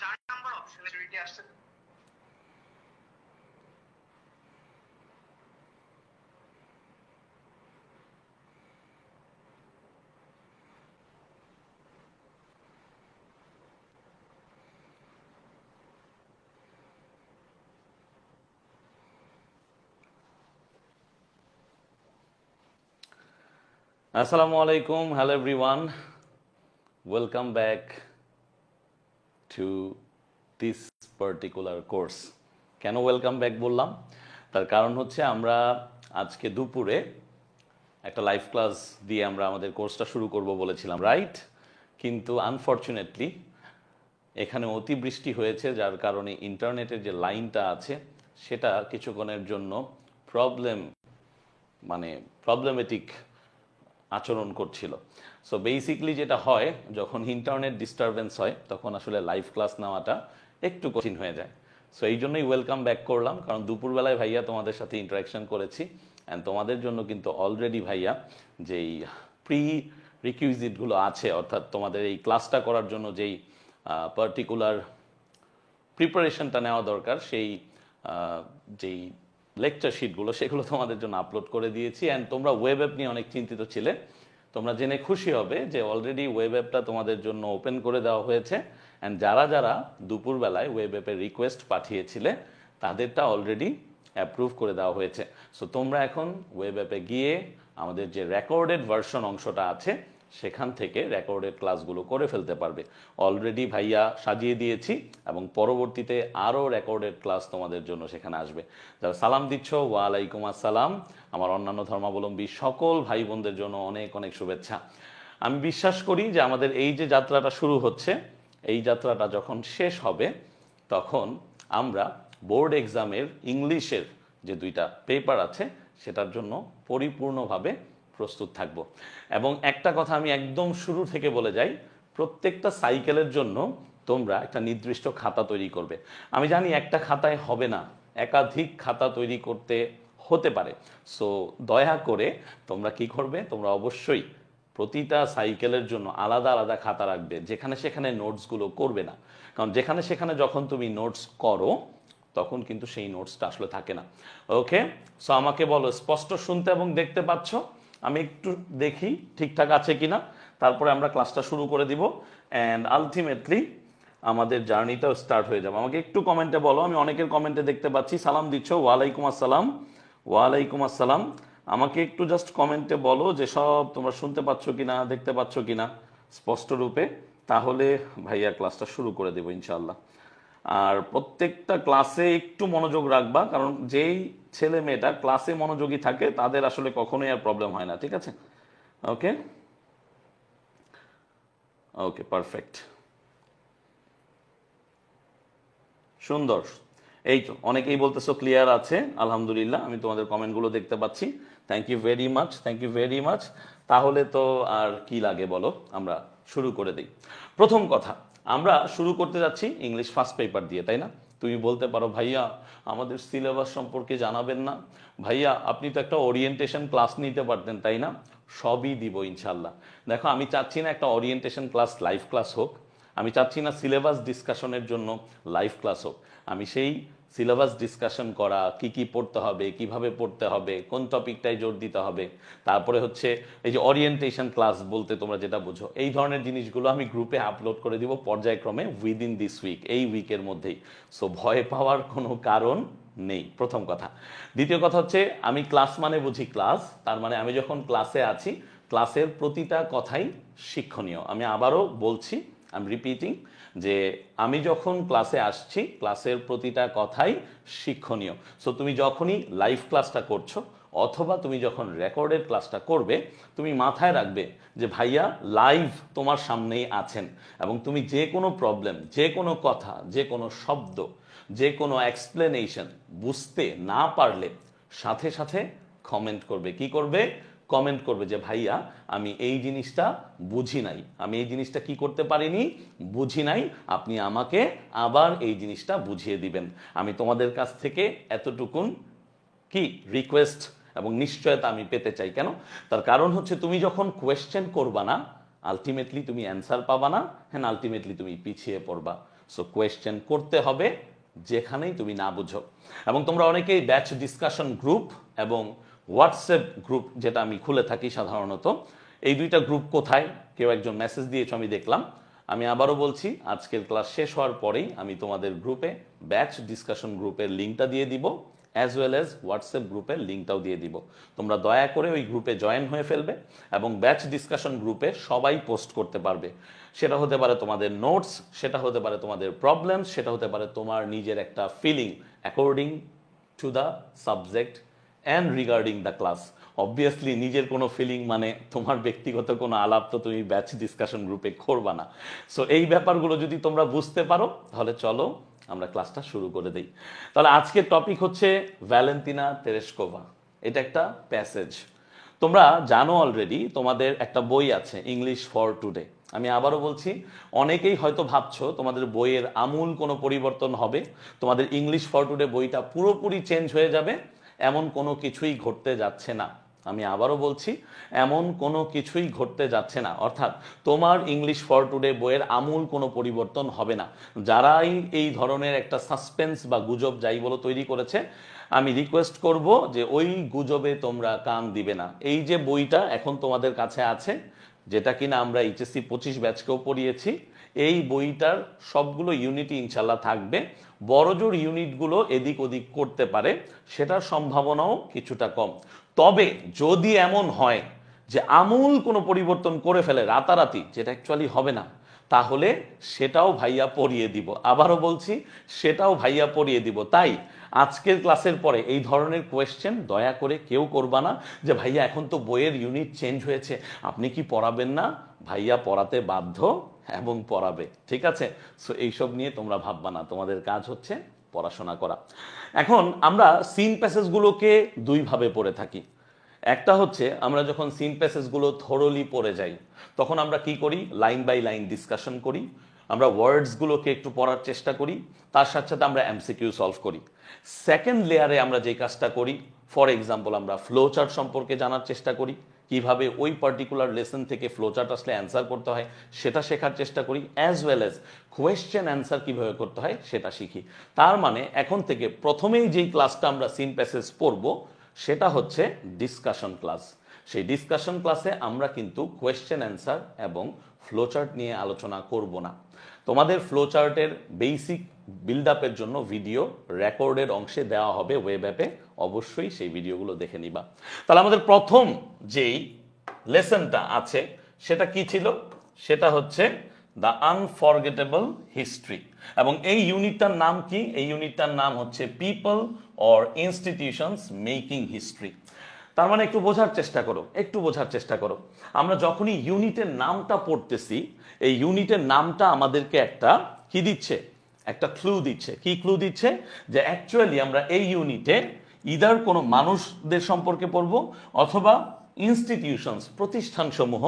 4 number অপশনে security আসছে। Assalamu alaikum, hello everyone, welcome back to this particular course. কেন welcome back বললাম? তার কারণ হচ্ছে আমরা আজকে দুপুরে একটা লাইভ ক্লাস দিয়ে আমরা আমাদের কোর্সটা শুরু করব বলেছিলাম, রাইট? কিন্তু আনফর্চুনেটলি এখানে অতিবৃষ্টি হয়েছে, যার কারণে ইন্টারনেটের যে লাইনটা আছে সেটা কিছুক্ষণের জন্য প্রবলেমেটিক আচরণ করছিল। সো বেসিকলি যেটা হয়, যখন ইন্টারনেট ডিস্টারবেন্স হয় তখন আসলে লাইভ ক্লাস নেওয়াটা একটু কঠিন হয়ে যায়। সো এই জন্যই ওয়েলকাম ব্যাক করলাম, কারণ দুপুরবেলায় ভাইয়া তোমাদের সাথে ইন্টারাকশন করেছি অ্যান্ড তোমাদের জন্য কিন্তু অলরেডি ভাইয়া যেই প্রি রিকুইজিটগুলো আছে, অর্থাৎ তোমাদের এই ক্লাসটা করার জন্য যেই পার্টিকুলার প্রিপারেশনটা নেওয়া দরকার, সেই যেই লেকচার শিটগুলো সেগুলো তোমাদের জন্য আপলোড করে দিয়েছি। অ্যান্ড তোমরা ওয়েব অ্যাপ নিয়ে অনেক চিন্তিত ছিলে, তোমরা জেনে খুশি হবে যে অলরেডি ওয়েব অ্যাপটা তোমাদের জন্য ওপেন করে দেওয়া হয়েছে। অ্যান্ড যারা যারা দুপুরবেলায় ওয়েব অ্যাপের রিকোয়েস্ট পাঠিয়েছিলে তাদেরটা অলরেডি অ্যাপ্রুভ করে দেওয়া হয়েছে। সো তোমরা এখন ওয়েব অ্যাপে গিয়ে আমাদের যে রেকর্ডেড ভার্সন অংশটা আছে সেখান থেকে রেকর্ডেড ক্লাসগুলো করে ফেলতে পারবে। অলরেডি ভাইয়া সাজিয়ে দিয়েছি এবং পরবর্তীতে আরও রেকর্ডেড ক্লাস তোমাদের জন্য সেখানে আসবে। যারা সালাম দিচ্ছ, ওয়ালাইকুম আসসালাম। আমার অন্যান্য ধর্মাবলম্বী সকল ভাই বোনদের জন্য অনেক অনেক শুভেচ্ছা। আমি বিশ্বাস করি যে আমাদের এই যে যাত্রাটা শুরু হচ্ছে, এই যাত্রাটা যখন শেষ হবে তখন আমরা বোর্ড এক্সামের ইংলিশের যে 2টা পেপার আছে সেটার জন্য পরিপূর্ণভাবে প্রস্তুত থাকব। এবং একটা কথা আমি একদম শুরু থেকে বলে যাই, প্রত্যেকটা সাইকেলের জন্য তোমরা একটা নির্দিষ্ট খাতা তৈরি করবে। আমি জানি একটা খাতায় হবে না, একাধিক খাতা তৈরি করতে হতে পারে। সো দয়া করে তোমরা কি করবে, তোমরা অবশ্যই প্রতিটা সাইকেলের জন্য আলাদা আলাদা খাতা রাখবে, যেখানে সেখানে নোটসগুলো করবে না। কারণ যেখানে সেখানে যখন তুমি নোটস করো তখন কিন্তু সেই নোটসটা আসলে থাকে না। ওকে, সো আমাকে বলো স্পষ্ট শুনতে এবং দেখতে পাচ্ছ? আমি একটু দেখি ঠিকঠাক আছে কিনা, তারপরে আমরা ক্লাসটা শুরু করে দিব অ্যান্ড আলটিমেটলি আমাদের জার্নিটাও স্টার্ট হয়ে যাবে। আমাকে একটু কমেন্টে বলো, আমি অনেকের কমেন্টে দেখতে পাচ্ছি সালাম দিচ্ছ, ওয়ালাইকুম আসসালাম। ওয়ালাইকুম আসসালাম। আমাকে একটু জাস্ট কমেন্টে বলো যে সব তোমরা শুনতে পাচ্ছ কিনা, দেখতে পাচ্ছ কিনা স্পষ্ট রূপে, তাহলে ভাইয়া ক্লাসটা শুরু করে দেবো ইনশাআল্লাহ। আর প্রত্যেকটা ক্লাসে একটু মনোযোগ রাখবা, কারণ যেই ছেলে মেয়েটা ক্লাসে মনোযোগী থাকে তাদের আসলে কখনোই আর প্রবলেম হয় না, ঠিক আছে? ওকে ওকে, পারফেক্ট, সুন্দর। এই তো অনেকেই বলতেছো ক্লিয়ার আছে, আলহামদুলিল্লাহ। আমি তোমাদের কমেন্টগুলো দেখতে পাচ্ছি, thank you very much, thank you very much. তাহলে তো আর কি লাগে বলো, আমরা শুরু করে দিই। প্রথম কথা, আমরা শুরু করতে যাচ্ছি ইংলিশ ফার্স্ট পেপার দিয়ে, তাই না? তুমি বলতে পারো ভাইয়া আমাদের সিলেবাস সম্পর্কে জানাবেন না? ভাইয়া আপনি তো একটা ওরিয়েন্টেশন ক্লাস নিতে পারতেন, তাই না? সবই দিব ইনশাল্লাহ। দেখো, আমি চাচ্ছি না একটা ওরিয়েন্টেশন ক্লাস লাইভ ক্লাস হোক, আমি চাচ্ছি না সিলেবাস ডিসকাশনের জন্য লাইভ ক্লাস হোক। আমি সেই সিলেবাস ডিসকাশন করা, কি কি পড়তে হবে, কিভাবে পড়তে হবে, কোন টপিকটায় জোর দিতে হবে, তারপরে হচ্ছে এই যে ওরিয়েন্টেশন ক্লাস বলতে তোমরা যেটা বুঝো, এই ধরনের জিনিসগুলো আমি গ্রুপে আপলোড করে দিব পর্যায়ক্রমে উইদিন দিস উইক, এই উইকের মধ্যেই। সো ভয় পাওয়ার কোনো কারণ নেই, প্রথম কথা। দ্বিতীয় কথা হচ্ছে, আমি ক্লাস মানে বুঝি ক্লাস, তার মানে আমি যখন ক্লাসে আছি ক্লাসের প্রতিটা কথাই শিক্ষণীয়। আমি আবারও বলছি, আই এম রিপিটিং, যে আমি যখন ক্লাসে আসছি ক্লাসের প্রতিটা কথাই শিক্ষণীয়। সো তুমি যখনই লাইভ ক্লাসটা করছো অথবা তুমি যখন রেকর্ডেড ক্লাসটা করবে, তুমি মাথায় রাখবে যে ভাইয়া লাইভ তোমার সামনেই আছেন এবং তুমি যে কোনো প্রবলেম, যে কোনো কথা, যে কোনো শব্দ, যে কোনো এক্সপ্লেনেশন বুঝতে না পারলে সাথে সাথে কমেন্ট করবে। কি করবে? কমেন্ট করবে যে ভাইয়া আমি এই জিনিসটা বুঝি নাই, আমি এই জিনিসটা কি করতে পারিনি, বুঝি নাই, আপনি আমাকে আবার এই জিনিসটা বুঝিয়ে দিবেন। আমি তোমাদের কাছ থেকে এতটুকুন কি রিকোয়েস্ট এবং নিশ্চয়তা আমি পেতে চাই। কেন? তার কারণ হচ্ছে তুমি যখন কোয়েশ্চেন করবা না আলটিমেটলি তুমি অ্যান্সার পাবা না, হ্যাঁ আলটিমেটলি তুমি পিছিয়ে পড়বা। সো কোয়েশ্চেন করতে হবে যেখানেই তুমি না বুঝো। এবং তোমরা অনেকেই ব্যাচ ডিসকাশন গ্রুপ এবং হোয়াটসঅ্যাপ গ্রুপ, যেটা আমি খুলে থাকি সাধারণত, এই দুইটা গ্রুপ কোথায় কেউ একজন মেসেজ দিয়েছো আমি দেখলাম। আমি আবারও বলছি, আজকের ক্লাস শেষ হওয়ার পরেই আমি তোমাদের গ্রুপে ব্যাচ ডিসকাশন গ্রুপের লিঙ্কটা দিয়ে দিব, অ্যাজ ওয়েল অ্যাজ হোয়াটসঅ্যাপ গ্রুপের লিঙ্কটাও দিয়ে দিব। তোমরা দয়া করে ওই গ্রুপে জয়েন হয়ে ফেলবে এবং ব্যাচ ডিসকাশন গ্রুপে সবাই পোস্ট করতে পারবে। সেটা হতে পারে তোমাদের নোটস, সেটা হতে পারে তোমাদের প্রবলেমস, সেটা হতে পারে তোমার নিজের একটা feeling according to the subject and regarding the class. Obviously নিজের কোনো ফিলিং মানে তোমার ব্যক্তিগত কোনো আলাপ তো তুমি ব্যাচ ডিসকাশন গ্রুপে করবা না। সো এই ব্যাপারগুলো যদি তোমরা বুঝতে পারো তাহলে চলো আমরা ক্লাসটা শুরু করে দিই। তাহলে আজকের টপিক হচ্ছে ভ্যালেন্তিনা তেরেশকোভা। এটা একটা প্যাসেজ। তোমরা জানো অলরেডি, তোমাদের একটা বই আছে ইংলিশ ফর টুডে। আমি আবারও বলছি, অনেকেই হয়তো ভাবছো তোমাদের বইয়ের আমূল কোনো পরিবর্তন হবে, তোমাদের ইংলিশ ফর টুডে বইটা পুরোপুরি চেঞ্জ হয়ে যাবে। এমন কোনো কিছুই ঘটতে যাচ্ছে না। আমি আবারও বলছি, এমন কোনো কিছুই ঘটতে যাচ্ছে না। অর্থাৎ তোমার ইংলিশ ফর টুডে বইয়ের আমূল কোনো পরিবর্তন হবে না। যারাই এই ধরনের একটা সাসপেন্স বা গুজব যাই বলো তৈরি করেছে, আমি রিকোয়েস্ট করব যে ওই গুজবে তোমরা কান দিবে না। এই যে বইটা এখন তোমাদের কাছে আছে, যেটা কিনা আমরা এইচএসসি 25 ব্যাচকেও পড়িয়েছি, এই বইটার সবগুলো ইউনিটই ইনশাল্লাহ থাকবে। বড়জোর ইউনিটগুলো এদিক ওদিক করতে পারে, সেটার সম্ভাবনাও কিছুটা কম। তবে যদি এমন হয় যে আমূল কোনো পরিবর্তন করে ফেলে রাতারাতি, যেটা অ্যাকচুয়ালি হবে না, তাহলে সেটাও ভাইয়া পড়িয়ে দিব। আবারও বলছি, সেটাও ভাইয়া পড়িয়ে দিব। তাই আজকের ক্লাসের পরে এই ধরনের কোয়েশ্চেন দয়া করে কেউ করবা না যে ভাইয়া এখন তো বইয়ের ইউনিট চেঞ্জ হয়েছে, আপনি কি পড়াবেন না? ভাইয়া পড়াতে বাধ্য এবং পড়াবে, ঠিক আছে? সো এইসব নিয়ে তোমরা ভাববা না, তোমাদের কাজ হচ্ছে পড়াশোনা করা। এখন আমরা সিন প্যাসেজগুলোকে দুইভাবে পড়ে থাকি। একটা হচ্ছে আমরা যখন সিন প্যাসেজগুলো থরোলি পড়ে যাই, তখন আমরা কি করি? লাইন বাই লাইন ডিসকাশন করি, আমরা ওয়ার্ডসগুলোকে একটু পড়ার চেষ্টা করি, তার সাথে সাথে আমরা এমসিকিউ সলভ করি। সেকেন্ড লেয়ারে আমরা যে কাজটা করি, ফর এক্সাম্পল আমরা ফ্লো চার্ট সম্পর্কে জানার চেষ্টা করি, কিভাবে ওই পার্টিকুলার লেসন থেকে ফ্লো চার্ট আসলে অ্যান্সার করতে হয় সেটা শেখার চেষ্টা করি, as well as question answer কিভাবে করতে হয় সেটা শিখি। তার মানে এখন থেকে প্রথমেই যেই ক্লাসটা আমরা সিন প্যাসেজ পড়বো সেটা হচ্ছে ডিসকাশন ক্লাস। সেই ডিসকাশন ক্লাসে আমরা কিন্তু কোয়েশ্চেন অ্যান্সার এবং ফ্লোচার্ট নিয়ে আলোচনা করব না। তোমাদের ফ্লোচার্টের বেসিক বিল্ড আপের জন্য ভিডিও রেকর্ডের অংশে দেওয়া হবে ওয়েব অ্যাপে, অবশ্যই সেই ভিডিওগুলো দেখে নিবা। তাহলে আমাদের প্রথম যেই লেসনটা আছে সেটা কি ছিল? সেটা হচ্ছে দ্য আনফরগেটেবল হিস্ট্রি। এবং এই ইউনিটটার নাম কি? এই ইউনিটটার নাম হচ্ছে people or institutions making history. তার মানে একটু বোঝার চেষ্টা করো, একটু বোঝার চেষ্টা করো। আমরা যখনই ইউনিটের নামটা পড়তেছি, এই ইউনিটের নামটা আমাদেরকে একটা কি দিচ্ছে? একটা ক্লু দিচ্ছে। কি ক্লু দিচ্ছে? যে অ্যাকচুয়ালি আমরা এই ইউনিটে ইদার কোনো মানুষদের সম্পর্কে পড়বো অথবা ইনস্টিটিউশনস, প্রতিষ্ঠানসমূহ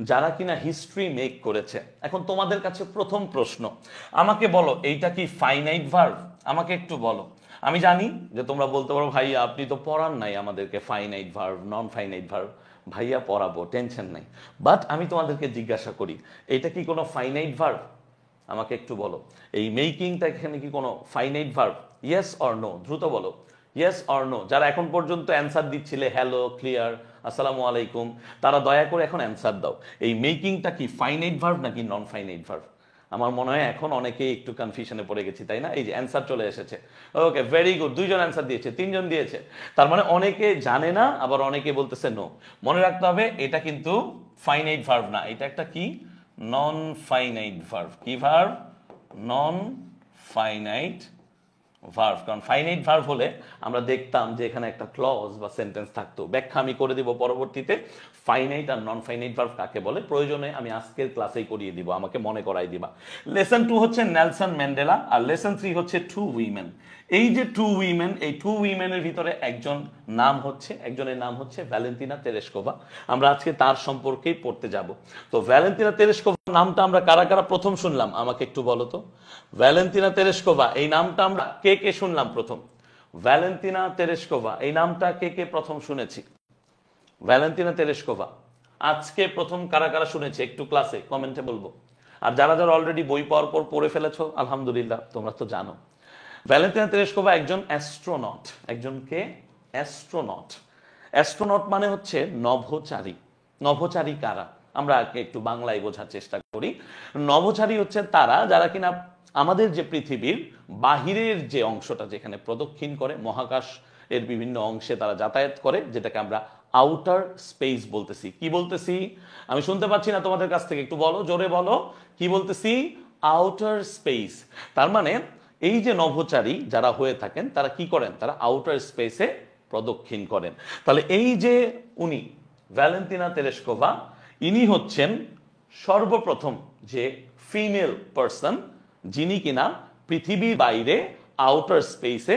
যারা কিনা হিস্ট্রি মেক করেছে। এখন তোমাদের কাছে প্রথম প্রশ্ন, আমাকে বলো এইটা কি ফাইনাইট ভার্ব? আমাকে একটু বলো। আমি জানি যে তোমরা বলতে পারো ভাইয়া আপনি তো পড়ান নাই আমাদেরকে finite verb, non finite verb. ভাইয়া পড়াবো, টেনশন নাই। বাট আমি তোমাদেরকে জিজ্ঞাসা করি, এটা কি কোনো ফাইনাইট ভার্ব? আমাকে একটু বলো, এই মেকিংটা এখানে কি কোনো finite verb? Yes or no, দ্রুত বলো, ইয়েস অর নো। যারা এখন পর্যন্ত অ্যান্সার দিচ্ছিলে হ্যালো, ক্লিয়ার, আসসালামু আলাইকুম, তারা দয়া করে এখন অ্যান্সার দাও। এই মেকিংটা কি ফাইনাইট ভার্ব নাকি নন ফাইনাইট ভার্ব? আমার মনে হয় এখন অনেকেই একটু কনফিউশনে পড়ে গেছি, তাই না? এই যে অ্যান্সার চলে এসেছে। ওকে, ভেরি গুড। 2 জন অ্যান্সার দিয়েছে, 3 জন দিয়েছে। তার মানে অনেকে জানে না, আবার অনেকে বলতেছে নো। মনে রাখতে হবে এটা কিন্তু ফাইনাইট ভার্ব না, এটা একটা কি? Non finite verb. কি ভার্ব? Non finite verb. কারণ ফাইনাইট ভার্ব হলে আমরা দেখতাম যে এখানে একটা ক্লজ বা সেন্টেন্স থাকতো। ব্যাখ্যা আমি করে দিব পরবর্তীতে, ফাইনাইট আর নন ফাইনাইট ভার্ব কাকে বলে। প্রয়োজনে আমি আজকের ক্লাসেই করিয়ে দিব, আমাকে মনে করাই দিবা। লেসন 2 হচ্ছে নেলসন ম্যান্ডেলা, আর লেসন 3 হচ্ছে 2 উইমেন। এই যে 2 উইমেন, এই 2 উইমেনের ভিতরে একজনের নাম হচ্ছে ভ্যালেন্তিনা তেরেশকোভা। আমরা আজকে তার সম্পর্কেই পড়তে যাব। তো ভ্যালেন্তিনা তেরেশকোভা নামটা আমরা কারা কারা প্রথম শুনলাম আমাকে একটু বলো তো। ভ্যালেন্তিনা তেরেশকোভা এই নামটা আমরা কে কে শুনলাম প্রথম? ভ্যালেন্তিনা তেরেশকোভা এই নামটা কে কে প্রথম শুনেছি? ভ্যালেন্তিনা তেরেশকোভা আজকে প্রথম কারা কারা শুনেছে একটু ক্লাসে কমেন্টে বলবো। আর যারা যারা অলরেডি বই পাওয়ার পর পড়ে ফেলেছো আলহামদুলিল্লাহ, তোমরা তো জানো ভ্যালেন্টিনা তেরেস্কোভা একজন অ্যাস্ট্রোনট। একজনকে অ্যাস্ট্রোনট, অ্যাস্ট্রোনট মানে হচ্ছে নভোচারী। নভোচারী কারা, আমরা আগে একটু বাংলায় বোঝার চেষ্টা করি। নভোচারী হচ্ছে তারা যারা কিনা আমাদের যে পৃথিবীর বাহিরের যে অংশটা যেখানে প্রদক্ষিণ করে, মহাকাশ এর বিভিন্ন অংশে তারা যাতায়াত করে, যেটাকে আমরা আউটার স্পেস বলতেছি। কি বলতেছি আমি শুনতে পাচ্ছি না তোমাদের কাছ থেকে, একটু বলো, জোরে বলো, কি বলতেছি? Outer space. তার মানে এই যে নভোচারী যারা হয়ে থাকেন তারা কি করেন? তারা আউটার স্পেসে প্রদক্ষিণ করেন। তাহলে এই যে উনি ভ্যালেন্টিনা তেরেস্কোভা, ইনি হচ্ছেন সর্বপ্রথম যে ফিমেল পার্সন যিনি কিনা পৃথিবীর বাইরে আউটার স্পেসে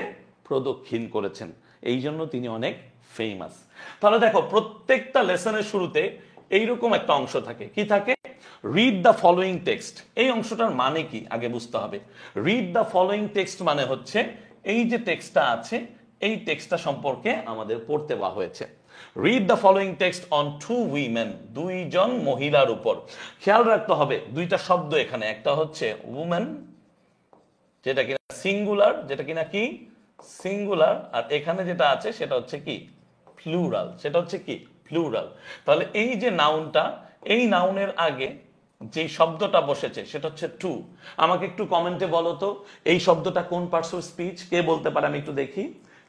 প্রদক্ষিণ করেছেন। এই জন্য তিনি অনেক ফেমাস। তাহলে দেখো প্রত্যেকটা লেসনের শুরুতে এইরকম একটা অংশ থাকে। কি থাকে? Read the following text. এই অংশটার মানে কি আগে বুঝতে হবে। রিড দ্য ফলোয়িং টেক্সট মানে হচ্ছে এই যে টেক্সটটা আছে এই টেক্সটটা সম্পর্কে আমাদের পড়তে বলা হয়েছে। Read the following text on two women, দুইজন মহিলার উপর। খেয়াল রাখতে হবে দুইটা শব্দ এখানে, একটা হচ্ছে উমেন যেটা কিনা সিঙ্গুলার, যেটা কিনা কি সিঙ্গুলার, আর এখানে যেটা আছে সেটা হচ্ছে কি প্লুরাল, সেটা হচ্ছে কি প্লুরাল। তাহলে এই যে নাউনটা, এই নাউনের আগে যে শব্দটা বসেছে সেটা হচ্ছে টু। আমাকে একটু কমেন্টে বলো তো এই শব্দটা কোন পার্টস অফ স্পিচ, কে বলতে পারে? আমি একটু দেখি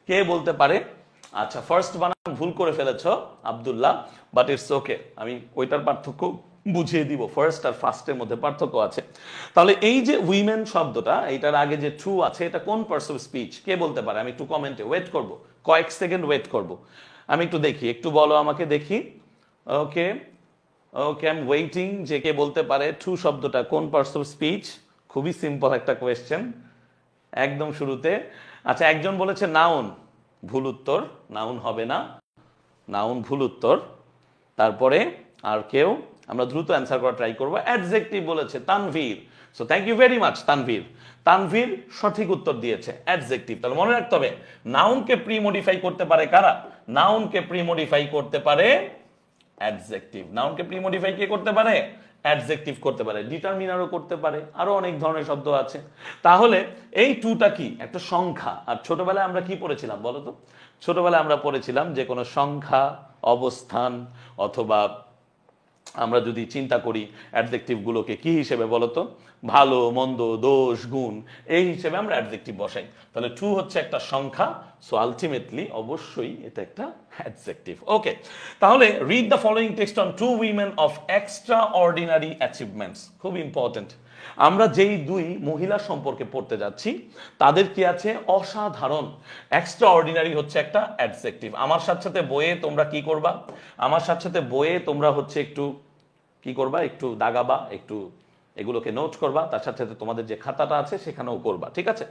কে বলতে পারে। আচ্ছা, ফার্স্ট বানান ভুল করে ফেলেছো আব্দুল্লাহ, বাট ইটস ওকে, আমি ওইটার পার্থক্য বুঝিয়ে দিব। ফার্স্ট আর ফার্স্টের মধ্যে পার্থক্য আছে। তাহলে এই যে উইমেন শব্দটা, এইটার আগে যে টু আছে, এটা কোন পার্টস অফ স্পিচ কে বলতে পারে? আমি একটু কমেন্টে ওয়েট করব, কয়েক সেকেন্ড ওয়েট করব, আমি একটু দেখি, একটু বলো আমাকে দেখি। ওকে ওকে, আই এম ওয়েটিং যে কে বলতে পারে টু শব্দটা কোন পার্টস অফ স্পিচ। খুবই সিম্পল একটা কোয়েশ্চেন একদম শুরুতে। আচ্ছা, একজন বলেছে নাউন, ভুল উত্তর, নাউন হবে না, নাউন ভুল উত্তর। তারপরে আর কেউ? আমরা দ্রুত অ্যান্সার করা ট্রাই করবো। অ্যাডজেক্টিভ বলেছে Tanvir, so thank you very much Tanvir. Tanvir সঠিক উত্তর দিয়েছে অ্যাডজেক্টিভ। তাহলে মনে রাখতে হবে নাউনকে প্রি মডিফাই করতে পারে কারা? নাউনকে প্রি মডিফাই করতে পারে অ্যাডজেক্টিভ। নাউনকে প্রি মডিফাই কে করতে পারে? অ্যাডজেক্টিভ করতে পারে, ডিটারমিনারও করতে পারে, আরো অনেক ধরনের শব্দ আছে। তাহলে এই টুটা কি একটা সংখ্যা। আর ছোটবেলায় আমরা কি পড়েছিলাম বলো তো? ছোটবেলায় আমরা পড়েছিলাম যে কোনো সংখ্যা, অবস্থান, অথবা আমরা যদি চিন্তা করি অ্যাডজেক্টিভ গুলোকে কি হিসেবে বলতো? ভালো মন্দ, দোষ গুণ, এই হিসেবে আমরা অ্যাডজেক্টিভ বসাই। তাহলে টু হচ্ছে একটা সংখ্যা, সো আলটিমেটলি অবশ্যই এটা একটা অ্যাডজেক্টিভ। ওকে, তাহলে read the following text on two women of extraordinary achievements. খুব ইম্পর্টেন্ট, আমরা যেই দুই মহিলা সম্পর্কে পড়তে যাচ্ছি তাদের কি আছে? অসাধারণ। এক্সট্রা অর্ডিনারি হচ্ছে একটা অ্যাডজেক্টিভ। আমার সাথে সাথে বইয়ে তোমরা কি করবা? আমার সাথে সাথে বইয়ে তোমরা হচ্ছে একটু কি করবা? একটু দাগাবা, একটু এগুলোকে নোট করবা, তার সাথে সাথে তোমাদের যে খাতাটা আছে সেখানেও করবা, ঠিক আছে?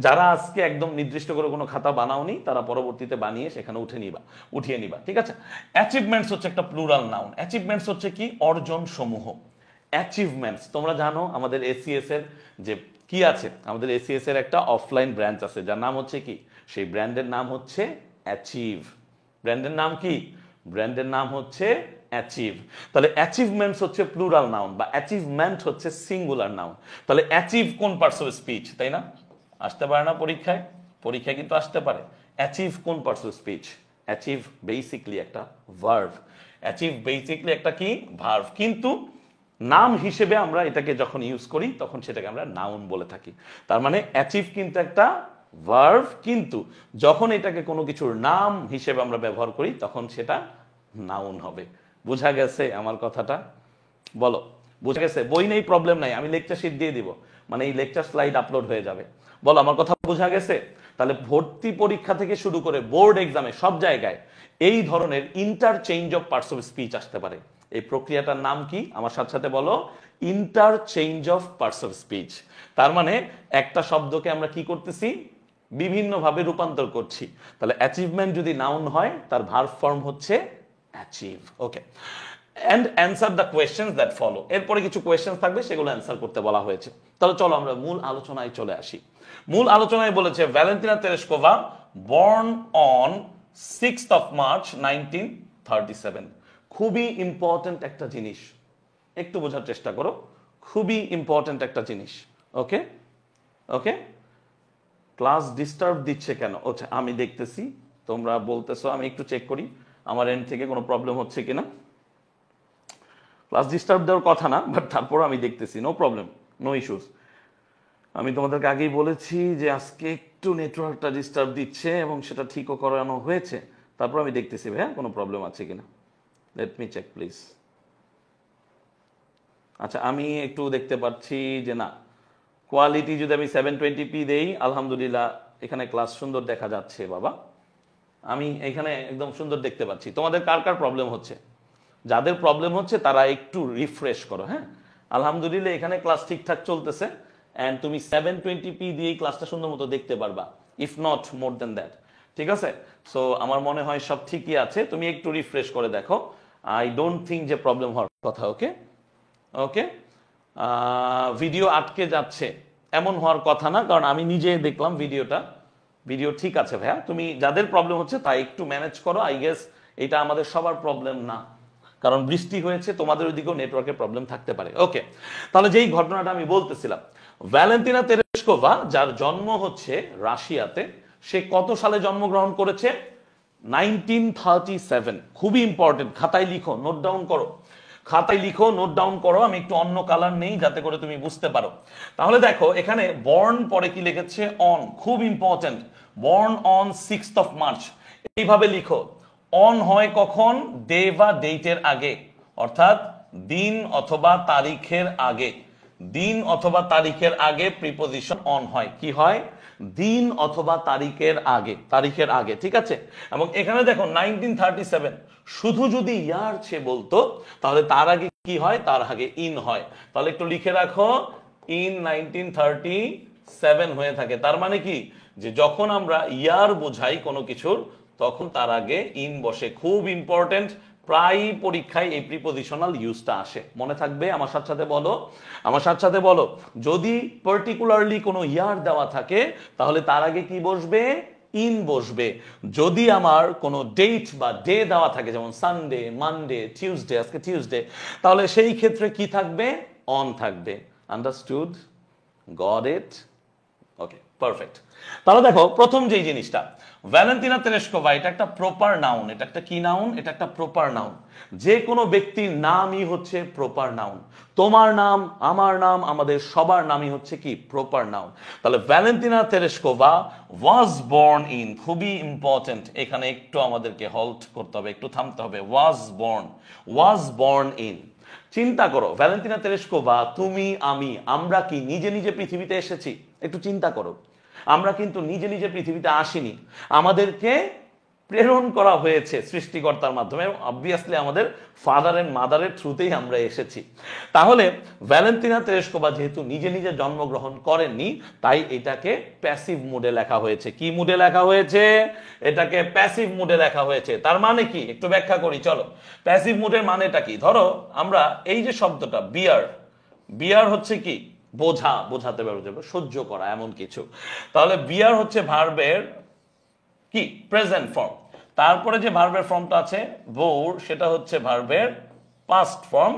যারা আজকে একদম নির্দিষ্ট করে কোনো খাতা বানাওনি তারা পরবর্তীতে বানিয়ে সেখানে উঠিয়ে নিবা, ঠিক আছে? অ্যাচিভমেন্টস হচ্ছে একটা প্লুরাল নাউন। অ্যাচিভমেন্টস হচ্ছে কি? অর্জন সমূহ। অ্যাচিভমেন্টস তোমরা জানো আমাদের এসিএস এর যে কি আছে, আমাদের এসিএস এর একটা অফলাইন ব্রাঞ্চ আছে যার নাম হচ্ছে কি? সেই ব্র্যান্ডের নাম হচ্ছে অ্যাচিভ। ব্র্যান্ডের নাম কি? ব্র্যান্ডের নাম হচ্ছে অ্যাচিভ। তাহলে অ্যাচিভমেন্টস হচ্ছে প্লুরাল নাউন, বা অ্যাচিভমেন্ট হচ্ছে সিঙ্গুলার নাউন। তাহলে অ্যাচিভ কোন পার্টস অফ স্পিচ, তাই না? আসতে পারে না পরীক্ষায়? পরীক্ষায় কিন্তু আসতে পারে। অ্যাচিভ কোন parts of speech? Achieve basically একটা ভার্ব। অ্যাচিভ বেসিকলি একটা কি? ভার্ব। কিন্তু নাম হিসেবে আমরা এটাকে যখন ইউজ করি তখন সেটাকে আমরা নাউন বলে থাকি। তার মানে অ্যাচিভ কিন্তু একটা ভার্ব, কিন্তু যখন এটাকে কোনো কিছুর নাম হিসেবে আমরা ব্যবহার করি তখন সেটা নাউন হবে। বোঝা গেছে আমার কথাটা? বলো বোঝা গেছে? বই নেই প্রবলেম নাই, আমি লেকচার শিট দিয়ে দিব, মানে এই লেকচার স্লাইড আপলোড হয়ে যাবে। বলো আমার কথা বোঝা গেছে? তাহলে ভর্তি পরীক্ষা থেকে শুরু করে বোর্ড এক্সামে সব জায়গায় এই ধরনের interchange of parts of speech আসতে পারে। এই প্রক্রিয়াটার নাম কি? আমার সাথে সাথে বলো, interchange of parts of speech. তার মানে একটা শব্দকে আমরা কি করতেছি? বিভিন্নভাবে রূপান্তর করছি। তাহলে অ্যাচিভমেন্ট যদি নাউন হয় তার ভার্ব ফর্ম হচ্ছে achieve. Okay, and answer the questions that follow. এরপরে কিছু কোয়েশ্চেন থাকবে, সেগুলো অ্যান্সার করতে বলা হয়েছে। তাহলে চলো আমরা মূল আলোচনায় চলে আসি। মূল আলোচনায় বলেছে Valentina Tereshkova born on 6th of March 1937। খুবই ইম্পর্টেন্ট একটা জিনিস, একটু বোঝার চেষ্টা করো। খুবই ইম্পর্ট্যান্ট একটা জিনিস। ওকে ওকে, ক্লাস ডিস্টার্ব দিচ্ছে কেন? আচ্ছা আমি দেখতেছি, তোমরা বলতেছো, আমি একটু চেক করি আমার এন্ড থেকে কোনো প্রবলেম হচ্ছে কিনা। ক্লাস ডিস্টার্ব দেওয়ার কথা না, বাট তারপর আমি দেখতেছি, নো প্রবলেম, নো ইস্যুস। আমি তোমাদেরকে আগেই বলেছি যে আজকে একটু নেটওয়ার্কটা ডিস্টার্ব দিচ্ছে এবং সেটা ঠিকও করানো হয়েছে। তারপর আমি দেখতেছি ভাইয়া কোনো প্রবলেম আছে কিনা। Let me check please. আচ্ছা আমি একটু দেখতে পাচ্ছি যে না, কোয়ালিটি যদি আমি 720p দেই, আলহামদুলিল্লাহ এখানে ক্লাস সুন্দর দেখা যাচ্ছে বাবা। আমি এখানে একদম সুন্দর দেখতে পাচ্ছি। তোমাদের কার কার প্রবলেম হচ্ছে? যাদের প্রবলেম হচ্ছে তারা একটু রিফ্রেশ করো। হ্যাঁ, আলহামদুলিল্লাহ এখানে ক্লাস ঠিকঠাক চলতেছে অ্যান্ড তুমি 720p দিয়েই ক্লাসটা সুন্দর মতো দেখতে পারবা, if not more then that. ঠিক আছে, সো আমার মনে হয় সব ঠিকই আছে, তুমি একটু রিফ্রেশ করে দেখো। আই ডোন্ট থিঙ্ক যে প্রবলেম হওয়ার কথা। ওকে ওকে, ভিডিও আটকে যাচ্ছে এমন হওয়ার কথা না, কারণ আমি নিজে দেখলাম ভিডিও ঠিক আছে ভাইয়া। তুমি যাদের প্রবলেম হচ্ছে তা একটু ম্যানেজ করো। আই গেস এটা আমাদের সবার প্রবলেম না, কারণ বৃষ্টি হয়েছে, তোমাদের ওইদিকেও নেটওয়ার্কের প্রবলেম থাকতে পারে। ওকে, তাহলে যেই ঘটনাটা আমি বলতেছিলাম, ভ্যালেন্টিনা তেরেস্কোভা যার জন্ম হচ্ছে রাশিয়াতে, সে কত সালে জন্মগ্রহণ করেছে? 1937। খুবই ইম্পর্টেন্ট, খাতায় লিখো, নোট ডাউন করো, খাতায় লিখো, নোট ডাউন করো। আমি একটু অন্য কালার নেই যাতে করে তুমি বুঝতে পারো। তাহলে দেখো এখানে বর্ন পরে কি লিখেছে? অন। খুব important, born on 6th of March। এইভাবে লিখো। অন হয় কখন? ডে বা ডেটের আগে, অর্থাৎ দিন অথবা তারিখের আগে। দিন অথবা তারিখের আগে প্রিপোজিশন অন হয়। কি হয়? দিন অথবা তারিখের আগে, তারিখের আগে। ঠিক আছে, এবং এখানে দেখো 1937, শুধু যদি ইয়ার সে বলতো তাহলে তার আগে কি হয়? তার আগে ইন হয়। তাহলে একটু লিখে রাখো, ইন 1937 হয়ে থাকে। তার মানে কি, যে যখন আমরা ইয়ার বোঝাই কোনো কিছুর, তখন তার আগে ইন বসে। খুব ইম্পর্টেন্ট, প্রায় পরীক্ষায় এই প্রিপোজিশনাল ইউজটা আসে, মনে থাকবে। আমার সাথে বলো, আমার সাথে বলো, যদি পার্টিকুলারলি কোনো ইয়ার দেওয়া থাকে তাহলে তার আগে কি বসবে? ইন বসবে। যদি আমার কোনো ডেট বা ডে দেওয়া থাকে, যেমন সানডে, মানডে, টিউসডে, আজকে টিউসডে, তাহলে সেই ক্ষেত্রে কি থাকবে? অন থাকবে। Understood? Got it? Okay, perfect. তাহলে দেখো প্রথম যেই জিনিসটা, ভ্যালেন্টিনা তেরেস্কোভা, এটা একটা প্রপার নাউন। এটা একটা কি নাউন? এটা একটা প্রপার নাউন। যে কোনো ব্যক্তির নামই হচ্ছে প্রপার নাউন। তোমার নাম, আমার নাম, আমাদের সবার নামই হচ্ছে কি? Proper noun. তাহলে Valentina Tereshkova was born in, খুবই ইম্পর্টেন্ট, এখানে একটু আমাদেরকে হল্ট করতে হবে, একটু থামতে হবে। Was born in. চিন্তা করো, ভ্যালেন্টিনা তেরেস্কোভা, তুমি, আমি, আমরা কি নিজে নিজে পৃথিবীতে এসেছি? একটু চিন্তা করো। আমরা কিন্তু নিজে নিজে পৃথিবীতে আসিনি, আমাদেরকে প্রেরণ করা হয়েছে সৃষ্টিকর্তার মাধ্যমে। অবভিয়াসলি আমাদের ফাদার এন্ড মাদারের থ্রুতেই আমরা এসেছি। তাহলে ভ্যালেন্টিনা তেরেস্কোভা যেহেতু নিজে নিজে জন্মগ্রহণ করেননি, তাই এটাকে প্যাসিভ মুডে লেখা হয়েছে। কি মুডে লেখা হয়েছে? এটাকে প্যাসিভ মুডে লেখা হয়েছে। তার মানে কি একটু ব্যাখ্যা করি, চলো। প্যাসিভ মুডের মানেটা কি? ধরো আমরা এই যে শব্দটা বিয়ার হচ্ছে কি? বোঝা, বোঝাতে পারবো, সহ্য করা, এমন কিছু। তাহলে বিয়ার হচ্ছে ভার্বের কি? Present form. তারপরে যে ভার্বের ফর্মটা আছে বোর, সেটা হচ্ছে ভার্বের পাস্ট ফর্ম।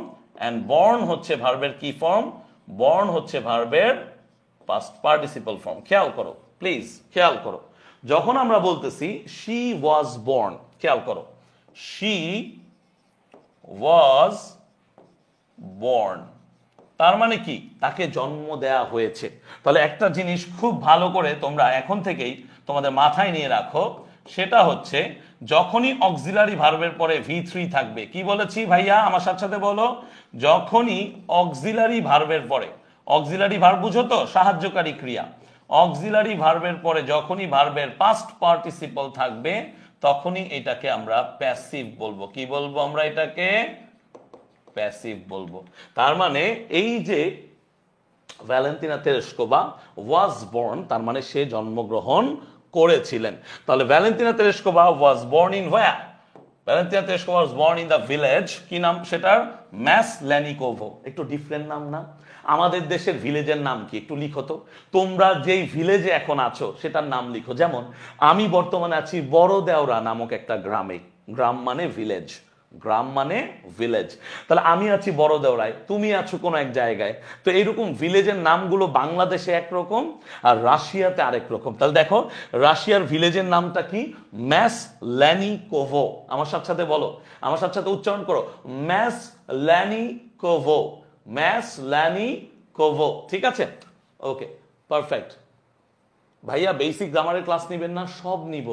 এন্ড বর্ন হচ্ছে ভার্বের কি ফর্ম? বর্ন হচ্ছে ভার্বের পাস্ট পার্টিসিপল ফর্ম। খেয়াল করো প্লিজ, খেয়াল করো। যখন আমরা বলতেছি শি ওয়াজ বর্ন, খেয়াল করো, শি ওয়াজ বর্ন, তার মানে কি? তাকে জন্ম দেয়া হয়েছে। তাহলে একটা জিনিস খুব ভালো করে তোমরা এখন থেকেই তোমাদের মাথায় নিয়ে রাখো, সেটা হচ্ছে যখনই অক্সিলারি ভার্বের পরে V3 থাকবে, কি বলেছি ভাইয়া? আমার সাথে বলো, যখনই অক্সিলারি ভার্বের পরে, অক্সিলারি ভার্ব বুঝো তো, সাহায্যকারী ক্রিয়া। অক্সিলারি ভার্বের পরে যখনই ভার্বের পাস্ট পার্টিসিপল থাকবে, তখনই এটাকে আমরা প্যাসিভ বলবো। কি বলবো আমরা? এটাকে প্যাসিভ বলবো। তার মানে এই যে ভ্যালেন্টিনা তেরেস্কোভা ওয়াজ বর্ন, তার মানে সে জন্মগ্রহণ করেছিলেন। তাহলে Valentina Tereshkova was born in where? Valentina Tereshkova was born in the village, কি নাম সেটার? ম্যাসলেনিকোভো। একটু ডিফারেন্ট নাম না? আমাদের দেশের ভিলেজের নাম কি? একটু লিখো তো। তোমরা যেই ভিলেজে এখন আছো সেটার নাম লিখো। যেমন আমি বর্তমানে আছি বড়দেওরা নামক একটা গ্রামে। গ্রাম মানে ভিলেজ, গ্রাম মানে ভিলেজ। তাহলে আমি আছি বড় দেওরায়, তুমি আছো কোনো এক জায়গায়, তো এইরকম ভিলেজের নামগুলো বাংলাদেশে একরকম আর রাশিয়াতে আরেক রকম। তাহলে দেখো রাশিয়ার ভিলেজের নামটা কি, ম্যাসল্যানিকোভো। আমার সাথে সাথে বলো, আমার সাথে সাথে উচ্চারণ করো, ম্যাসল্যানিকোভো, ম্যাসল্যানিকোভো। ঠিক আছে, ওকে, পারফেক্ট। ভাইয়া বেসিক গ্রামারের ক্লাস নিবেন না? সব নিব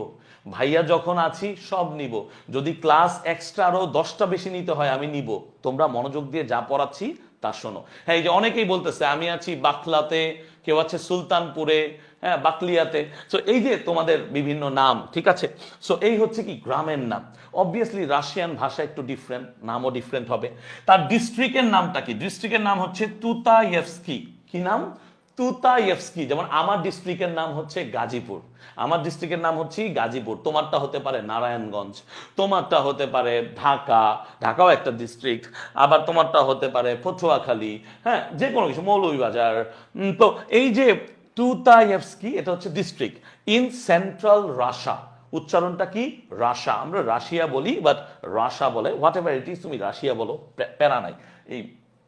ভাইয়া, যখন আছি সব নিব। যদি ক্লাস এক্সট্রা আরো 10টা বেশি নিতে হয় আমি নিব, তোমরা মনোযোগ দিয়ে যা পড়াচ্ছি তা শোনো। হ্যাঁ, এই যে অনেকেই বলতেছে আমি আছি বাকলাতে, কেউ আছে সুলতানপুরে, হ্যাঁ বাকলিয়াতে। সো এই যে তোমাদের বিভিন্ন নাম, ঠিক আছে, সো এই হচ্ছে কি গ্রামের নাম। অবভিয়াসলি রাশিয়ান ভাষা একটু ডিফারেন্ট, নামও ডিফারেন্ট হবে। তার ডিস্ট্রিক্টের নামটা কি? ডিস্ট্রিক্টের নাম হচ্ছে তুতাইয়েভস্কি। কি নাম? তুতাইয়েভস্কি। যেমন আমার ডিস্ট্রিক্টের নাম হচ্ছে গাজীপুর, আমার ডিস্ট্রিক্টের নাম হচ্ছে গাজীপুর। তোমারটা হতে পারে নারায়ণগঞ্জ, তোমারটা হতে পারে ঢাকা, ঢাকাও একটা ডিস্ট্রিক্ট, আবার তোমারটা হতে পারে পটুয়াখালী, হ্যাঁ যে কোনো কিছু, মৌলভীবাজার। তো এই যে তুতাইয়েভস্কি, এটা হচ্ছে ডিস্ট্রিক্ট ইন সেন্ট্রাল রাশিয়া। উচ্চারণটা কি? রাশা। আমরা রাশিয়া বলি, বাট রাশা বলে, হোয়াট এভার ইট ইজ, তুমি রাশিয়া বলো, প্যারা নাই। এই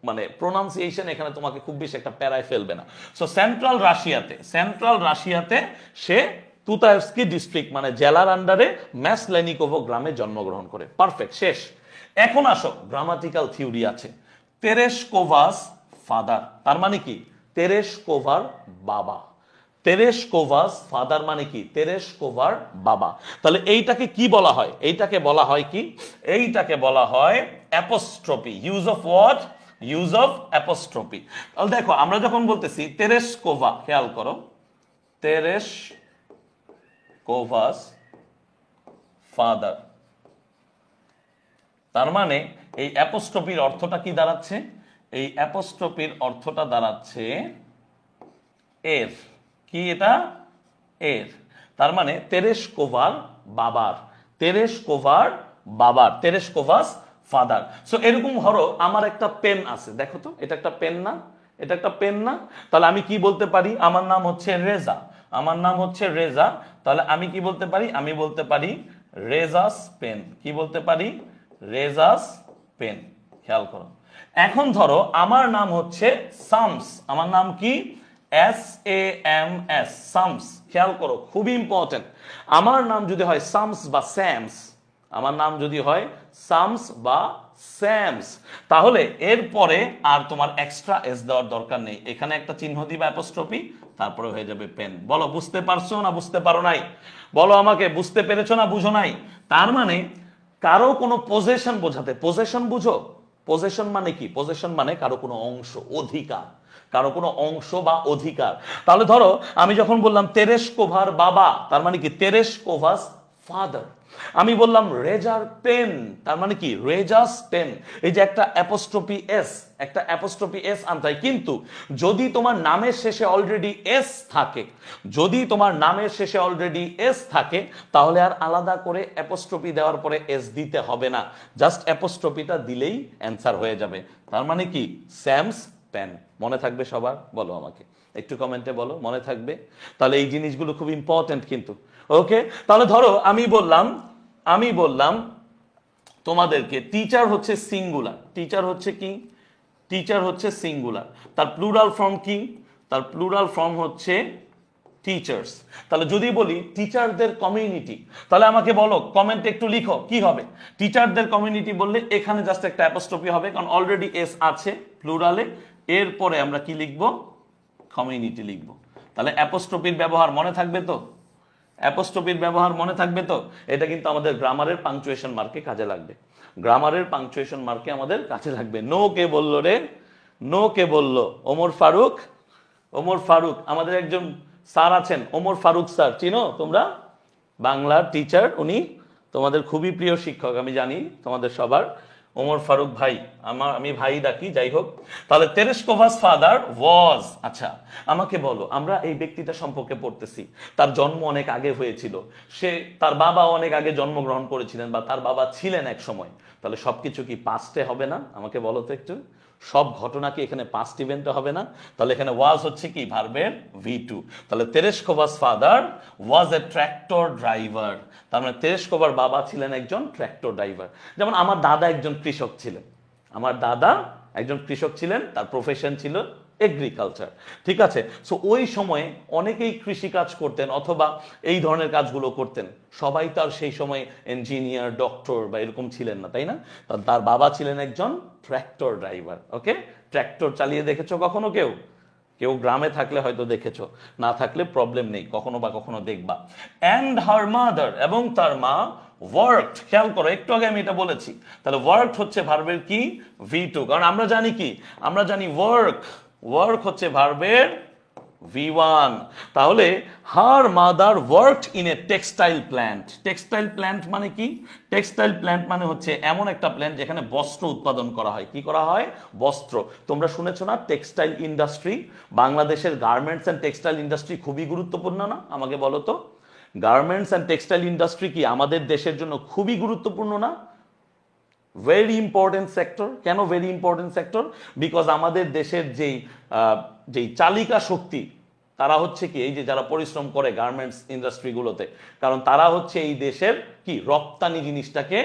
মানে প্রোনাউন্সিয়েশন এখানে তোমাকে খুব বেশি একটা প্যারায় ফেলবে না। সো সেন্ট্রাল রাশিয়াতে সে তুতাইয়েভস্কি ডিস্ট্রিক্ট মানে জেলার আন্ডারে ম্যাসলেনিকোভো গ্রামে জন্মগ্রহণ করে। পারফেক্ট, শেষ। এখন আসো, গ্রামাটিক্যাল থিওরি আছে। তেরেশকোভাস ফাদার, তার মানে কি? তেরেশকোভার বাবা। তেরেশকোভাস ফাদার মানে কি? তেরেশকোভার বাবা। তাহলে এইটাকে কি বলা হয়? এইটাকে বলা হয় কি? এইটাকে বলা হয় apostrophe. Use of what? Use of apostrophe. তাহলে দেখো আমরা যখন বলতেছি তেরেশকোভা, খেয়াল করো, তেরেশকোভাস ফাদার, তার মানে এই অ্যাপোস্ট্রফির অর্থটা কি দাঁড়াচ্ছে? এই অ্যাপোস্ট্রফির অর্থটা দাঁড়াচ্ছে এর। কি এটা? এর। তার মানে তেরেশকোভার বাবার, তেরেশকোভার বাবার, তেরেশকোভাস ফাদার। সো এরকম ধরো আমার একটা পেন আছে, দেখো তো এটা একটা পেন না? এটা একটা পেন না? তাহলে আমি কি বলতে পারি? আমার নাম হচ্ছে রেজা, আমার নাম হচ্ছে রেজা। তাহলে আমি কি বলতে পারি? আমি বলতে পারি রেজাস পেন। কি বলতে পারি? রেজাস পেন। খেয়াল করো। এখন ধরো আমার নাম হচ্ছে সামস, আমার নাম কি? SAMS, সামস। খেয়াল করো, খুবই ইম্পর্টেন্ট। আমার নাম যদি হয় সামস বা স্যামস, আমার নাম যদি হয় সামস বা স্যামস, তাহলে এরপরে আর তোমার এক্সট্রা এস দেওয়ার দরকার নেই। এখানে একটা চিহ্ন দিবা অ্যাপোস্ট্রফি, তারপরে হয়ে যাবে পেন। বলো বুঝতে পারছো না বুঝতে পারো নাই? বলো আমাকে, বুঝতে পেরেছো না বুঝো নাই? তার মানে কারো কোনো পজেশন বোঝাতে, পজেশন বুঝো? পজেশন মানে কি? পজেশন মানে কারো কোনো অংশ, অধিকার, কারো কোনো অংশ বা অধিকার। তাহলে ধরো আমি যখন বললাম তেরেশকোভার বাবা, তার মানে কি? তেরেশকোভাস ফাদার। আমি বললাম রেজার পেন, তার মানে কি? রেজাস পেন। এই যে একটা অ্যাপোস্ট্রফি এস, একটা অ্যাপোস্ট্রফি এস আনতে হয়। কিন্তু যদি তোমার নামের শেষে অলরেডি এস থাকে, যদি তোমার নামের শেষে অলরেডি এস থাকে, তাহলে আর আলাদা করে অ্যাপোস্ট্রফি দেওয়ার পরে এস দিতে হবে না, জাস্ট অ্যাপোস্ট্রফিটা দিলেই অ্যান্সার হয়ে যাবে। তার মানে কি? Sam's pen. মনে থাকবে সবার? বলো আমাকে, একটু কমেন্টে বলো মনে থাকবে। তাহলে এই জিনিসগুলো খুব ইম্পর্টেন্ট কিন্তু। ওকে, তাহলে ধরো আমি বললাম তোমাদেরকে টিচার হচ্ছে সিঙ্গুলার। টিচার হচ্ছে কি? টিচার হচ্ছে সিঙ্গুলার। তার প্লুরাল ফর্ম কি? তার প্লুরাল ফর্ম হচ্ছে টিচার্স। তাহলে যদি বলি টিচারদের কমিউনিটি, তাহলে আমাকে বলো, কমেন্টে একটু লিখো কি হবে। টিচারদের কমিউনিটি বললে এখানে জাস্ট একটা অ্যাপোস্ট্রফি হবে, কারণ অলরেডি এস আছে প্লুরালে। এরপরে আমরা কি লিখবো? কমিউনিটি লিখবো। তাহলে অ্যাপোস্ট্রফির ব্যবহার মনে থাকবে তো? অ্যাপোস্ট্রফির ব্যবহার মনে থাকবে তো? এটা কিন্তু আমাদের গ্রামারের পাংচুয়েশন মার্কে কাজে লাগবে। গ্রামারের পাংচুয়েশন মার্কে আমাদের কাজে লাগবে। নো কে বললো রে? নো কে বললো? ওমর ফারুক। ওমর ফারুক, আমাদের একজন স্যার আছেন, ওমর ফারুক স্যার, চিনো তোমরা? বাংলার টিচার উনি, তোমাদের খুবই প্রিয় শিক্ষক, আমি জানি তোমাদের সবার। ওমর ফারুক ভাই, আমি ভাই ডাকি, যাই হোক। তাহলে তেরেশকোভাস ফাদার ওয়াজ, আচ্ছা আমাকে বলো, আমরা এই ব্যক্তিটা সম্পর্কে পড়তেছি, তার জন্ম অনেক আগে হয়েছিল, তার বাবা অনেক আগে জন্মগ্রহণ করেছিলেন বা তার বাবা ছিলেন এক সময়, তাহলে সবকিছু কি পাস্টে হবে না? আমাকে বলো তো একটু, সব ঘটনা কি এখানে পাস্ট ইভেন্টে হবে না? তাহলে এখানে ওয়াজ হচ্ছে কি ভার্বের V2। তাহলে Tereshkova's father was a tractor driver, তার মানে তেরেশকোভার বাবা ছিলেন একজন ট্র্যাক্টর ড্রাইভার। যেমন আমার দাদা একজন কৃষক ছিলেন, আমার দাদা একজন কৃষক ছিলেন, তার প্রফেশন ছিল এগ্রিকালচার, ঠিক আছে। সো ওই সময়ে অনেকেই কৃষি কাজ করতেন অথবা এই ধরনের কাজগুলো করতেন, সবাই তার সেই সময় ইঞ্জিনিয়ার, ডক্টর বা এরকম ছিলেন না, তাই না? তার বাবা ছিলেন একজন ট্র্যাক্টর ড্রাইভার। ওকে, ট্র্যাক্টর চালিয়ে দেখেছো কখনো কেউ? কেউ গ্রামে থাকলে হয়তো দেখেছো, না থাকলে প্রবলেম নেই, কখনো বা কখনো দেখবা। অ্যান্ড হার মাদার, এবং তার মা ওয়ার্কড, খেয়াল করো একটু আগে আমি এটা বলেছি। তাহলে ওয়ার্কড হচ্ছে ভার্বের কি V2, কারণ আমরা জানি কি, আমরা জানি ওয়ার্ক হচ্ছে ভার্বের V1। তাহলে her mother worked in a textile plant. Textile plant মানে কি? টেক্সটাইল প্ল্যান্ট মানে হচ্ছে এমন একটা প্ল্যান্ট যেখানে বস্ত্র উৎপাদন করা হয়। কি করা হয়? বস্ত্র। তোমরা শুনেছো না টেক্সটাইল ইন্ডাস্ট্রি? বাংলাদেশের গার্মেন্টস অ্যান্ড টেক্সটাইল ইন্ডাস্ট্রি খুবই গুরুত্বপূর্ণ না? আমাকে বলো তো, গার্মেন্টস অ্যান্ড টেক্সটাইল ইন্ডাস্ট্রি কি আমাদের দেশের জন্য খুবই গুরুত্বপূর্ণ না? Very important sector. কেন ভেরি ইম্পর্টেন্ট সেক্টর? বিকজ আমাদের দেশের যেই চালিকা শক্তি, তারা হচ্ছে কি এই যে যারা পরিশ্রম করে গার্মেন্টস ইন্ডাস্ট্রিগুলোতে, কারণ তারা হচ্ছে এই দেশের কি রপ্তানি জিনিসটাকে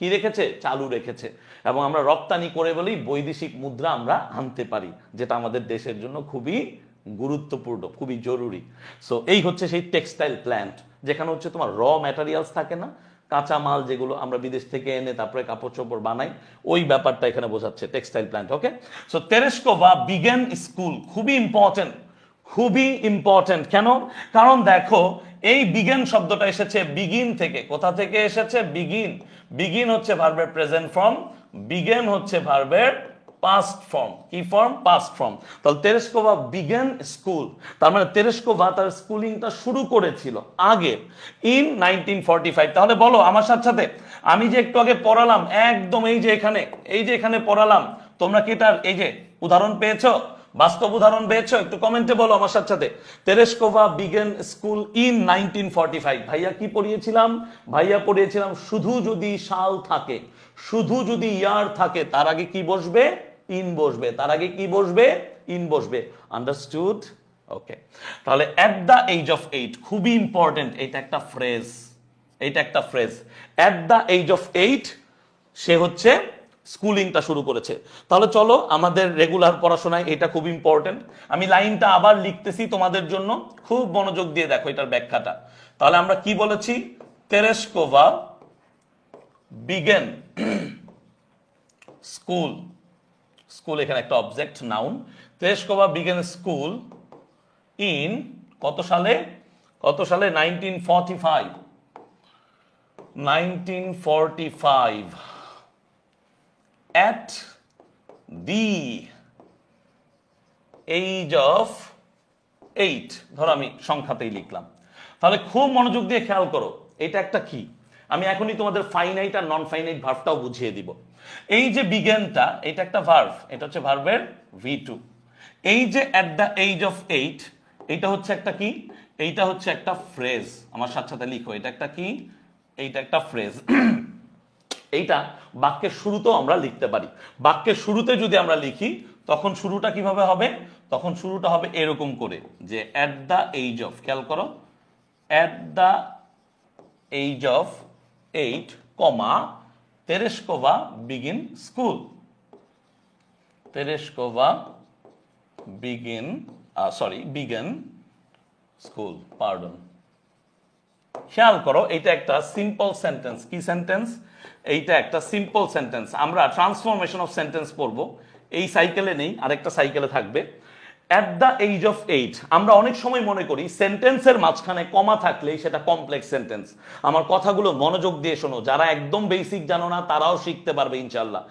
কি রেখেছে, চালু রেখেছে। এবং আমরা রপ্তানি করে বলেই বৈদেশিক মুদ্রা আমরা আনতে পারি, যেটা আমাদের দেশের জন্য খুবই গুরুত্বপূর্ণ, খুবই জরুরি। সো এই হচ্ছে সেই টেক্সটাইল প্ল্যান্ট, যেখানে হচ্ছে তোমার র ম্যাটেরিয়ালস থাকে না, কাঁচা মাল যেগুলো আমরা বিদেশ থেকে এনে তারপরে কাপড় চোপড় বানাই, ওই ব্যাপারটা এখানে বোঝাচ্ছে টেক্সটাইল প্ল্যান্ট। ওকে, সো তেরেশকোভা বিগেন স্কুল, খুবই ইম্পর্টেন্ট, খুবই ইম্পর্টেন্ট। কেন? কারণ দেখো এই বিগেন শব্দটা এসেছে বিগিন থেকে। কোথা থেকে এসেছে? বিগিন। বিগিন হচ্ছে ভার্বের প্রেজেন্ট ফর্ম, বিগেন হচ্ছে ভার্বের পাস্ট ফর্ম। কি ফর্ম? Past form. তাহলে তেরেশকোভা বিগেন স্কুল, তার মানে তেরেশকোভা তার স্কুলিংটা শুরু করেছিল আগে, ইন 1945। তাহলে বলো আমার সাথে সাথে, আমি যে একটু আগে পড়ালাম একদম এই যে এখানে পড়ালাম, তোমরা কি তার এই যে উদাহরণ পেয়েছো, বাস্তব উদাহরণ পেয়েছো? একটু কমেন্টে বলো আমার সাথে সাথে। তেরেশকোভা বিগেন স্কুল ইন 1945। ভাইয়া কি পড়িয়েছিলাম? ভাইয়া পড়িয়েছিলাম শুধু যদি সাল থাকে, শুধু যদি ইয়ার থাকে, তার আগে কি বসবে? ইন বসবে। তার আগে কি বসবে? ইন বসবে। আন্ডারস্টুড? ওকে, তাহলে এট দ্য এজ অফ 8, খুবই ইম্পর্টেন্ট, এটা একটা ফ্রেজ, এটা একটা phrase. At the age of 8 সে হচ্ছে স্কুলিংটা শুরু করেছে। তাহলে চলো আমাদের রেগুলার পড়াশোনায় এটা খুব ইম্পর্টেন্ট। আমি লাইনটা আবার লিখতেছি তোমাদের জন্য, খুব মনোযোগ দিয়ে দেখো এটার ব্যাখ্যাটা। তাহলে আমরা কি বলেছি? তেরেশকোভা বিগেন স্কুল, স্কুল এখানে একটা object, noun. Tereshkova began school in কত সালে? কত সালে? 1945। 1945 at the age of 8। ধরো আমি সংখ্যাতেই লিখলাম। তাহলে খুব মনোযোগ দিয়ে খেয়াল করো, এটা একটা কি, আমি এখনই তোমাদের ফাইনাইট আর নন ফাইনাইট ভার্বটাও বুঝিয়ে দিব। এই যে বিগেনটা, এটা একটা ভার্ব, এটা হচ্ছে ভার্বের V2। এই যে at the age of 8, এটা হচ্ছে একটা কি? এইটা হচ্ছে একটা ফ্রেজ। আমার সাথে সাথে লিখো, এটা একটা কি? এইটা একটা ফ্রেজ। এইটা বাক্যের শুরুতেও আমরা লিখতে পারি। বাক্যের শুরুতে যদি আমরা লিখি, তখন শুরুটা কিভাবে হবে? তখন শুরুটা হবে এরকম করে যে এট দ্য এজ অফ, খেয়াল করো, at the age of 8, comma Tereshkova begin school. Tereshkova begin begin school, pardon. খেয়াল করো, এটা একটা সিম্পল সেন্টেন্স। কি সেন্টেন্স? এইটা একটা সিম্পল সেন্টেন্স। আমরা ট্রান্সফরমেশন অফ সেন্টেন্স পড়বো, এই সাইকেলে নেই, আরেকটা সাইকেলে থাকবে। এট দ্য এজ অফ 8, আমরা অনেক সময় মনে করি সেন্টেন্সের মাঝখানে কমা থাকলেই সেটা কমপ্লেক্স সেন্টেন্স। আমার কথাগুলো মনোযোগ দিয়ে শোনো, যারা একদম বেসিক জানো না তারাও শিখতে পারবে ইনশাল্লাহ।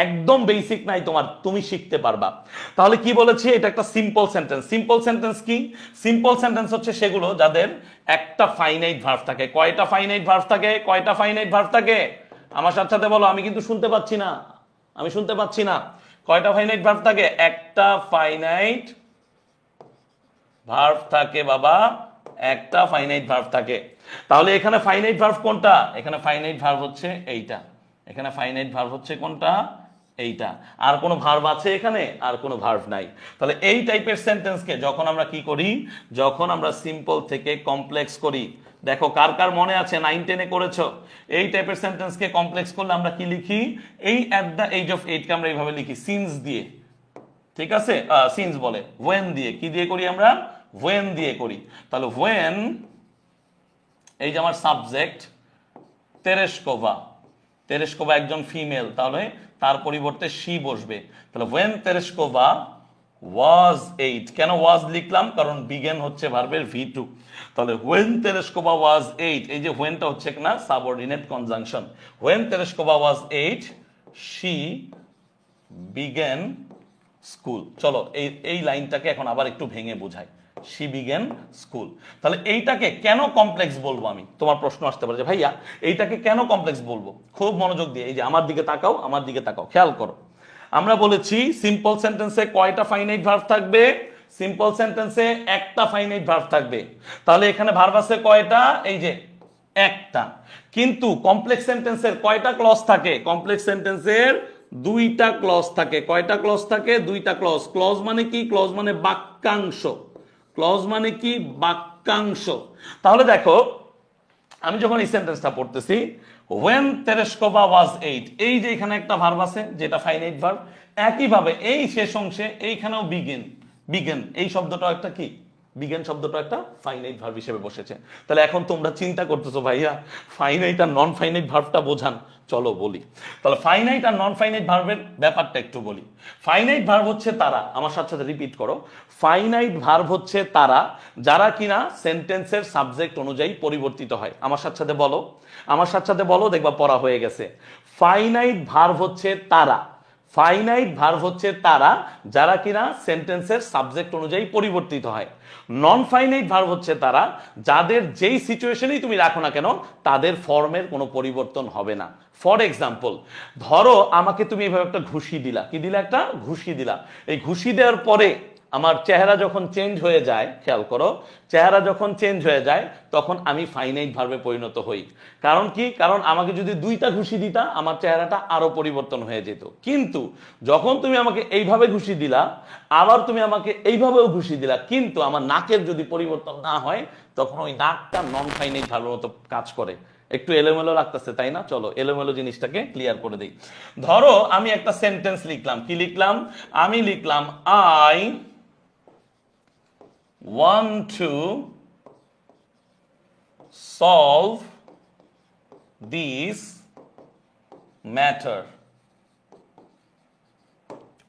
একদম বেসিক নাই তোমার, তুমি শিখতে পারবা। তাহলে কি বলেছি? এটা একটা সিম্পল সেন্টেন্স। সিম্পল সেন্টেন্স কি? সিম্পল সেন্টেন্স হচ্ছে সেগুলো যাদের একটা ফাইনাইট ভার্ব থাকে। কয়টা ফাইনাইট ভার্ব থাকে? কয়টা ফাইনাইট ভার্ব থাকে? আমার সাথে সাথে বলো, আমি কিন্তু শুনতে পাচ্ছি না, আমি শুনতে পাচ্ছি না। কয়টা ফাইনাইট ভার্ব থাকে? একটা ফাইনাইট ভার্ব থাকে বাবা, একটা ফাইনাইট ভার্ব থাকে। তাহলে এখানে ফাইনাইট ভার্ব কোনটা? এখানে ফাইনাইট ভার্ব হচ্ছে এইটা, এখানে ফাইনাইট ভার্ব হচ্ছে কোনটা? এইটা। আর কোনো ভার্ব আছে এখানে? আর কোনো ভার্ব নাই। তাহলে এই টাইপের সেন্টেন্সকে যখন আমরা কি করি, যখন আমরা সিম্পল থেকে কমপ্লেক্স করি, দেখো কার কার মনে আছে 9-10-এ করেছো, এই টাইপের সেন্টেন্সকে কমপ্লেক্স করলে আমরা কি লিখি? এই অ্যাট দ্য এজ অফ 8 কে আমরা এইভাবে লিখি সিন্স দিয়ে, ঠিক আছে? সিন্স বলে when দিয়ে, কি দিয়ে করি আমরা? when দিয়ে করি। তাহলে when, এই যে আমার সাবজেক্ট তেরেস্কোভা, তেরেস্কোভা একজন ফিমেল, তাহলে তার পরিবর্তে she বসবে। তাহলে when তেরেস্কোভা was 8, কেন was লিখলাম? কারণ began হচ্ছে ভার্বের V2। তাহলে when তেরেস্কোভা was 8, এই যে whenটা হচ্ছে না subordinate conjunction. when Tereshkova was 8 she began school. চলো এই লাইনটাকে এখন আবার একটু ভেঙে বোঝাই, she began school। তাহলে এইটাকে কেন কমপ্লেক্স বলবো? আমি, তোমার প্রশ্ন আসতে পারে যে ভাইয়া এইটাকে কেন কমপ্লেক্স বলবো? খুব মনোযোগ দিয়ে এই যে আমার দিকে তাকাও, আমার দিকে তাকাও, খেয়াল করো। আমরা বলেছি সিম্পল সেন্টেন্সে কয়টা ফাইনাইট ভার্ব থাকবে? সিম্পল সেন্টেন্সে একটা ফাইনাইট ভার্ব থাকবে। তাহলে এখানে ভার্ব আছে কয়টা? এই যে একটা। কিন্তু কমপ্লেক্স সেন্টেন্সের কয়টা ক্লজ থাকে? কমপ্লেক্স সেন্টেন্সের দুইটা ক্লজ থাকে। কয়টা ক্লজ থাকে? দুইটা ক্লজ। ক্লজ মানে কি? ক্লজ মানে বাক্যাংশ। ক্লজ মানে কি? বাক্যাংশ। তাহলে দেখো আমি যখন এই সেন্টেন্সটা পড়তেছি, when তেরেস্কোভা was 8, এই যে এখানে একটা ভার্ব আছে যেটা ফাইনাইট ভার্ব, একইভাবে এই শেষ অংশে এইখানেও begin, begin এই শব্দটাও একটা কি? বিজ্ঞান শব্দটা একটা ফাইনাইট ভার্ব হিসেবে বসেছে। তাহলে এখন তোমরা চিন্তা করতেছো ভাইয়া ফাইনাইট আর নন ফাইনাইট ভার্বটা বোঝান, চলো বলি। তাহলে ফাইনাইট আর নন ফাইনাইট ভার্বের ব্যাপারটা একটু বলি। ফাইনাইট ভার্ব হচ্ছে তারা, আমার সাথে সাথে রিপিট করো, ফাইনাইট ভার্ব হচ্ছে তারা যারা কিনা সেন্টেন্সের সাবজেক্ট অনুযায়ী পরিবর্তিত হয়। আমার সাথে সাথে বলো, আমার সাথে সাথে বলো, দেখবা পড়া হয়ে গেছে। ফাইনাইট ভার্ব হচ্ছে তারা, ফাইনাইট ভার্ব হচ্ছে তারা যারা কিনা সেন্টেন্সের সাবজেক্ট অনুযায়ী পরিবর্তিত হয়। নন ফাইনাইট ভার্ব হচ্ছে তারা যাদের যেই সিচুয়েশনেই তুমি রাখো না কেন তাদের ফর্মের কোনো পরিবর্তন হবে না। ফর এক্সাম্পল, ধরো আমাকে তুমি এইভাবে একটা ঘুষি দিলা, কি দিলা? একটা ঘুষি দিলা। এই ঘুষি দেওয়ার পরে আমার চেহারা যখন চেঞ্জ হয়ে যায়, খেয়াল করো, চেহারা যখন চেঞ্জ হয়ে যায় তখন আমি ফাইনাইট ভার্বে পরিণত হই। কারণ কি? কারণ আমাকে যদি দুইটা ঘুষি দিতা আমার চেহারাটা আরো পরিবর্তন হয়ে যেত। কিন্তু যখন তুমি আমাকে এইভাবে ঘুষি দিলা, আবার তুমি আমাকে এইভাবেও ঘুষি দিলা, কিন্তু আমার নাকের যদি পরিবর্তন না হয় তখন ওই নাকটা নন ফাইনাইট ভার্বের মতো কাজ করে। একটু এলোমেলো লাগতেছে তাই না? চলো এলোমেলো জিনিসটাকে ক্লিয়ার করে দিই। ধরো আমি একটা সেন্টেন্স লিখলাম, কি লিখলাম? আমি লিখলাম I want to solve this matter।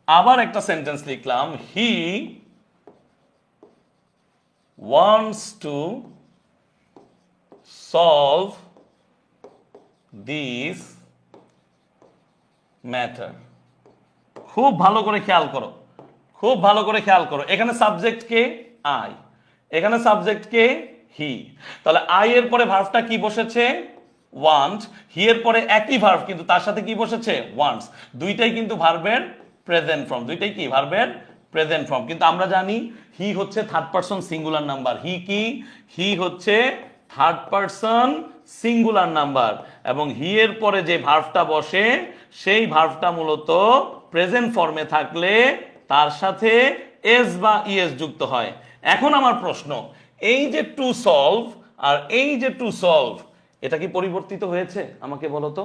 আবার একটা সেন্টেন্স লিখলাম, he wants to solve this matter। খুব ভালো করে খেয়াল করো, খুব ভালো করে খেয়াল করো, এখানে সাবজেক্ট কে? আই, এখানে সাবজেক্ট কে? হি। তাহলে আই এর পরে ভার্বটা কি বসেছে? ওয়ান্ট। হি এর পরে একই ভার্ব কিন্তু তার সাথে কি বসেছে? ওয়ান্টস। দুইটাই কিন্তু ভার্বের প্রেজেন্ট ফর্ম, দুইটাই কি? ভার্বের প্রেজেন্ট ফর্ম। কিন্তু আমরা জানি হি হচ্ছে থার্ড পারসন সিঙ্গুলার নাম্বার। হি কি? হি হচ্ছে থার্ড পারসন সিঙ্গুলার নাম্বার, এবং হি এর পরে যে ভার্বটা বসে সেই ভার্বটা মূলত প্রেজেন্ট ফর্মে থাকলে তার সাথে এস বা ইএস যুক্ত হয়। এখন আমার প্রশ্ন, এই যে টু সলভ আর এই যে টু সলভ, এটা কি পরিবর্তিত হয়েছে? আমাকে বলো তো,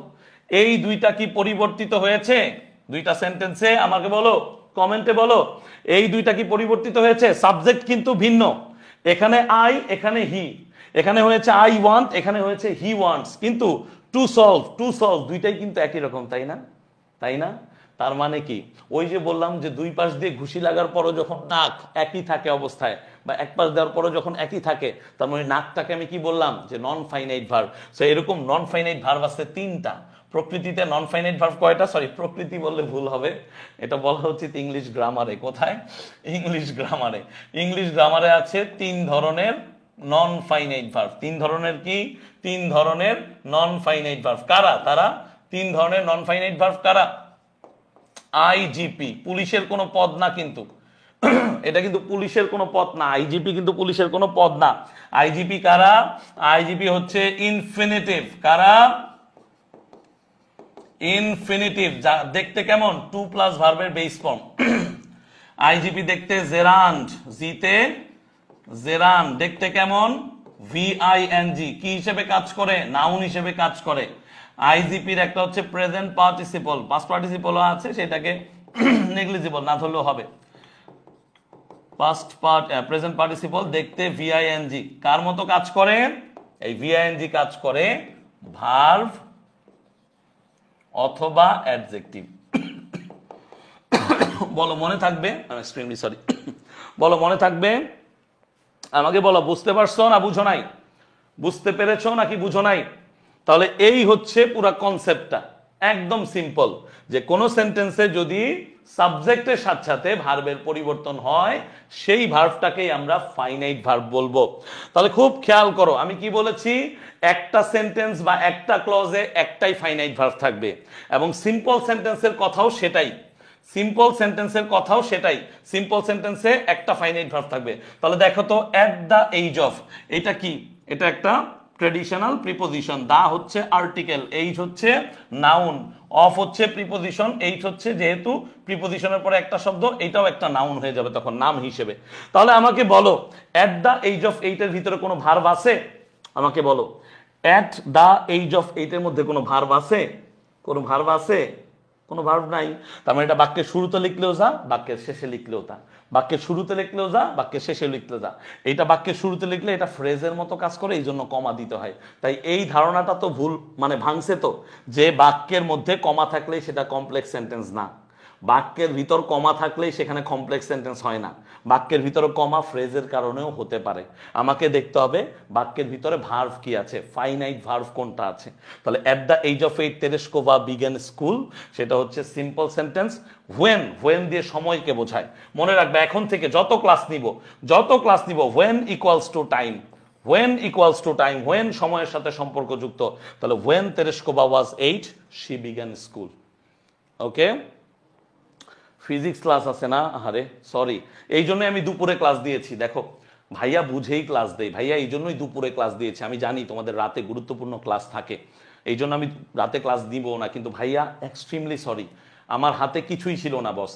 এই দুইটা কি পরিবর্তিত হয়েছে? দুইটা সেন্টেন্সে আমাকে বলো, কমেন্টে বলো, এই দুইটা কি পরিবর্তিত হয়েছে? সাবজেক্ট কিন্তু ভিন্ন, এখানে আই, এখানে হি, এখানে হয়েছে আই ওয়ান্ট, এখানে হয়েছে হি ওয়ান্টস, কিন্তু টু সলভ, টু সলভ দুইটাই কিন্তু একই রকম, তাই না? তাই না? তার মানে কি? ওই যে বললাম যে দুই পাশ দিয়ে ঘুষি লাগার পরও যখন নাক একই থাকে অবস্থায়, বা এক পাশ দেওয়ার পরও যখন একই থাকে, তার মানে নাকটাকে আমি কি বললাম? যে নন ফাইনাইট ভার্ব। সো এরকম নন ফাইনাইট ভার্ব আছে তিনটা। প্রকৃতিতে নন ফাইনাইট ভার্ব কয়টা? সরি, প্রকৃতি বললে ভুল হবে, এটা বলা উচিত ইংলিশ গ্রামারে। কোথায়? ইংলিশ গ্রামারে। ইংলিশ গ্রামারে আছে তিন ধরনের নন ফাইনাইট ভার্ব। তিন ধরনের কি? তিন ধরনের নন ফাইনাইট ভার্ব। কারা তারা? তিন ধরনের নন ফাইনাইট ভার্ব কারা? আইজিপি, পুলিশের কোনো পদ না কিন্তু এটা কিন্তু পুলিশের কোনো পদ না, আইজিপি কিন্তু পুলিশের কোনো পদ না। আইজিপি কারা? আইজিপি হচ্ছে ইনফিনিটিভ। কারা? ইনফিনিটিভ। যা দেখতে কেমন? টু প্লাস ভার্বের বেস ফর্ম। আইজিপি দেখতে জেরান্ড, জিতে জেরান, দেখতে কেমন? ভিআইএনজি। কি হিসেবে কাজ করে? নাউন হিসেবে কাজ করে। আইজিপির একটা হচ্ছে প্রেজেন্ট পার্টিসিপল, পাস্ট পার্টিসিপলও আছে, সেটাকে নেগলিজিবল না ধরলেও হবে। প্রেজেন্ট পার্টিসিপল দেখতে ভিআইএনজি, কার মতো কাজ করে? এই ভিআইএনজি কাজ করে ভার্ব অথবা অ্যাডজেক্টিভ। বলো মনে থাকবে? Extremely sorry. বলো মনে থাকবে? আমাকে বলো, বুঝতে পারছো না বুঝো নাই? বুঝতে পেরেছো নাকি বুঝো নাই? তাহলে এই হচ্ছে পুরো কনসেপ্টটা, একদম সিম্পল, যে কোন সেন্টেন্সে যদি সাবজেক্টের সাথে সাথে ভার্বের পরিবর্তন হয় সেই ভার্বটাকেই আমরা ফাইনাইট ভার্ব বলবো। তাহলে খুব খেয়াল করো, আমি কি বলেছি? একটা সেন্টেন্স বা একটা ক্লজে একটাই ফাইনাইট ভার্ব থাকবে, এবং সিম্পল সেন্টেন্সের কথাও সেটাই। সিম্পল সেন্টেন্সের কথাও সেটাই, সিম্পল সেন্টেন্সে একটা ফাইনাইট ভার্ব থাকবে। তাহলে দেখো তো, এট দ্য এজ অফ, এটা কি? এটা একটা ট্রেডিশনাল প্রিপোজিশন। দা হচ্ছে আর্টিকেল, এইজ হচ্ছে নাউন, অফ হচ্ছে প্রিপোজিশন, এইজ হচ্ছে যেহেতু প্রিপোজিশনের পরে একটা শব্দ, এটাও একটা নাউন হয়ে যাবে তখন নাম হিসেবে। তাহলে আমাকে বলো, এট দ্য এজ অফ এইটের ভিতরে কোনো ভার্ব আছে? আমাকে বলো, এট দ্য এজ অফ এইটের মধ্যে কোনো ভার্ব আছে? কোনো ভার্ব আছে? কোনো ভার্ব নাই। তার মানে এটা বাক্যের শুরুতে লিখলেও যা, বাক্যের শেষে লিখলেও তা। বাক্যের শুরুতে লিখলেও যা, বাক্যের শেষে লিখলেও যা। এটা বাক্যের শুরুতে লিখলে এটা ফ্রেজের মতো কাজ করে, এই জন্য কমা দিতে হয়। তাই এই ধারণাটা তো ভুল, মানে ভাঙছে তো, যে বাক্যের মধ্যে কমা থাকলেই সেটা কমপ্লেক্স সেন্টেন্স না। বাক্যের ভিতর কমা থাকলেই সেখানে কমপ্লেক্স সেন্টেন্স হয় না। বাক্যের ভিতরে কমা ফ্রেজের কারণেও হতে পারে। আমাকে দেখতে হবে বাক্যের ভিতরে ভার্ভ কি আছে, ফাইনাইট ভার্ভ কোনটা আছে। তাহলে at the age of 8 Tereshkova began school, সেটা হচ্ছে সিম্পল সেন্টেন্স। হোয়েন, হোয়েন দিয়ে সময়কে বোঝায়। মনে রাখবে, এখন থেকে যত ক্লাস নিব when equals to time, when equals to time, when সময়ের সাথে সম্পর্কযুক্ত। তাহলে when Tereshkova was 8 she began school. Okay, physics class আছে না? আরে সরি, এই জন্যই আমি দুপুরে ক্লাস দিয়েছি। দেখো ভাইয়া বুঝেই ক্লাস দেয়, ভাইয়া এই জন্যই দুপুরে ক্লাস দিয়েছে। আমি জানি তোমাদের রাতে গুরুত্বপূর্ণ ক্লাস থাকে, এই জন্য আমি রাতে ক্লাস দিব না, কিন্তু ভাইয়া এক্সট্রিমলি সরি, আমার হাতে কিছুই ছিল না বস।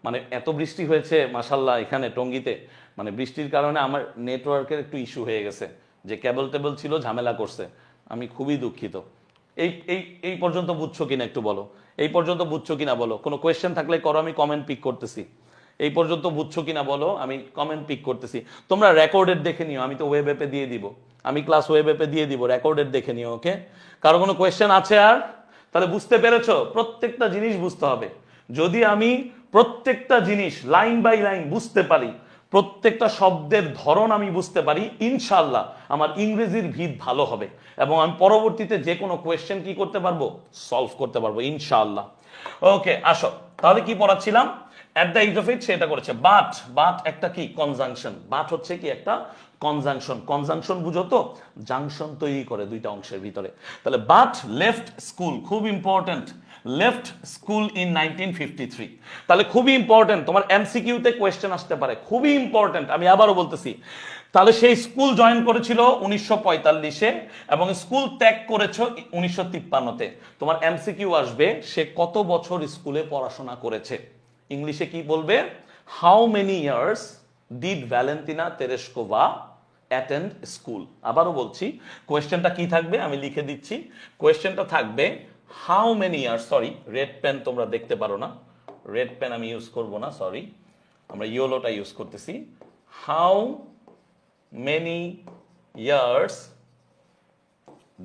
মানে এত বৃষ্টি হয়েছে মাশাল্লাহ এখানে টঙ্গীতে, মানে বৃষ্টির কারণে আমার নেটওয়ার্কের একটু ইস্যু হয়ে গেছে, যে কেবল টেবল ছিল ঝামেলা করছে। আমি খুবই দুঃখিত। এই এই এই পর্যন্ত বুঝছো কিনা একটু বলো, এই পর্যন্ত বুঝছো কিনা বলো। কোনো কোয়েশ্চেন থাকলে করো, আমি কমেন্ট পিক করতেছি। এই পর্যন্ত বুঝছো কিনা বলো, আমি কমেন্ট পিক করতেছি। তোমরা রেকর্ডেড দেখে নিও, আমি তো ওয়েব অ্যাপে দিয়ে দিব, আমি ক্লাস ওয়েব অ্যাপে দিয়ে দিব, রেকর্ডেড দেখে নিও। ওকে, কারো কোনো কোয়েশ্চেন আছে আর? তাহলে বুঝতে পেরেছো, প্রত্যেকটা জিনিস বুঝতে হবে। যদি আমি প্রত্যেকটা জিনিস লাইন বাই লাইন বুঝতে পারি, প্রত্যেকটা শব্দের ধরন আমি বুঝতে পারি, ইনশাআল্লাহ আমার ইংরেজির ভিত ভালো হবে, এবং আমি পরবর্তীতে যে কোনো কোয়েশ্চেন কি করতে পারবো, সলভ করতে পারবো ইনশাআল্লাহ। ওকে, আসো তাহলে কি পড়াচ্ছিলাম? At the age of it সেটা করেছে। বাট, বাট একটা কি? কনজাংশন। বাট হচ্ছে কি? একটা কনজাংশন। কনজাংশন বুঝো তো, জাংশন তৈরি করে দুইটা অংশের ভিতরে। তাহলে বাট লেফট স্কুল, খুব ইম্পর্টেন্ট, লেফট স্কুল ইন 1953। তাহলে খুবই ইম্পর্টেন্ট, তোমার এমসিকিউতে কোয়েশ্চেন আসতে পারে, খুবই ইম্পর্টেন্ট, আমি আবারও বলতেছি। তাহলে সেই স্কুল জয়েন করেছিল 1945-এ এবং স্কুল ত্যাগ করেছ 1953-তে। তোমার এমসিকিউ আসবে সে কত বছর স্কুলে পড়াশোনা করেছে। ইংলিশে কি বলবে? How many years did Valentina Tereshkova attend school. আবারও বলছি, কোয়েশ্চেনটা কি থাকবে আমি লিখে দিচ্ছি। কোয়েশ্চেনটা থাকবে how many years, sorry red pen তোমরা দেখতে পারো না, রেড পেন আমি ইউজ করব না, সরি আমরা ইয়েলোটা ইউজ করতেছি। How many years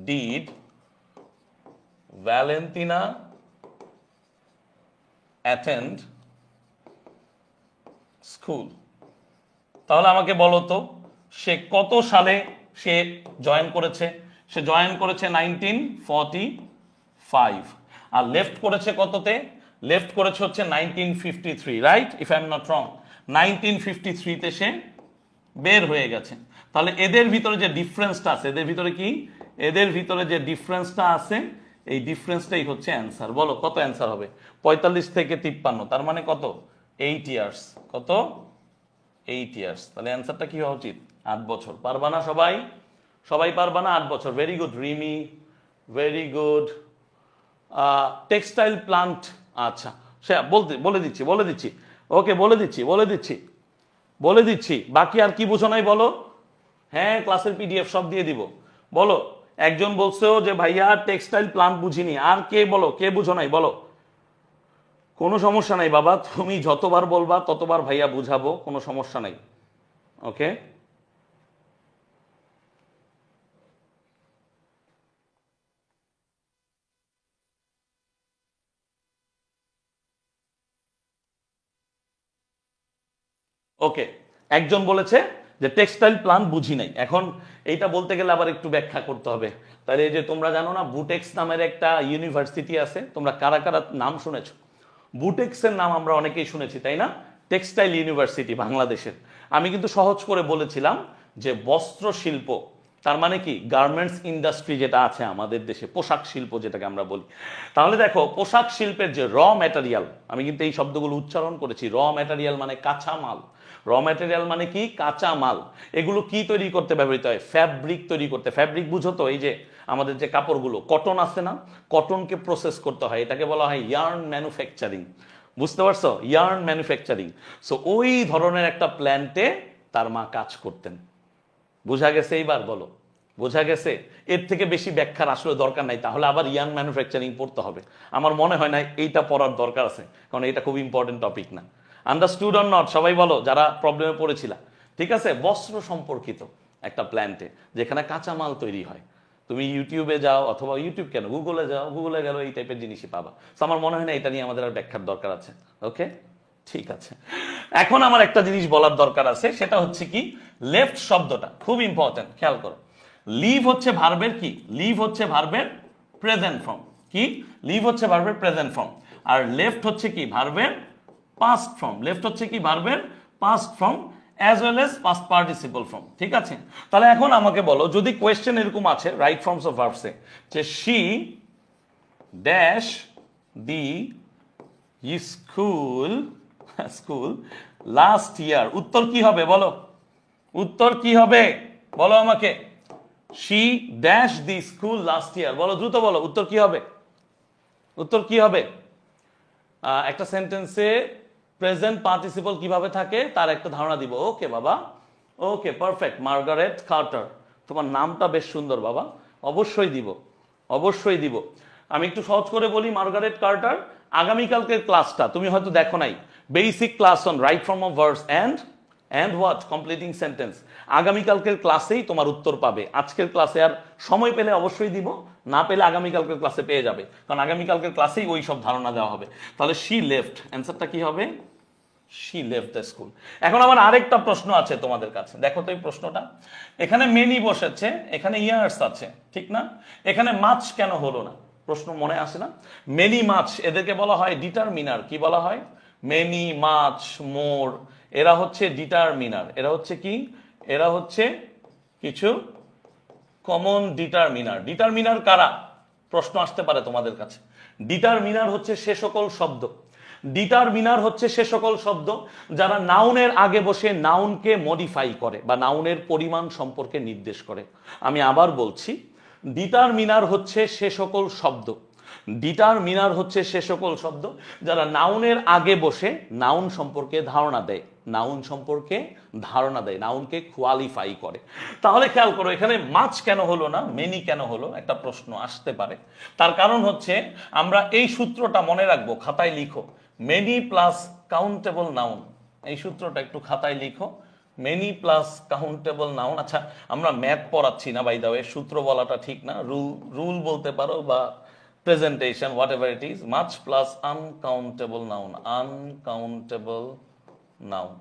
did Valentina attend school. তাহলে আমাকে বলো তো, সে কত সালে সে জয়েন করেছে? সে জয়েন করেছে 1945, আর লেফট করেছে কততে? লেফট করেছে হচ্ছে 1953, right? If I am not wrong, 1953-তে সে বের হয়ে গেছে। তাহলে এদের ভিতরে যে ডিফারেন্সটা আছে, এদের ভিতরে কি? এদের ভিতরে যে ডিফারেন্সটা আছে, এই ডিফারেন্সটাই হচ্ছে অ্যান্সার। বলো কত অ্যান্সার হবে? 45 থেকে 53, তার মানে কত? 8 ইয়ার্স। কত? 8 ইয়ার্স। তাহলে অ্যান্সারটা কি হওয়া উচিত? 8 বছর। পারবা না সবাই? সবাই পারবা না? 8 বছর। Very good Rimi, very good. Textile plant, আচ্ছা সে বলে দিচ্ছি। ওকে বলে দিচ্ছি। বাকি আর কি বুঝো নাই বলো? হ্যাঁ, ক্লাসের পিডিএফ সব দিয়ে দিব। বলো, একজন বলছো যে ভাইয়া টেক্সটাইল প্লান্ট বুঝিনি, আর কে বলো কে বুঝো নাই বলো? কোনো সমস্যা নাই বাবা, তুমি যতবার বলবা ততবার ভাইয়া বুঝাবো, কোনো সমস্যা নাই। ওকে, ওকে। একজন বলেছে যে টেক্সটাইল প্লান্ট বুঝি নাই। এখন এইটা বলতে গেলে আবার একটু ব্যাখ্যা করতে হবে। তাহলে এই যে তোমরা জানো না বুটেক্স নামের একটা ইউনিভার্সিটি আছে, তোমরা কারা কারা নাম শুনেছো? বুটেক্সের নাম আমরা অনেকেই শুনেছি, তাই না? টেক্সটাইল ইউনিভার্সিটি বাংলাদেশের। আমি কিন্তু সহজ করে বলেছিলাম যে বস্ত্র শিল্প, তার মানে কি গার্মেন্টস ইন্ডাস্ট্রি যেটা আছে আমাদের দেশে, পোশাক শিল্প যেটাকে আমরা বলি। তাহলে দেখো পোশাক শিল্পের যে র ম্যাটেরিয়াল, আমি কিন্তু এই শব্দগুলো উচ্চারণ করেছি, র ম্যাটেরিয়াল মানে কাঁচা মাল। র ম্যাটেরিয়াল মানে কি? কাঁচা মাল। এগুলো কি তৈরি করতে ব্যবহৃত হয়? ফ্যাব্রিক তৈরি করতে। ফ্যাব্রিক বুঝো তো? এই যে আমাদের যে কাপড়গুলো, কটন আছে না, কটনকে প্রসেস করতে হয়, এটাকে বলা হয় ইয়ার্ন ম্যানুফ্যাকচারিং। বুঝতে পারছো? Yarn manufacturing. সো ওই ধরনের একটা প্ল্যান্টে তার মা কাজ করতেন। বোঝা গেছে? এইবার বলো, বোঝা গেছে? এর থেকে বেশি ব্যাখ্যার আসলে দরকার নাই, তাহলে আবার ইয়ার্ন ম্যানুফ্যাকচারিং পড়তে হবে। আমার মনে হয় না এইটা পড়ার দরকার আছে, কারণ এটা খুব ইম্পর্টেন্ট টপিক না। আন্ডারস্টুড অর নট সবাই বলো যারা প্রবলেমে পড়েছিল? ঠিক আছে, বস্ত্র সম্পর্কিত একটা প্ল্যান্টে যেখানে কাঁচা মাল তৈরি হয়। তুমি ইউটিউবে যাও, অথবা ইউটিউব কেন, গুগলে যাও, গুগলে গেল এই টাইপের জিনিসই পাবা। তো আমার মনে হয় না এটা নিয়ে আমাদের আর ব্যাখ্যার দরকার আছে। ওকে, ঠিক আছে। এখন আমার একটা জিনিস বলার দরকার আছে, সেটা হচ্ছে কি, লেফট শব্দটা খুব ইম্পর্টেন্ট, খেয়াল করো। লিভ হচ্ছে ভার্বের কি? লিভ হচ্ছে ভার্বের প্রেজেন্ট ফর্ম। কি? লিভ হচ্ছে ভার্বের প্রেজেন্ট ফর্ম। আর লেফট হচ্ছে কি? ভার্বের পাস্ট ফর্ম। লেফট হচ্ছে কি? ভার্বের past form as well as past participle form. ঠিক আছে? তাহলে এখন আমাকে বলো, যদি কোয়েশ্চেন এরকম আছে রাইট ফর্মস অফ ভার্বসে, যে she dash the school last year, উত্তর কি হবে বলো? উত্তর কি হবে বলো আমাকে? She dash the school last year, বলো দ্রুত বলো, উত্তর কি হবে? উত্তর কি হবে? একটা সেন্টেন্সে প্রেজেন্ট পার্টিসিপল কিভাবে থাকে তার একটা ধারণা দিব। ওকে বাবা, ওকে পারফেক্ট। মার্গারেট কার্টার, তোমার নামটা বেশ সুন্দর বাবা, অবশ্যই দিব, অবশ্যই দিব। আমি একটু সহজ করে বলি, মার্গারেট কার্টার আগামীকালকের ক্লাসটা তুমি হয়তো দেখো নাই, basic class on right form of verbs and what completing sentence. আগামীকালকের ক্লাসেই তোমার উত্তর পাবে। আজকের ক্লাসে আর সময় পেলে অবশ্যই দিব, না পেলে আগামীকালকের ক্লাসে পেয়ে যাবে, কারণ আগামীকালকের ক্লাসেই ওই সব ধারণা দেওয়া হবে। তাহলে শি লেফট, অ্যান্সারটা কি হবে? She left the school. এখন আমার আরেকটা প্রশ্ন আছে তোমাদের কাছে, দেখো তো এই প্রশ্নটা। এখানে মেনি বসেছে, এখানে ইয়ার্স আছে, ঠিক না? এখানে মাছ কেন হলো না? প্রশ্ন মনে আসে না? মেনি মাছ, এদেরকে বলা হয় ডিটারমিনার। কি বলা হয়? মেনি, মাছ, মোর, এরা হচ্ছে ডিটারমিনার। এরা হচ্ছে কি? এরা হচ্ছে কিছু কমন ডিটারমিনার। ডিটারমিনার কারা? প্রশ্ন আসতে পারে তোমাদের কাছে। ডিটারমিনার হচ্ছে সে সকল শব্দ, ডিটারমিনার হচ্ছে সে সকল শব্দ যারা নাউনের আগে বসে নাউনকে মডিফাই করে বা নাউনের পরিমাণ সম্পর্কে নির্দেশ করে। আমি আবার বলছি, ডিটারমিনার হচ্ছে সে সকল শব্দ, ডিটারমিনার হচ্ছে সে সকল শব্দ যারা নাউনের আগে বসে নাউন সম্পর্কে ধারণা দেয়, নাউন সম্পর্কে ধারণা দেয়, নাউনকে কোয়ালিফাই করে। তাহলে খেয়াল করো, এখানে মাছ কেন হলো না, মেনি কেন হলো, একটা প্রশ্ন আসতে পারে। তার কারণ হচ্ছে আমরা এই সূত্রটা মনে রাখবো, খাতায় লিখো, মেনি প্লাস কাউন্টেবল নাউন। এই সূত্রটা একটু খাতায় লিখো, মেনি প্লাস কাউন্টেবল নাউন। আচ্ছা, আমরা ম্যাথ পড়াচ্ছি না, বাই দা ওয়ে, সূত্র বলাটা ঠিক না, রুল বলতে পারো বা presentation, whatever it is. Much plus uncountable noun, uncountable noun,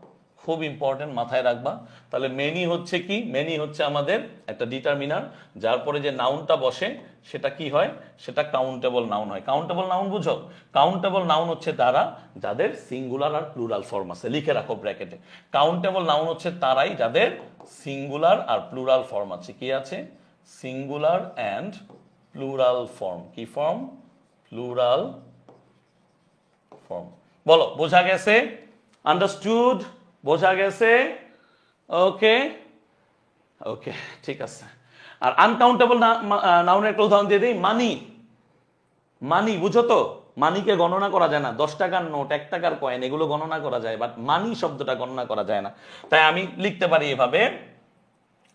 খুব ইম্পর্টেন্ট, মাথায় রাখবা। তাহলে মেনি হচ্ছে কি? মেনি হচ্ছে আমাদের একটা ডিটারমিনার, যার পরে যে নাউনটা বসে সেটা কি হয়? সেটা কাউন্টেবল নাউন হয়। কাউন্টেবল নাউন বুঝো? কাউন্টেবল নাউন হচ্ছে তারা যাদের সিঙ্গুলার আর প্লুরাল ফর্ম আছে, লিখে রাখো ব্র্যাকেটে। কাউন্টেবল নাউন হচ্ছে তারাই যাদের সিঙ্গুলার আর প্লুরাল ফর্ম আছে। কি আছে? Singular and plural form. কি ফর্ম? Plural form. বলো, বোঝা গেছে? আন্ডারস্টুড? বোঝা গেছে? ওকে ওকে, ঠিক আছে। আর আনকাউন্টেবল নাউনের একটা উদাহরণ দিয়ে দিই, মানি। মানি বুঝো তো? মানিকে গণনা করা যায় না। 10 টাকার নোট, 1 টাকার কয়েন, এগুলো গণনা করা যায়, বাট মানি শব্দটা গণনা করা যায় না। তাই আমি লিখতে পারি এভাবে,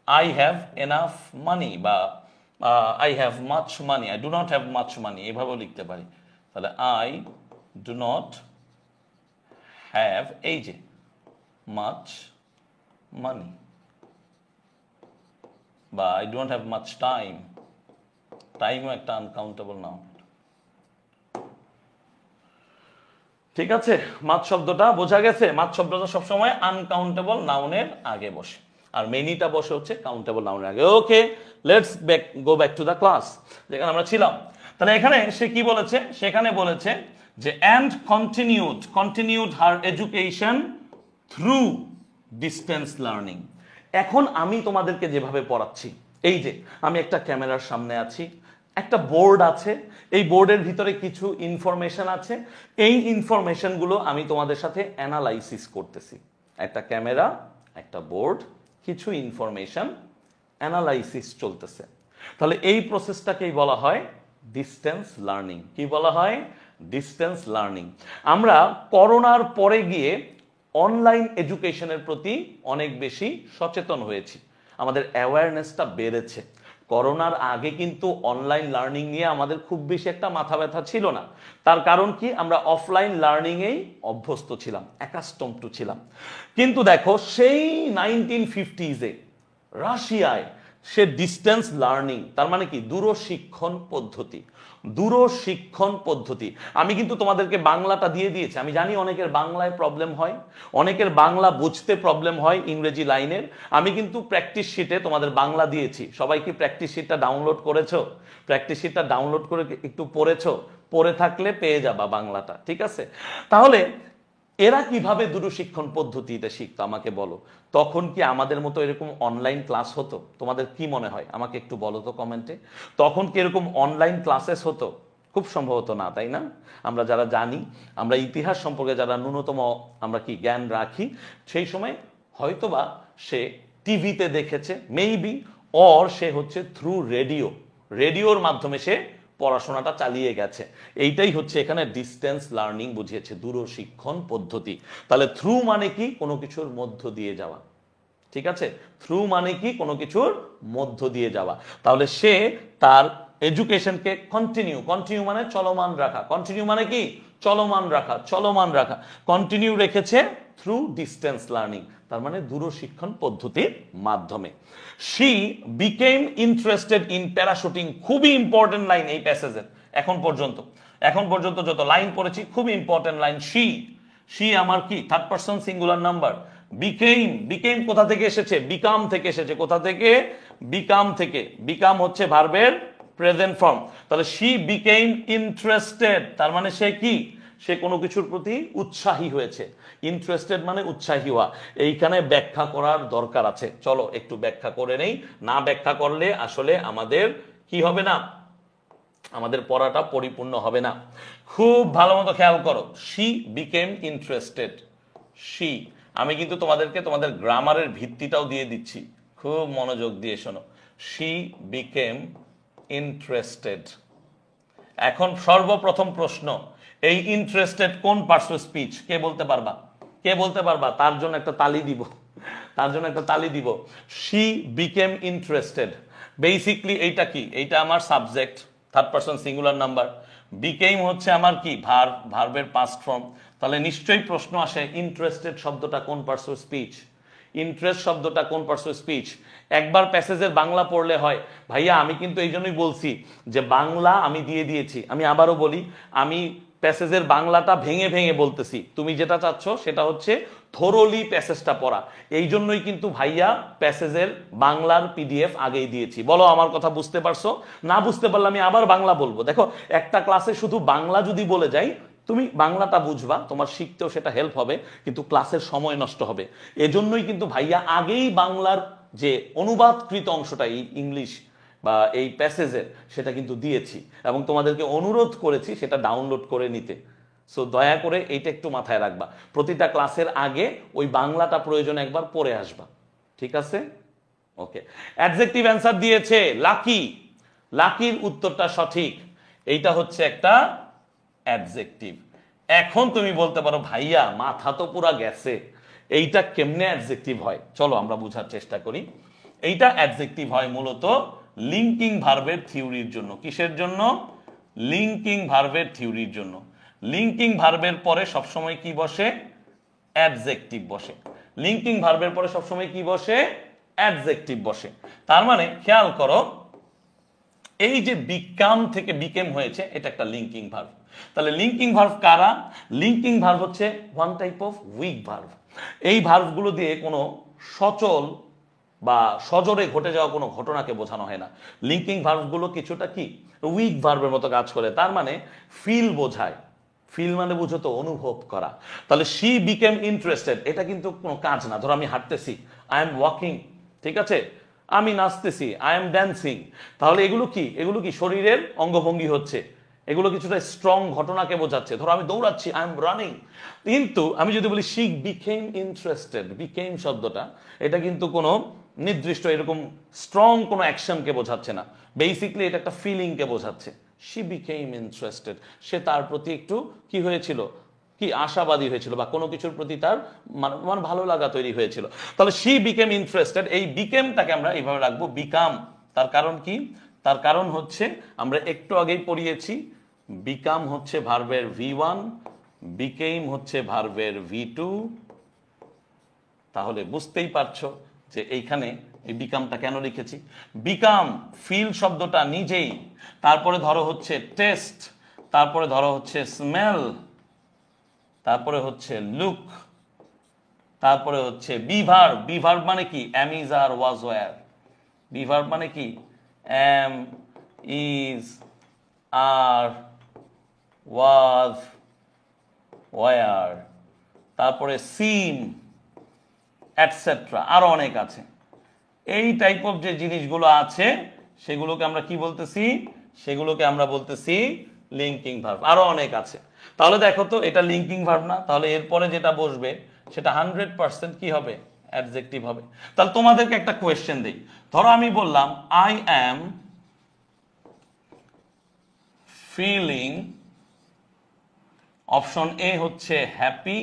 আই হ্যাভ এনাফ মানি, বা I have much money, I do not have much money, এভাবেও লিখতে পারি। তাহলে আই ডু নট হ্যাভ, এই যে মাচ মানি, বা I do not have much time. টাইমও একটা আনকাউন্টেবল নাউন। ঠিক আছে, মাছ শব্দটা বোঝা গেছে? মাছ শব্দটা সবসময় আনকাউন্টেবল নাউনের আগে বসে, আর মেনিটা বসে হচ্ছে কাউন্টেবল নাউনের আগে। Okay, let's go back to the class, যেখানে আমরা ছিলাম। তাহলে এখানে সে কি বলেছে? সেখানে বলেছে যে and continued her education through distance learning. এখন আমি তোমাদেরকে যেভাবে পড়াচ্ছি, এই যে আমি একটা ক্যামেরার সামনে আছি, একটা বোর্ড আছে, এই বোর্ডের ভিতরে কিছু ইনফরমেশন আছে, এই ইনফরমেশনগুলো আমি তোমাদের সাথে অ্যানালাইসিস করতেছি। একটা ক্যামেরা, একটা বোর্ড, কিছু ইনফরমেশন, অ্যানালাইসিস চলতেছে। তাহলে এই প্রসেসটাকেই বলা হয় ডিস্টেন্স লার্নিং। কি বলা হয়? Distance learning. আমরা করোনার পরে গিয়ে অনলাইন এডুকেশনের প্রতি অনেক বেশি সচেতন হয়েছি, আমাদের অ্যাওয়ারনেসটা বেড়েছে। করোনার আগে কিন্তু অনলাইন লার্নিং নিয়ে আমাদের খুব বেশি একটা মাথা ব্যথা ছিল না। তার কারণ কি? আমরা অফলাইন লার্নিংয়েই অভ্যস্ত ছিলাম, অ্যাকাস্টম টু ছিলাম। কিন্তু দেখো, সেই 1950s রাশিয়ায় সে ডিস্টেন্স লার্নিং, তার মানে কি? দূরশিক্ষণ পদ্ধতি। দূরশিক্ষণ পদ্ধতি। আমি কিন্তু তোমাদেরকে বাংলাটা দিয়ে দিয়েছি। আমি জানি অনেকের বাংলায় প্রবলেম হয়, অনেকের বাংলা বুঝতে প্রবলেম হয় ইংরেজি লাইনের। আমি কিন্তু প্র্যাকটিস শিটে তোমাদের বাংলা দিয়েছি। সবাই কি প্র্যাকটিস শিটটা ডাউনলোড করেছো? প্র্যাকটিস শিটটা ডাউনলোড করে একটু পড়েছো? পড়ে থাকলে পেয়ে যাবা বাংলাটা, ঠিক আছে? তাহলে এরা কিভাবে দূরশিক্ষণ পদ্ধতিতে শিখতো আমাকে বলো। তখন কি আমাদের মতো এরকম অনলাইন ক্লাস হতো? তোমাদের কি মনে হয় আমাকে একটু বলো তো কমেন্টে। তখন কি এরকম অনলাইন ক্লাসেস হতো? খুব সম্ভবত না, তাই না? আমরা যারা জানি, আমরা ইতিহাস সম্পর্কে যারা ন্যূনতম আমরা কি জ্ঞান রাখি, সেই সময় হয়তোবা সে টিভিতে দেখেছে, মেবি, অর সে হচ্ছে থ্রু রেডিওর মাধ্যমে সে পড়াশোনাটা চালিয়ে গেছে। এইটাই হচ্ছে এখানে ডিস্টেন্স লার্নিং বুঝিয়েছে, দূরশিক্ষণ পদ্ধতি। তাহলে থ্রু মানে কি? কোনো কিছুর মধ্য দিয়ে যাওয়া, ঠিক আছে? থ্রু মানে কি? কোনো কিছুর মধ্য দিয়ে যাওয়া। তাহলে সে তার এডুকেশনকে কন্টিনিউ মানে চলমান রাখা, কন্টিনিউ মানে কি? চলমান রাখা, কন্টিনিউ রেখেছে থ্রু ডিস্টেন্স লার্নিং, তার মানে দূরশিক্ষণ পদ্ধতির মাধ্যমে। She became interested in parachuting. খুবই ইম্পর্টেন্ট লাইন এই প্যাসেজের। এখন পর্যন্ত যত লাইন পড়েছি খুবই ইম্পর্টেন্ট লাইন। শি আমার কি? Third person singular number. Became কোথা থেকে এসেছে? বিকাম থেকে এসেছে। কোথা থেকে? বিকাম থেকে। বিকাম হচ্ছে ভার্বের প্রেজেন্ট ফর্ম। তাহলে শি বিকেম ইন্টারেস্টেড, তার মানে সে কি? সে কোনো কিছুর প্রতি উৎসাহী হয়েছে। ইন্টারেস্টেড মানে উৎসাহী হওয়া। এইখানে ব্যাখ্যা করার দরকার আছে, চলো একটু ব্যাখ্যা করে নেই। না ব্যাখ্যা করলে আসলে আমাদের কি হবে না? আমাদের পড়াটা পরিপূর্ণ হবে না। খুব ভালো মতো খেয়াল করো, শি বিকেম ইন্টারেস্টেড। শি, আমি কিন্তু তোমাদেরকে তোমাদের গ্রামারের ভিত্তিটাও দিয়ে দিচ্ছি, খুব মনোযোগ দিয়ে শোনো। She became interested. এখন সর্বপ্রথম প্রশ্ন, এই ইন্টারেস্টেড কোন পার্টস অফ স্পিচ? কে বলতে পারবা? তার জন্য একটা তালি দিব। She became interested. বেসিকলি এইটা কি? এইটা আমার subject, third person singular number. Became হচ্ছে আমার কি? ভার্বের পাস্ট ফর্ম। তাহলে নিশ্চয়ই প্রশ্ন আসে, ইন্টারেস্টেড শব্দটা কোন পার্টস অফ স্পিচ? ইন্টারেস্ট শব্দটা কোন পার্টস অফ স্পিচ? একবার প্যাসেজের বাংলা পড়লে হয়। ভাইয়া আমি কিন্তু এই জন্যই বলছি যে বাংলা আমি দিয়ে দিয়েছি। আমি আবারও বলি, আমি প্যাসেজের বাংলাটা ভেঙে বলতেছি। তুমি যেটা চাচ্ছ সেটা হচ্ছে থোরোলি প্যাসেজটা পড়া। এই জন্যই কিন্তু ভাইয়া প্যাসেজের বাংলার পিডিএফ আগেই দিয়েছি। বলো আমার কথা বুঝতে পারছো? না বুঝতে পারলে আমি আবার বাংলা বলবো। দেখো, একটা ক্লাসে শুধু বাংলা যদি বলে যাই, তুমি বাংলাটা বুঝবা, তোমার শিখতেও সেটা হেল্প হবে, কিন্তু ক্লাসের সময় নষ্ট হবে। এজন্যই কিন্তু ভাইয়া আগেই বাংলার যে অনুবাদকৃত অংশটা, এই ইংলিশ বা এই প্যাসেজের সেটা কিন্তু দিয়েছি এবং তোমাদেরকে অনুরোধ করেছি সেটা ডাউনলোড করে নিতে। সো দয়া করে এইটা একটু মাথায় রাখবা, প্রতিটা ক্লাসের আগে ওই বাংলাটা প্রয়োজন একবার পড়ে আসবা, ঠিক আছে? ওকে, অ্যাডজেক্টিভ অ্যান্সার দিয়েছে লাকি, লাকির উত্তরটা সঠিক, এইটা হচ্ছে একটা অ্যাডজেক্টিভ। এখন তুমি বলতে পারো ভাইয়া মাথা তো পুরা গেছে, এইটা কেমনে অ্যাডজেক্টিভ হয়? চলো আমরা বোঝার চেষ্টা করি। এইটা অ্যাডজেক্টিভ হয় মূলত লিঙ্কিং ভার্বের থিওরির জন্য। কিসের জন্য? লিঙ্কিং ভার্বের থিওরির জন্য। লিঙ্কিং ভার্বের পরে সবসময় কি বসে? অ্যাডজেক্টিভ বসে। লিঙ্কিং ভার্বের পরে সবসময় কি বসে? অ্যাডজেক্টিভ বসে। তার মানে খেয়াল করো, এই যে বিকাম থেকে বিকেম হয়েছে, এটা একটা লিঙ্কিং ভার্ব। তাহলে লিঙ্কিং ভার্ব কারা? লিঙ্কিং ভার্ব হচ্ছে one type of week verb. এই ভার্বগুলো দিয়ে কোনো সচল বা সজোরে ঘটে যাওয়া কোনো ঘটনাকে বোঝানো হয় না। লিঙ্কিং ভার্বগুলো কিছুটা কি উইক ভার্বের মতো কাজ করে। তার মানে ফিল বোঝায়। ফিল মানে বুঝো তো অনুভব করা। তাহলে শি বিকেম ইন্টারেস্টেড, এটা কিন্তু কোনো কাজ না। ধরো আমি হাঁটতেছি, আই এম ওয়াকিং, ঠিক আছে? আমি নাচতেছি, আই এম ড্যান্সিং। তাহলে এগুলো কি? এগুলো কি শরীরের অঙ্গভঙ্গি হচ্ছে, এগুলো কিছুটা স্ট্রং ঘটনাকে বোঝাচ্ছে। ধরো আমি দৌড়াচ্ছি, আই এম রানিং। কিন্তু আমি যদি বলি শি বিকেম ইন্টারেস্টেড, বিকেম শব্দটা এটা কিন্তু কোনো নির্দিষ্ট এরকম স্ট্রং কোনো অ্যাকশনকে বোঝাচ্ছে না। বেসিকলি এটা একটা ফিলিংকে বোঝাচ্ছে। শি বিকেম ইন্টারেস্টেড, সে তার প্রতি একটু কি হয়েছিল, কি আশাবাদী হয়েছিল, বা কোনো কিছুর প্রতি তার মানে ভালো লাগা তৈরি হয়েছিল। তাহলে শি বিকেম ইন্টারেস্টেড, এই বিকেমটাকে আমরা এইভাবে রাখবো বিকাম। তার কারণ কি? তার কারণ হচ্ছে আমরা একটু আগেই পড়িয়েছি, বিকাম হচ্ছে ভার্বের V1, বিকেম হচ্ছে ভার্বের V2। তাহলে বুঝতেই পারছো যে এইখানে এই বিকামটা কেন লিখেছি। বিকাম ফিল শব্দটা নিজেই, তারপরে ধরো হচ্ছে টেস্ট, তারপরে ধরো হচ্ছে স্মেল, তারপরে হচ্ছে লুক, তারপরে হচ্ছে বিভার্ব। বিভার্ব মানে কি? Am is are was were. Be verb মানে কি? Am is are was were, তারপরে সিম, এটসেট্রা, আরো অনেক আছে। এই টাইপ অফ যে জিনিসগুলো আছে সেগুলোকে আমরা কি বলতেছি? সেগুলোকে আমরা বলতেছি লিঙ্কিং ভার্ব। আরো অনেক আছে। তাহলে দেখো তো, এটা লিঙ্কিং ভার্ব না, তাহলে এরপরে যেটা বসবে সেটা 100% কি হবে? অ্যাডজেক্টিভ হবে। তাহলে তোমাদেরকে একটা কোয়েশ্চেন দেই। ধরো আমি বললাম I am feeling, option A হচ্ছে হ্যাপি,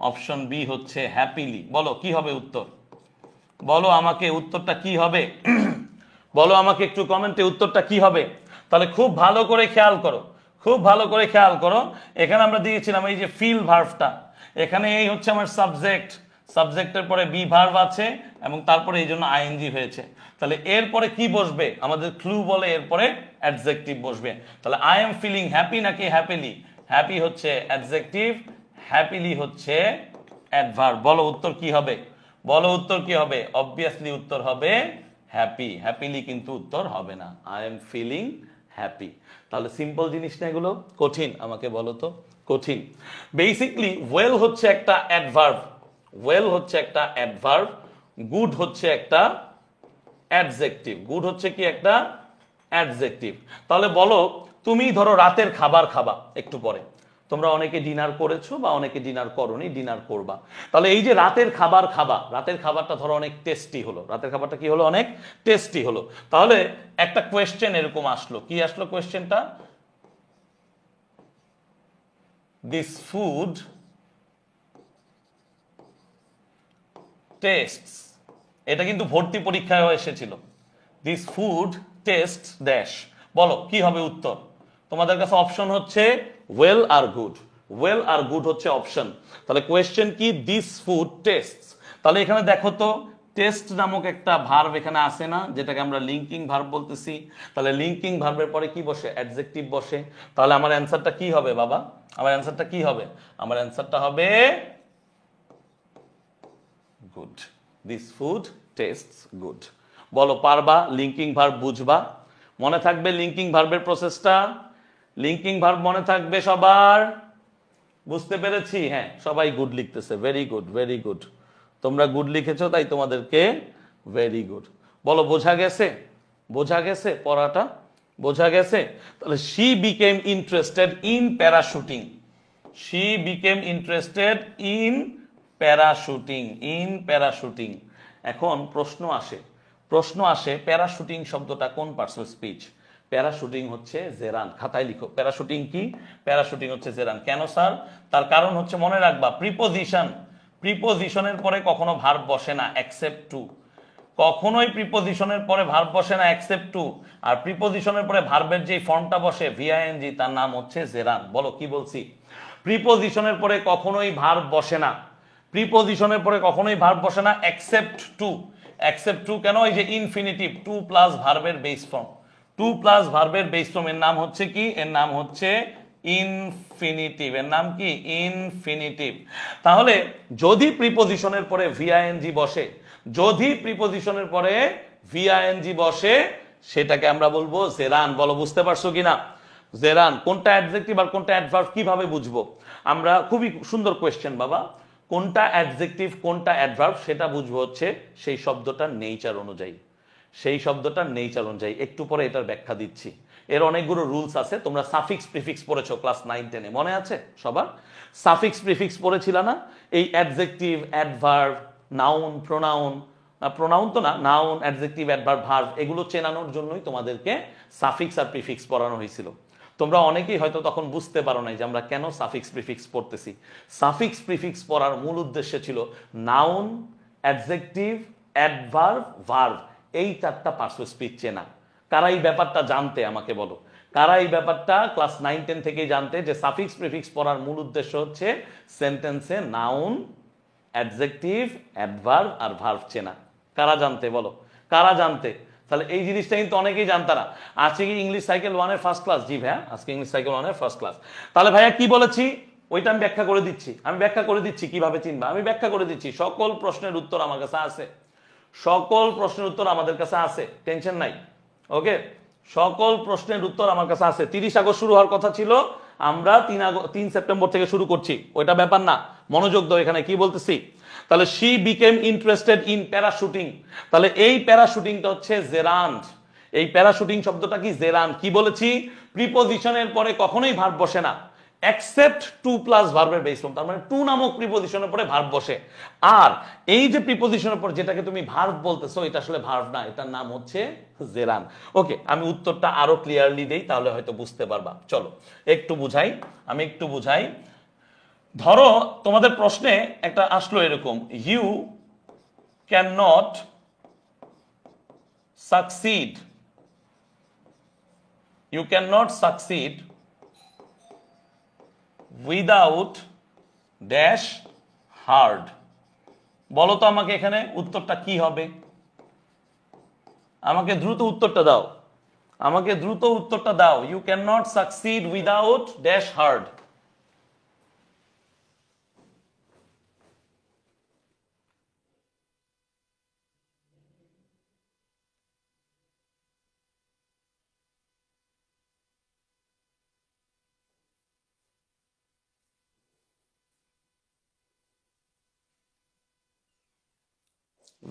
অপশন বি হচ্ছে হ্যাপিলি। বলো কি হবে উত্তর? বলো আমাকে উত্তরটা কি হবে? বলো আমাকে একটু কমেন্টে উত্তরটা কি হবে। তাহলে খুব ভালো করে খেয়াল করো, খুব ভালো করে খেয়াল করো। এখানে আমরা দিয়েছিলাম এই যে ফিল ভার্বটা, এখানে এই হচ্ছে আমার সাবজেক্ট, সাবজেক্টের পরে বি ভার্ব আছে এবং তারপরে এই জন্য আইএনজি হয়েছে। তাহলে এরপরে কি বসবে? আমাদের ক্লু বলে এরপরে অ্যাডজেক্টিভ বসবে। তাহলে আই এম ফিলিং হ্যাপি নাকি হ্যাপিলি? হ্যাপি হচ্ছে অ্যাডজেক্টিভ, হ্যাপিলি হচ্ছে অ্যাডভার্ব। বলো উত্তর কি হবে? বলো উত্তর কি হবে? অবভিয়াসলি উত্তর হবে হ্যাপি। হ্যাপিলি কিন্তু উত্তর হবে না। I am feeling happy. তাহলে সিম্পল জিনিস না এগুলো? কঠিন? আমাকে বলো তো কঠিন? বেসিকলি ওয়েল হচ্ছে একটা অ্যাডভার্ব, ওয়েল হচ্ছে একটা অ্যাডভার্ব, গুড হচ্ছে একটা অ্যাডজেক্টিভ। গুড হচ্ছে কি? একটা অ্যাডজেক্টিভ। তাহলে বলো, তুমি ধরো রাতের খাবার খাবা একটু পরে, তোমরা অনেকে ডিনার করেছো বা অনেকে ডিনার করোনি, ডিনার করবা। তাহলে এই যে রাতের খাবার খাবা, রাতের খাবারটা ধরো অনেক টেস্টি হলো, রাতের খাবারটা কি হলো? অনেক টেস্টি হলো। তাহলে একটা কোয়েশ্চেন এরকম আসলো, কি আসলো কোয়েশ্চেনটা? দিস ফুড টেস্টস, এটা কিন্তু ভর্তি পরীক্ষায় এসেছিল। This food taste dash. বলো কি হবে উত্তর? তোমাদের কাছে অপশন হচ্ছে ওয়েল আর গুড। ওয়েল আর গুড হচ্ছে অপশন। তাহলে কোয়েশ্চেন কি? This food tastes. তাহলে এখানে দেখো তো, টেস্ট নামক একটা ভার্ব এখানে আসে না, যেটাকে আমরা লিঙ্কিং ভার্ব বলতেছি। তাহলে লিঙ্কিং ভার্বের পরে কি বসে? অ্যাডজেক্টিভ বসে। তাহলে আমার অ্যান্সারটা কি হবে বাবা? আমার অ্যান্সারটা কি হবে? আমার অ্যান্সারটা হবে good. This food tastes good. বলো পারবা? লিঙ্কিং ভার্ব বুঝবা? মনে থাকবে লিঙ্কিং ভার্বের প্রসেসটা? লিঙ্কিং ভার্ব মনে থাকবে সবার? বুঝতে পেরেছি? হ্যাঁ, সবাই গুড লিখতেছে। Very good, very good. তোমরা গুড লিখেছো তাই তোমাদেরকে ভেরি গুড। বলো বোঝা গেছে? বোঝা গেছে পড়াটা? বোঝা গেছে? তাহলে she became interested in parachuting, she became interested in parachuting, in parachuting. এখন প্রশ্ন আসে প্যারাশুটিং শব্দটা কোন পার্টস অফ স্পিচ? প্যারাশুটিং হচ্ছে জেরান। খাতায় লিখো, প্যারাশুটিং কি? প্যারাশুটিং হচ্ছে জেরান। কেন স্যার? তার কারণ হচ্ছে, মনে রাখবা, প্রিপোজিশনের পরে কখনো ভার্ব বসে না এক্সেপ্ট টু। কখনোই প্রিপোজিশনের পরে ভার্ব বসে না এক্সেপ্ট টু। আর প্রিপোজিশনের পরে ভার্বের যে ফর্মটা বসে ভিআইএনজি, তার নাম হচ্ছে জেরান। বলো কি বলছি? প্রিপোজিশনের পরে কখনোই ভার্ব বসে না, প্রিপোজিশনের পরে কখনোই ভার্ব বসে না এক্সেপ্ট টু। এক্সেপ্ট টু কেন? এই যে ইনফিনিটিভ, টু প্লাস ভার্বের বেস ফর্ম, টু প্লাস ভার্বের বেস ফর্ম, এর নাম হচ্ছে কি? এর নাম হচ্ছে ইনফিনিটিভ। এর নাম কি? ইনফিনিটিভ। তাহলে যদি প্রিপোজিশনের পরে ভিআইএনজি বসে, যদি প্রিপোজিশনের পরে ভিআইএনজি বসে, সেটাকে আমরা বলবো জেরান। বলো বুঝতে পারছো কিনা? জেরান। কোনটা অ্যাডজেক্টিভ আর কোনটা অ্যাডভার্ব কিভাবে বুঝবো আমরা? খুবই সুন্দর কোয়েশ্চেন বাবা। কোনটা অ্যাডজেক্টিভ কোনটা অ্যাডভার্ব সেটা বুঝবো হচ্ছে সেই শব্দটার নেচার অনুযায়ী, সেই শব্দটার নেচার অনুযায়ী। একটু পরে এটার ব্যাখ্যা দিচ্ছি। এর অনেকগুলো রুলস আছে। তোমরা সাফিক্স প্রিফিক্স পড়েছো ক্লাস 9-10-এ, মনে আছে সবার? সাফিক্স প্রিফিক্স পড়েছিল না? এই adjective, adverb, noun, pronoun, pronoun তো না, নাউন, অ্যাডজেক্টিভ, অ্যাডভার্ব, ভার্ব, এগুলো চেনানোর জন্যই তোমাদেরকে সাফিক্স আর প্রিফিক্স পড়ানো হয়েছিল। তোমরা অনেকেই হয়তো তখন বুঝতে পারো নাই যে আমরা কেন সাফিক্স প্রিফিক্স পড়তেছি। সাফিক্স প্রিফিক্স পড়ার মূল উদ্দেশ্য ছিল নাউন, অ্যাডজেক্টিভ, অ্যাডভার্ব, ভার্ব, এই 4টা পার্টস অফ স্পিচ চেনা। কারা এই ব্যাপারটা জানতে আমাকে বলো? কারা এই ব্যাপারটা ক্লাস 9-10 থেকেই জানতে যে সাফিক্স প্রিফিক্স পড়ার মূল উদ্দেশ্য হচ্ছে সেন্টেন্সে নাউন, অ্যাডজেক্টিভ, অ্যাডভার্ব আর ভার্ব চেনা? কারা জানতে বলো? কারা জানতে? তাহলে এই জিনিসটা কিন্তু অনেকেই জানতা না। আজকে কি ইংলিশ সাইকেল 1-এর ফার্স্ট ক্লাস? জি ভাইয়া, আজকে ইংলিশ সাইকেল 1-এর ফার্স্ট ক্লাস। তাহলে ভাইয়া কি বলেছি ওইটা আমি ব্যাখ্যা করে দিচ্ছি। আমি ব্যাখ্যা করে দিচ্ছি কিভাবে চিনবা, আমি ব্যাখ্যা করে দিচ্ছি। সকল প্রশ্নের উত্তর আমার কাছে আছে, সকল প্রশ্নের উত্তর আমাদের কাছে আছে, টেনশন নাই। ওকে, সকল প্রশ্নের উত্তর আমার কাছে আছে। 30 আগস্ট শুরু হওয়ার কথা ছিল, আমরা 3 সেপ্টেম্বর থেকে শুরু করছি, ওইটা ব্যাপার না। মনোযোগ দাও এখানে কি বলতেছি। তাহলে she became interested in parachuting, তাহলে এই প্যারাশুটিংটা হচ্ছে জেরান্ড। এই প্যারাশুটিং শব্দটা কি? জেরান্ড। কি বলেছি? প্রিপোজিশনের পরে কখনোই ভার্ব বসে না এক্সেপ্ট টু প্লাস ভার্বের বেস ফর্ম, তার মানে টু নামক প্রিপোজিশনের পরে ভার্ব বসে। আর এই যে প্রিপোজিশনের পর যেটাকে তুমি ভার্ব বলতেছো, এটা আসলে ভার্ব না, এটার নাম হচ্ছে জেরান। ওকে, আমি উত্তরটা আরো ক্লিয়ারলি দেই, তাহলে হয়তো বুঝতে পারবা। চলো একটু বুঝাই, আমি একটু বুঝাই। ধরো তোমাদের প্রশ্নে একটা আসলো এরকম, you can not succeed, you can not succeed without dash hard. বলো তো আমাকে এখানে উত্তরটা কি হবে? আমাকে দ্রুত উত্তরটা দাও, আমাকে দ্রুত উত্তরটা দাও। You can not succeed without dash hard.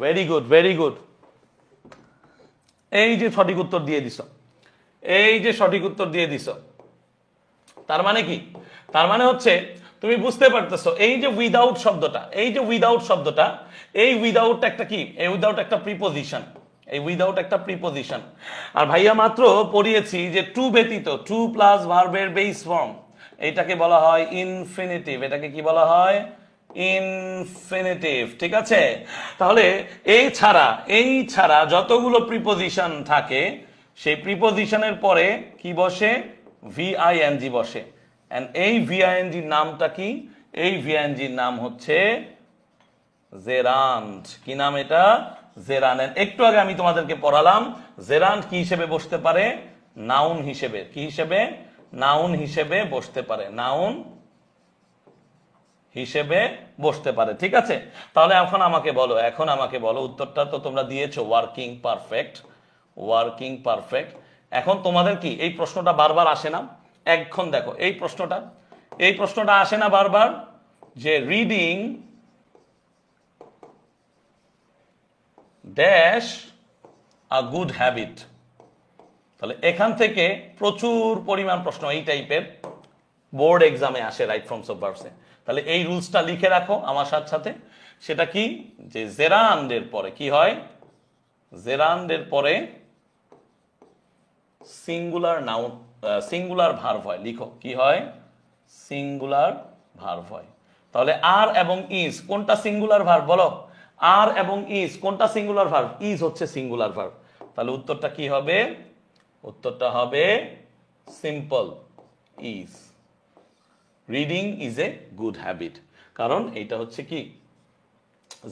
Very good, very good. এই যে সঠিক উত্তর দিয়ে দিছ, এই যে সঠিক উত্তর দিয়ে দিছ। তার মানে কি? তার মানে হচ্ছে তুমি বুঝতে পারতেছো এই যে উইদাউট শব্দটা, এই যে উইদাউট শব্দটা, এই উইদাউট একটা কি? এই উইদাউট একটা প্রিপোজিশন, এই উইদাউট একটা প্রিপোজিশন। আর ভাইয়া মাত্র পড়িয়েছি যে টু ব্যতীত, টু প্লাস ভার্বের বেস ফর্ম, এটাকে বলা হয় ইনফিনিটিভ। এটাকে কি বলা হয়? ইনফিনিটিভ। ঠিক আছে, তাহলে এই ছাড়া যতগুলো প্রিপোজিশন থাকে, সেই প্রিপোজিশনের পরে কি বসে? ভিআইএনজি বসে। এন্ড এই ভিআইএনজির নামটা কি? এই ভিআইএনজির নাম হচ্ছে জেরান্ড। কি নাম এটা? জেরান্ড। একটু আগে আমি তোমাদেরকে পড়ালাম জেরান্ড কি হিসেবে বসতে পারে? নাউন হিসেবে। কি হিসেবে? নাউন হিসেবে বসতে পারে, নাউন হিসেবে বসতে পারে। ঠিক আছে, তাহলে এখন আমাকে বলো, এখন আমাকে বলো, উত্তরটা তো তোমরা দিয়েছো ওয়ার্কিং পারফেক্ট, ওয়ার্কিং পারফেক্ট। এখন তোমাদের কি এই প্রশ্নটা বারবার আসে না? এখন দেখো এই প্রশ্নটা আসে না বারবার, যে reading dash a good habit. তাহলে এখান থেকে প্রচুর পরিমাণ প্রশ্ন এই টাইপের বোর্ড এক্সামে আসে রাইট ফর্মস অফ ভার্বসে। তাহলে এই রুলসটা লিখে রাখো আমার সাথে সাথে। সেটা কি, যে জেরান্ডের পরে কি হয়, জেরান্ডের পরে সিঙ্গুলার নাউন সিঙ্গুলার ভার্ব হয়। লিখো কি হয়, সিঙ্গুলার ভার্ব হয়। তাহলে আর এবং ইজ কোনটা সিঙ্গুলার ভার্ব বলো, আর এবং ইজ কোনটা সিঙ্গুলার ভার্ব, ইজ হচ্ছে সিঙ্গুলার ভার্ব। তাহলে উত্তরটা কি হবে, উত্তরটা হবে simple is. Reading is a good habit, কারণ এইটা হচ্ছে কি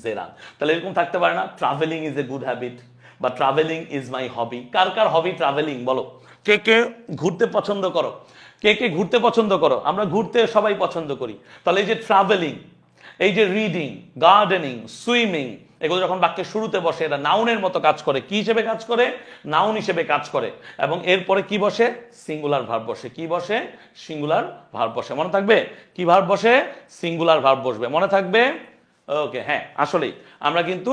জেরান। তাহলে এরকম থাকতে পারে না, travelling is a good habit বা ট্রাভেলিং ইজ মাই হবি। কার কার হবি ট্রাভেলিং বলো, কে কে ঘুরতে পছন্দ করো, কে কে ঘুরতে পছন্দ করো, আমরা ঘুরতে সবাই পছন্দ করি। তাহলে এই যে ট্রাভেলিং, এই যে রিডিং, গার্ডেনিং, সুইমিং, এগুলো যখন বাক্যের শুরুতে বসে এটা নাউনের মতো কাজ করে। কি হিসেবে কাজ করে, নাউন হিসেবে কাজ করে। এবং এরপরে কি বসে, সিঙ্গুলার ভার্ব বসে। কি বসে, সিঙ্গুলার ভার্ব বসে। মনে থাকবে কি ভার্ব বসে, সিঙ্গুলার ভার্ব বসবে, মনে থাকবে। ওকে, হ্যাঁ আসলেই আমরা কিন্তু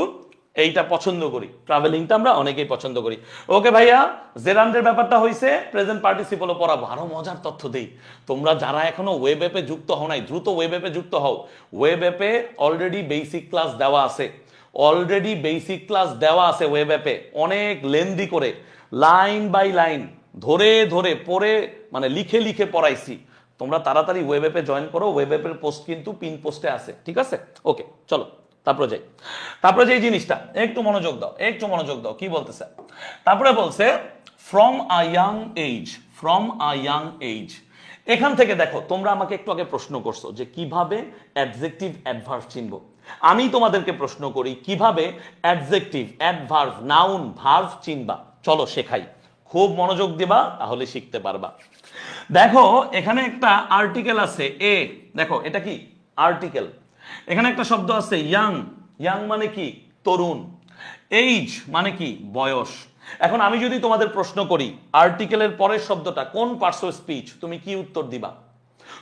এইটা পছন্দ করি, ট্রাভেলিংটা আমরা অনেকেই পছন্দ করি। ওকে ভাইয়া, জেরান্ডের ব্যাপারটা হইছে, প্রেজেন্ট পার্টিসিপলও পড়াবো। আরো মজার তথ্য দেই, তোমরা যারা এখনো ওয়েব অ্যাপে যুক্ত হও নাই, দ্রুত ওয়েব অ্যাপে যুক্ত হও। ওয়েব অ্যাপে অলরেডি বেসিক ক্লাস দেওয়া আছে, অলরেডি বেসিক ক্লাস দেওয়া আছে ওয়েব অ্যাপে, অনেক লেন্দি করে লাইন বাই লাইন ধরে ধরে পড়ে মানে লিখে লিখে পড়াইছি। তোমরা তাড়াতাড়ি ওয়েব অ্যাপে জয়েন করো, ওয়েব অ্যাপের পোস্ট কিন্তু পিন পোস্টে আছে, ঠিক আছে? ওকে চলো তারপরে যাই। তারপরে যে জিনিসটা একটু মনোযোগ দাও, একটু মনোযোগ দাও, কি বলতেছে। তারপরে বলছে from a young age, from a young age. এখান থেকে দেখো, তোমরা আমাকে একটু আগে প্রশ্ন করছো যে কিভাবে অ্যাডজেক্টিভ অ্যাডভার্ব চিনবো। আমি তোমাদেরকে প্রশ্ন করি কিভাবে অ্যাডজেক্টিভ অ্যাডভার্ব নাউন ভার্ব চিনবা। চলো শেখাই, খুব মনোযোগ দিবা তাহলে শিখতে পারবা। দেখো এখানে একটা আর্টিকেল আছে এ, দেখো এটা কি আর্টিকেল। এখানে একটা শব্দ আছে ইয়াং, ইয়াং মানে কি তরুণ। এইজ মানে কি বয়স। এখন আমি যদি তোমাদের প্রশ্ন করি আর্টিকেলের পরের শব্দটা কোন পার্টস অফ স্পিচ, তুমি কি উত্তর দিবা?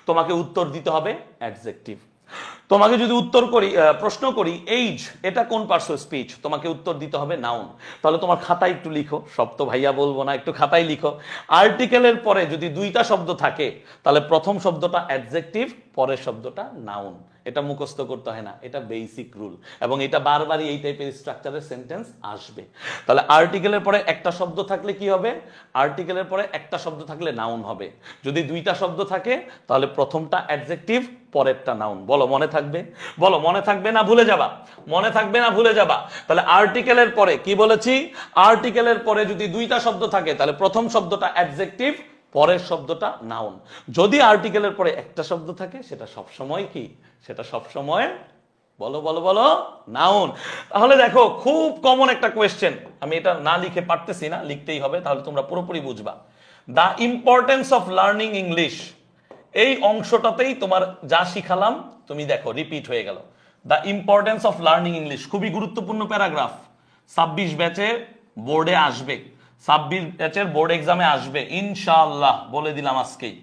তোমাকে উত্তর দিতে হবে অ্যাডজেক্টিভ। তোমাকে যদি উত্তর করি প্রশ্ন করি এইজ এটা কোন পার্টস অফ স্পিচ, তোমাকে উত্তর দিতে হবে নাউন। তাহলে তোমার খাতায় একটু লিখো, সব তো ভাইয়া বলবো না, একটু খাতায় লিখো। আর্টিকেলের পরে যদি দুইটা শব্দ থাকে তাহলে প্রথম শব্দটা অ্যাডজেক্টিভ, পরের শব্দটা নাউন। এটা মুখস্থ করতে হয় না, এটা বেসিক রুল, এবং এটা বারবারই এই টাইপের স্ট্রাকচারের সেন্টেন্স আসবে। তাহলে আর্টিকেলের পরে একটা শব্দ থাকলে কি হবে, আর্টিকেলের পরে একটা শব্দ থাকলে নাউন হবে। যদি দুইটা শব্দ থাকে তাহলে প্রথমটা অ্যাডজেক্টিভ, পরেরটা নাউন। বলো মনে থাকবে, বলো মনে থাকবে না ভুলে যাবা, মনে থাকবে না ভুলে যাবা। তাহলে আর্টিকেলের পরে কি বলেছি, আর্টিকেলের পরে যদি দুইটা শব্দ থাকে তাহলে প্রথম শব্দটা অ্যাডজেক্টিভ, পরের শব্দটা নাউন। যদি আর্টিকেলের পরে একটা শব্দ থাকে সেটা সবসময় কি, সেটা সবসময় বলো বলো বলো নাউন। তাহলে দেখো খুব কমন একটা কোয়েশ্চেন, আমি এটা না লিখে পারতেছি না, লিখতেই হবে তাহলে তোমরা পুরোপুরি বুঝবা। The importance of learning English, এই অংশটাতেই তোমার যা শিখালাম তুমি দেখো রিপিট হয়ে গেল। The importance of learning English খুবই গুরুত্বপূর্ণ প্যারাগ্রাফ, 26 ব্যাচের বোর্ডে আসবে, 26 ব্যাচের বোর্ড এক্সামে আসবে ইনশাআল্লাহ, বলে দিলাম আজকেই।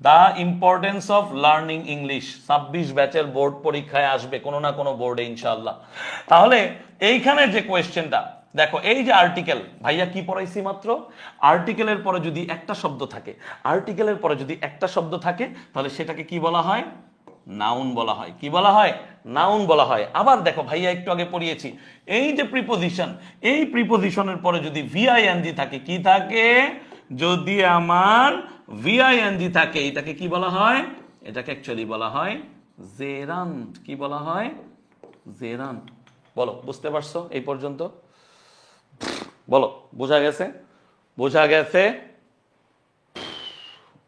The importance of learning English 26 ব্যাচের বোর্ড পরীক্ষায় আসবে কোনো না কোনো বোর্ডে ইনশাআল্লাহ। তাহলে এইখানের যে কোয়েশ্চেনটা দেখো, এই যে আর্টিকেল ভাইয়া কি পড়াইছি মাত্র, আর্টিকেলের পরে যদি একটা শব্দ থাকে, আর্টিকেলের পরে যদি একটা শব্দ থাকে তাহলে সেটাকে কি বলা হয়, নাউন বলা হয়। কি বলা হয়, নাউন বলা হয়। আবার দেখো ভাইয়া একটু আগে পড়িয়েছি, এই যে প্রিপোজিশন, এই প্রিপোজিশনের পরে যদি ভিআইএনজি থাকে, কি থাকে, যদি আমার ভিআইএনজি থাকে এটাকে কি বলা হয়, এটাকে অ্যাকচুয়ালি বলা হয় জেরান্ট। কি বলা হয়, জেরান্ট। বলো বুঝতে পারছো এই পর্যন্ত, বলো বোঝা গেছে, বোঝা গেছে,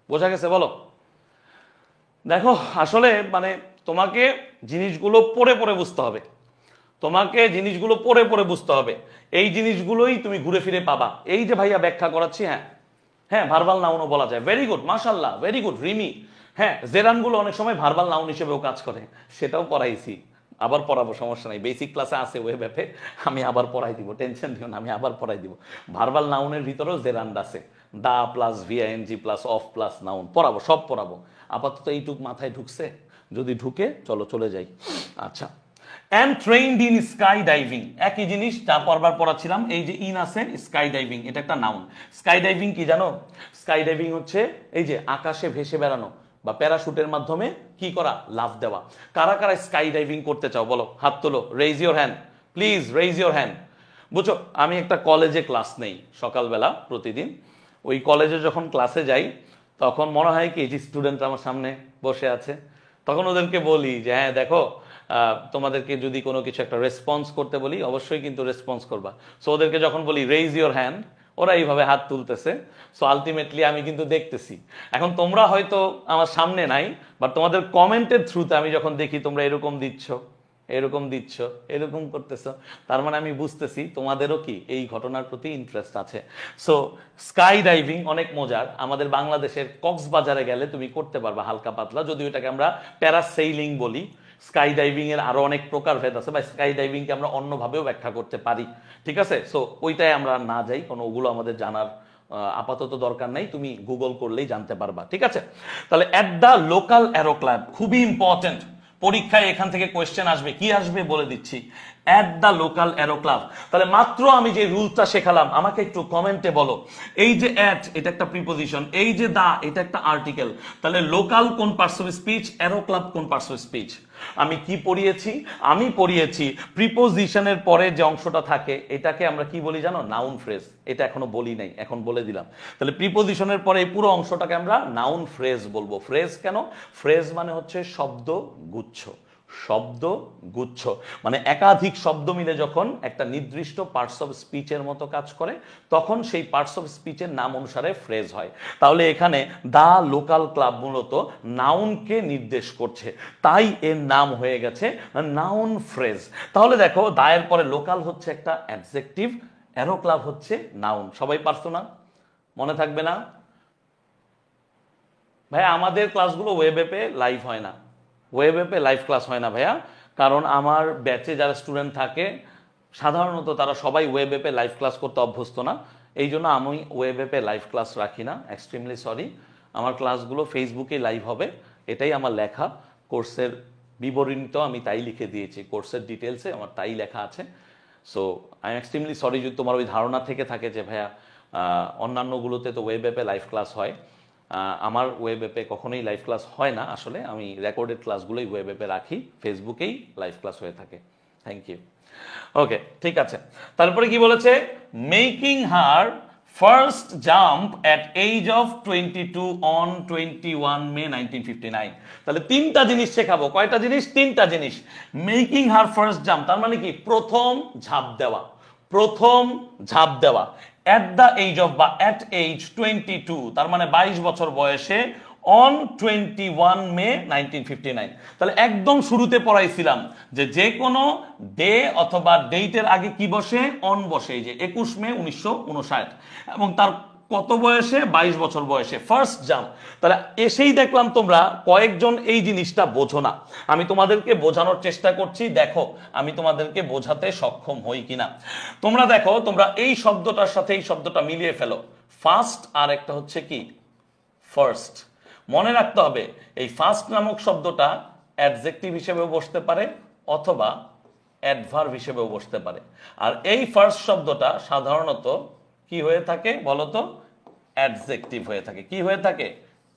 বোঝা গেছে বলো। দেখো আসলে মানে তোমাকে জিনিসগুলো পড়ে পড়ে বুঝতে হবে, তোমাকে জিনিসগুলো পড়ে পড়ে বুঝতে হবে। এই জিনিসগুলোই তুমি ঘুরে ফিরে পাবা। এই যে ভাইয়া ব্যাখ্যা করাচ্ছি, হ্যাঁ হ্যাঁ ভার্বাল নাউনও বলা যায়, ভেরি গুড মাশাআল্লাহ, ভেরি গুড রিমি। হ্যাঁ জেরানগুলো অনেক সময় ভার্বাল নাউন হিসেবেও কাজ করে, সেটাও পড়াইছি, আবার পড়াবো, সমস্যা নাই। বেসিক ক্লাসে আছে ওয়েব অ্যাপে, আমি আবার পড়াই দিব, টেনশন দিও না, আমি আবার পড়াই দিব। ভার্বাল নাউনের ভিতরেও জেরান্ড আছে, the plus VING plus of plus noun পড়াবো, সব পড়াবো। আপাতত এইটুক মাথায় ঢুকছে, যদি ঢুকে চলো চলে যাই। আচ্ছা and trained in sky diving, একই জিনিস যা পরবার পড়াচ্ছিলাম। এই যে ইন আছে, স্কাই ডাইভিং এটা একটা নাউন। স্কাই ডাইভিং কি জানো? স্কাই ডাইভিং হচ্ছে এই যে আকাশে ভেসে বেড়ানো বা প্যারাশুটের মাধ্যমে কি করা, লাফ দেওয়া। কারা কারা স্কাই ডাইভিং করতে চাও বলো, হাত তোলো, raise your hand, please raise your hand. বুঝছো, আমি একটা কলেজে ক্লাস নেই সকালবেলা প্রতিদিন। ওই কলেজে যখন ক্লাসে যাই তখন মনে হয় কি যে স্টুডেন্ট আমার সামনে বসে আছে, তখন ওদেরকে বলি যে হ্যাঁ দেখো, তোমাদেরকে যদি কোনো কিছু একটা রেসপন্স করতে বলি অবশ্যই কিন্তু রেসপন্স করবা। সো ওদেরকে যখন বলি রেইজ ইওর হ্যান্ড, ওরা এইভাবে হাত তুলতেছে। সো আলটিমেটলি আমি কিন্তু দেখতেছি। এখন তোমরা হয়তো আমার সামনে নাই, বাট তোমাদের কমেন্টের থ্রুতে আমি যখন দেখি তোমরা এরকম দিচ্ছ, এরকম দিচ্ছ, এরকম করতেছো, তার মানে আমি বুঝতেছি তোমাদেরও কি এই ঘটনার প্রতি ইন্টারেস্ট আছে। সো স্কাই ডাইভিং অনেক মজার। আমাদের বাংলাদেশের কক্সবাজারে গেলে তুমি করতে পারবা হালকা পাতলা, যদিও এটাকে আমরা প্যারাসেইলিং বলি। স্কাই ডাইভিং এর আরো অনেক প্রকারভেদ আছে, বা স্কাই ডাইভিংকে আমরা অন্যভাবেও ব্যাখ্যা করতে পারি, ঠিক আছে? সো ওইটাই আমরা না যাই, কোনো ওগুলো আমাদের জানার আপাতত দরকার নাই, তুমি গুগল করলেই জানতে পারবা, ঠিক আছে? তাহলে at the local arrow club, খুবই ইম্পর্টেন্ট, পরীক্ষায় এখান থেকে কোয়েশ্চেন আসবে। কি আসবে বলে দিচ্ছি, at the local arrow club. তাহলে মাত্র আমি যে রুলটা শেখালাম, আমাকে একটু কমেন্টে বলো, এই যে এট এটা একটা প্রিপোজিশন, এই যে দা এটা একটা আর্টিকেল, তাহলে লোকাল কোন parts of speech, arrow club কোন পার্টস অফ স্পিচ? আমি কি পড়িয়েছি? আমি পড়িয়েছি প্রিপোজিশনের পরে যে অংশটা থাকে এটাকে আমরা কি বলি জানো? Noun phrase. এটা এখনো বলি নাই, এখন বলে দিলাম। তাহলে প্রিপোজিশনের পরে এই পুরো অংশটাকে আমরা নাউন ফ্রেজ বলবো। ফ্রেজ কেন? ফ্রেজ মানে হচ্ছে শব্দ গুচ্ছ। শব্দ গুচ্ছ মানে একাধিক শব্দ মিলে যখন একটা নির্দিষ্ট পার্টস অফ স্পিচের মতো কাজ করে, তখন সেই পার্টস অফ স্পিচের নাম অনুসারে ফ্রেজ হয়। তাহলে এখানে দা লোকাল ক্লাব মূলত নাউনকে নির্দেশ করছে, তাই এর নাম হয়ে গেছে নাউন ফ্রেজ। তাহলে দেখো, দায়ের পরে লোকাল হচ্ছে একটা অ্যাডজেক্টিভ, অ্যারো ক্লাব হচ্ছে নাউন। সবাই পারছো না? মনে থাকবে না ভাইয়া? আমাদের ক্লাসগুলো ওয়েব অ্যাপে লাইভ হয় না, ওয়েব অ্যাপে লাইভ ক্লাস হয় না ভাইয়া, কারণ আমার ব্যাচে যারা স্টুডেন্ট থাকে সাধারণত তারা সবাই ওয়েব অ্যাপে লাইভ ক্লাস করতে অভ্যস্ত না। এই জন্য আমি ওয়েব অ্যাপে লাইভ ক্লাস রাখি না, এক্সট্রিমলি সরি। আমার ক্লাসগুলো ফেসবুকেই লাইভ হবে, এটাই আমার লেখা। কোর্সের বিবরণীতেও আমি তাই লিখে দিয়েছি, কোর্সের ডিটেলসে আমার তাই লেখা আছে। So I am extremely sorry যদি তোমার ওই ধারণা থেকে থাকে যে ভাইয়া অন্যান্যগুলোতে তো ওয়েব অ্যাপে লাইভ ক্লাস হয়, আমার ওয়েব অ্যাপে কখনোই লাইভ ক্লাস হয় না। আসলে আমি রেকর্ডেড ক্লাসগুলোই ওয়েব অ্যাপে রাখি, ফেসবুকেই লাইভ ক্লাস হয়ে থাকে। Thank you. ওকে, ঠিক আছে। তারপরে কি বলেছে? Making her first jump at age of 22 on 21 May 1959। তাহলে তিনটা জিনিস শেখাবো। কয়টা জিনিস? তিনটা জিনিস। মেকিং হার ফার্স্ট জাম্প তার মানে কি? প্রথম ঝাঁপ দেওয়া, প্রথম ঝাঁপ দেওয়া। অ্যাট দ্য এজ অফ বা অ্যাট এজ 22 তার মানে 22 বছর বয়সে, অন 21 মে 1959। তাহলে একদম শুরুতে পড়াইছিলাম যে কোনো ডে অথবা ডেটের আগে কি বসে? অন বসে। এই যে 21 মে 1959, এবং তার কত বয়সে? 22 বছর বয়সে, ফার্স্ট জাম্প। তাহলে এসেই দেখলাম তোমরা কয়েকজন এই জিনিসটা বোঝো না। আমি তোমাদেরকে বোঝানোর চেষ্টা করছি, দেখো আমি তোমাদেরকে বোঝাতে সক্ষম হই কিনা। তোমরা দেখো, তোমরা এই শব্দটার সাথে এই শব্দটা মিলিয়ে ফেলো, ফার্স্ট আর একটা হচ্ছে কি? ফার্স্ট। মনে রাখতে হবে এই ফার্স্ট নামক শব্দটা অ্যাডজেক্টিভ হিসেবেও বসতে পারে অথবা অ্যাডভার্ব হিসেবেও বসতে পারে। আর এই ফার্স্ট শব্দটা সাধারণত কি হয়ে থাকে বলতো? অ্যাডজেক্টিভ হয়ে থাকে। কি হয়ে থাকে?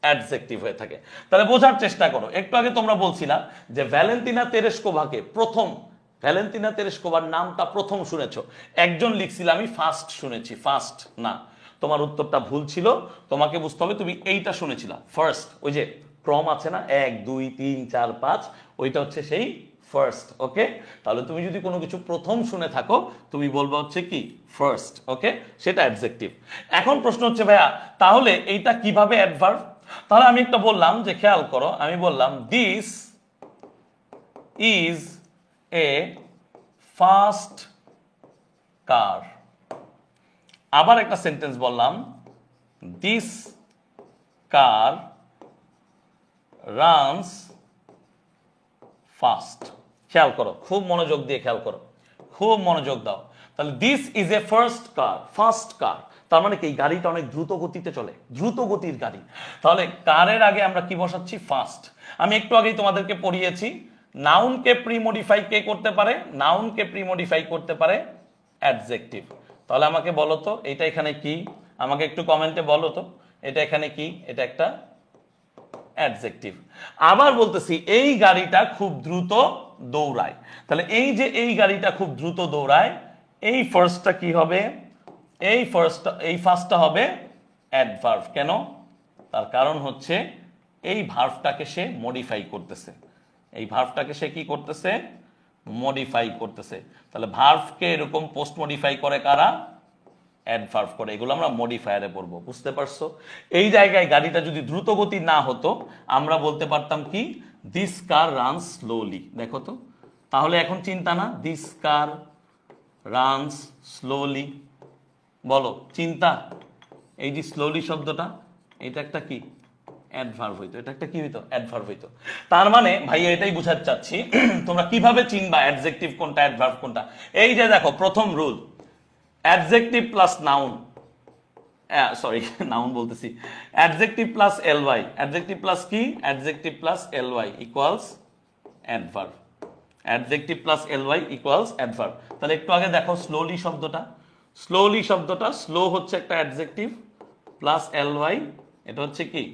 অ্যাডজেক্টিভ হয়ে থাকে। তাহলে বোঝার চেষ্টা করো। একটু আগে তোমরা বলছিলা যে ভ্যালেন্টিনা তেরেস্কোভাকে প্রথম, ভ্যালেন্টিনা তেরেস্কোভার নামটা প্রথম শুনেছো। একজন লিখছিল আমি ফার্স্ট শুনেছি, ফার্স্ট না, তোমার উত্তরটা ভুল ছিল। তোমাকে বুঝতে হবে তুমি এইটা শুনেছিলা ফার্স্ট। ওই যে ক্রম আছে না, 1 2 3 4 5, ওইটা হচ্ছে সেই ফার্স্ট। ওকে, তাহলে তুমি যদি কোনো কিছু প্রথম শুনে থাকো তুমি বলবা হচ্ছে কি? ফার্স্ট। ওকে, সেটা অ্যাডজেক্টিভ। এখন প্রশ্ন হচ্ছে ভাইয়া তাহলে এইটা কিভাবে অ্যাডভার্ব? তাহলে আমি একটা বললাম যে, খেয়াল করো, আমি বললাম দিস ইজ এ ফাস্ট কার। আবার একটা সেন্টেন্স বললাম, দিস কার রানস ফাস্ট। খেয়াল করো, খুব মনোযোগ দিয়ে খেয়াল করো, খুব মনোযোগ দাও। তাহলে this is a first car, first car, তার মানে কি গাড়িটা অনেক দ্রুত গতিতে চলে, দ্রুত গতির গাড়ি। তাহলে কারের আগে আমরা কি বসাচ্ছি? ফাস্ট। আমি একটু আগেই তোমাদেরকে পড়িয়েছি নাউনকে প্রিমডিফাই কে করতে পারে? নাউনকে প্রিমডিফাই করতে পারে অ্যাডজেক্টিভ। তাহলে আমাকে বলো তো এটা এখানে কি, আমাকে একটু কমেন্টে বলো তো এটা এখানে কি। এটা একটা অ্যাডজেক্টিভ। আবার বলতেছি এই গাড়িটা খুব দ্রুত দৌড়ায়। তাহলে এই যে এই গাড়িটা খুব দ্রুত দৌড়ায়, এই ফার্স্টটা কি হবে? এই ফার্স্টটা হবে অ্যাডভার্ব। কেন? তার কারণ হচ্ছে এই ভার্বটাকে সে মডিফাই করতেছে। এই ভার্বটাকে সে কি করতেছে? মডিফাই করতেছে। তাহলে ভার্বকে এরকম পোস্ট মডিফাই করে কারা? অ্যাডভার্ব করে। এগুলো আমরা মডিফায়ারে পড়বো, বুঝতে পারছো? এই জায়গায় গাড়িটা যদি দ্রুত গতি না হতো আমরা বলতে পারতাম কি? This car runs slowly. দেখো তো, তাহলে এখন চিন্তা না? দিস কার রানস স্লোলি, বলো চিন্তা। এই যে স্লোলি শব্দটা, এটা একটা কি? অ্যাডভার্ব হইতো। এটা একটা কি হইতো? অ্যাডভার্ব হইতো। তার মানে ভাই এটাই বুঝাতে চাচ্ছি তোমরা কিভাবে চিনবা অ্যাডজেক্টিভ কোনটা অ্যাডভার্ব কোনটা। এই যে দেখো প্রথম rule, adjective plus noun, sorry noun বলতেছি, adjective plus LY. Adjective plus কি? Adjective plus LY equals adverb. Adjective plus LY equals adverb. তাহলে একটু আগে দেখো স্লোলি শব্দটা, স্লোলি শব্দটা, স্লো হচ্ছে একটা অ্যাডজেক্টিভ প্লাস এলওয়াই, এটা হচ্ছে কি?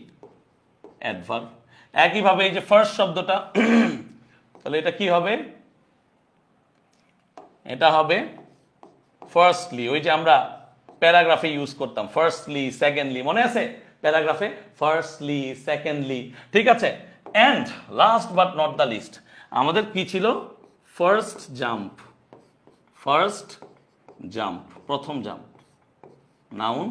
অ্যাডভার্ব। একইভাবে এই যে ফার্স্ট শব্দটা, তাহলে এটা কি হবে? এটা হবে ফার্স্টলি। ওই যে আমরা প্যারাগ্রাফে ইউজ করতাম ফার্স্টলি সেকেন্ডলি, মনে আছে? প্যারাগ্রাফে ফার্স্টলি সেকেন্ডলি, ঠিক আছে। And last but not the least আমাদের কি ছিল? First jump. ফার্স্ট জাম্প, প্রথম জাম্প, নাউন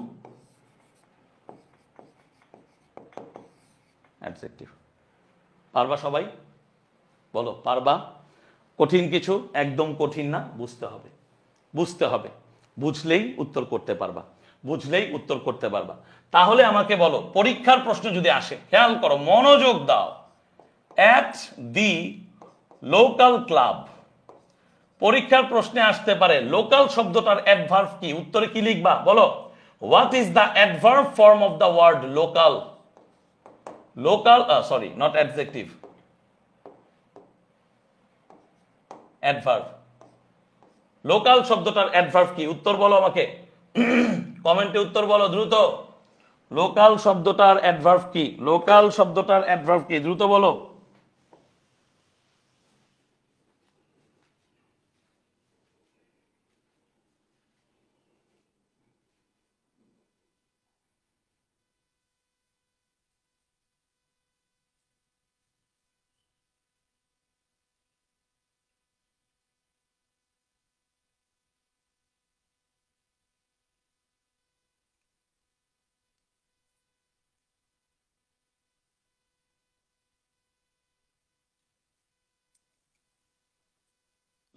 অ্যাডজেক্টিভ। পারবা সবাই? বলো পারবা? কঠিন কিছু? একদম কঠিন না, বুঝতে হবে, বুঝতে হবে। বুঝলেই উত্তর করতে পারবা, বুঝলেই উত্তর করতে পারবা। তাহলে আমাকে বলো পরীক্ষার প্রশ্ন যদি আসে, খেয়াল করো, মনোযোগ দাও। অ্যাট দি লোকাল ক্লাব, পরীক্ষার প্রশ্নে আসতে পারে লোকাল শব্দটার অ্যাডভার্ব কি? উত্তরে কি লিখবা বলো? What is the adverb form of the word local? Local, sorry not adjective, adverb. Local শব্দটার অ্যাডভার্ব কি? উত্তর বলো আমাকে, কমেন্টে উত্তর বলো দ্রুত। লোকাল শব্দটার অ্যাডভার্ব কি? লোকাল শব্দটার অ্যাডভার্ব কি? দ্রুত বলো।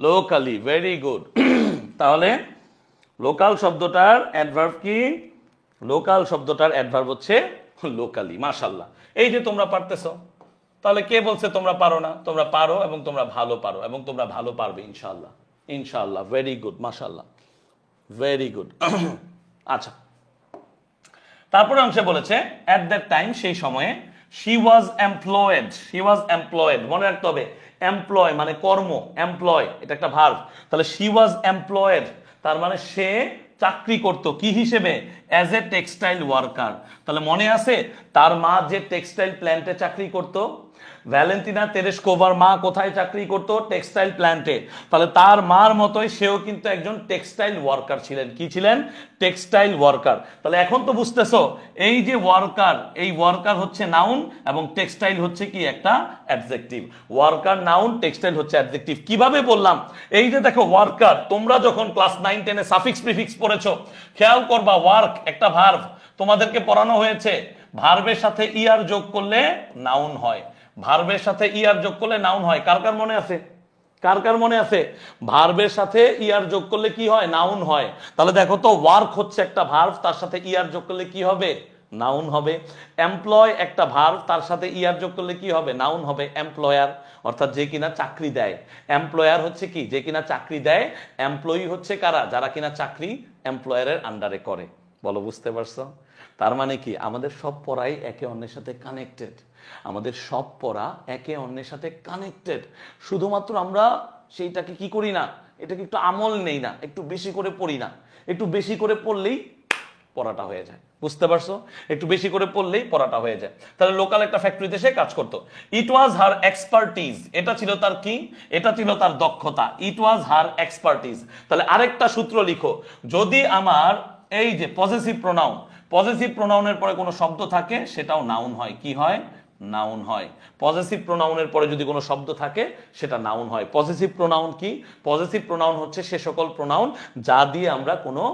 Locally, very good. তাহলে লোকাল শব্দটার অ্যাডভার্ব কি? লোকাল শব্দটার অ্যাডভার্ব হচ্ছে লোকালি। মাশাআল্লাহ, এই যে তোমরা পারতেছো। তাহলে কে বলছে তোমরা পারো না? তোমরা পারো এবং তোমরা ভালো পারো এবং তোমরা ভালো পারবে ইনশাআল্লাহ, ইনশাআল্লাহ। ভেরি গুড, মাশাআল্লাহ, ভেরি গুড। আচ্ছা, তারপরে অংশে বলেছে এট দ্যাট টাইম, সেই সময়ে, she was employed. She was employed, মনে রাখতে হবে, এমপ্লয় মানে কর্ম, এমপ্লয় এটা একটা ভার্ব। তাহলে শি ওয়াজ এমপ্লয়েড তার মানে সে চাকরি করত কি হিসেবে? As a textile worker. তাহলে মনে আছে তার মা যে টেক্সটাইল প্ল্যান্টে চাকরি করত? ভ্যালেন্টিনা তেরেস্কোভার মা কোথায় চাকরি করত? টেক্সটাইল প্ল্যান্টে। তাহলে তার মার মতোই সেও কিন্তু একজন টেক্সটাইল ওয়ার্কার ছিলেন। কি ছিলেন? Textile worker. তাহলে এখন তো বুঝতেছো এই যে ওয়ার্কার, এই ওয়ার্কার হচ্ছে নাউন এবং টেক্সটাইল হচ্ছে কি? একটা অ্যাডজেক্টিভ। ওয়ার্কার নাউন, টেক্সটাইল হচ্ছে অ্যাডজেক্টিভ। কিভাবে বললাম? এই যে দেখো ওয়ার্কার, তোমরা যখন ক্লাস 9-10 এ সাফিক্স প্রিফিক্স পড়েছো, খেয়াল করবা ওয়ার্ক একটা ভার্ব, তোমাদেরকে পড়ানো হয়েছে ভার্বের সাথে ইআর যোগ করলে নাউন হয়। ভার্বের সাথে ইআর যোগ করলে নাউন হয়। কার কার মনে আছে? কার কার মনে আছে? ভার্বের সাথে ইআর যোগ করলে কি হয়? নাউন হয়। তাহলে দেখো তো, ওয়ার্ক হচ্ছে একটা ভার্ব, তার সাথে ইআর যোগ করলে কি হবে? নাউন হবে। এমপ্লয় একটা ভার্ব, তার সাথে ইআর যোগ করলে কি হবে? নাউন হবে। এমপ্লয়ার অর্থাৎ যে কিনা চাকরি দেয়। এমপ্লয়ার হচ্ছে কি? যে কিনা চাকরি দেয়। এমপ্লয়ি হচ্ছে কারা? যারা কিনা চাকরি এমপ্লয়ারের আন্ডারে করে। বলো বুঝতে পারছো? তার মানে কি আমাদের সব পড়াই একে অন্যের সাথে কানেক্টেড, আমাদের সব পড়া একে অন্যের সাথে কানেক্টেড। শুধুমাত্র আমরা সেইটাকে কি করি না, এটাকে একটু আমল নেই না, একটু বেশি করে পড়ি না। একটু বেশি করে পড়লেই পড়াটা হয়ে যায়, বুঝতে পারছো? একটু বেশি করে পড়লেই পড়াটা হয়ে যায়। তাহলে লোকাল একটা ফ্যাক্টরিতে সে কাজ করতো। ইট ওয়াজ হার এক্সপার্টিজ, এটা ছিল তার কি, এটা ছিল তার দক্ষতা। ইট ওয়াজ হার এক্সপার্টিজ। তাহলে আরেকটা সূত্র লিখো, যদি আমার এই যে পজেসিভ প্রোনাউন, পজেসিভ প্রোনাউনের পরে কোনো শব্দ থাকে সেটাও নাউন হয়। কি হয়? নাউন হয়। পজেসিভ প্রোনাউনের পরে যদি কোনো শব্দ থাকে সেটা নাউন হয়। পজেসিভ প্রোনাউন কি? পজেসিভ প্রোনাউন হচ্ছে সে সকল প্রোনাউন যা দিয়ে আমরা কোনো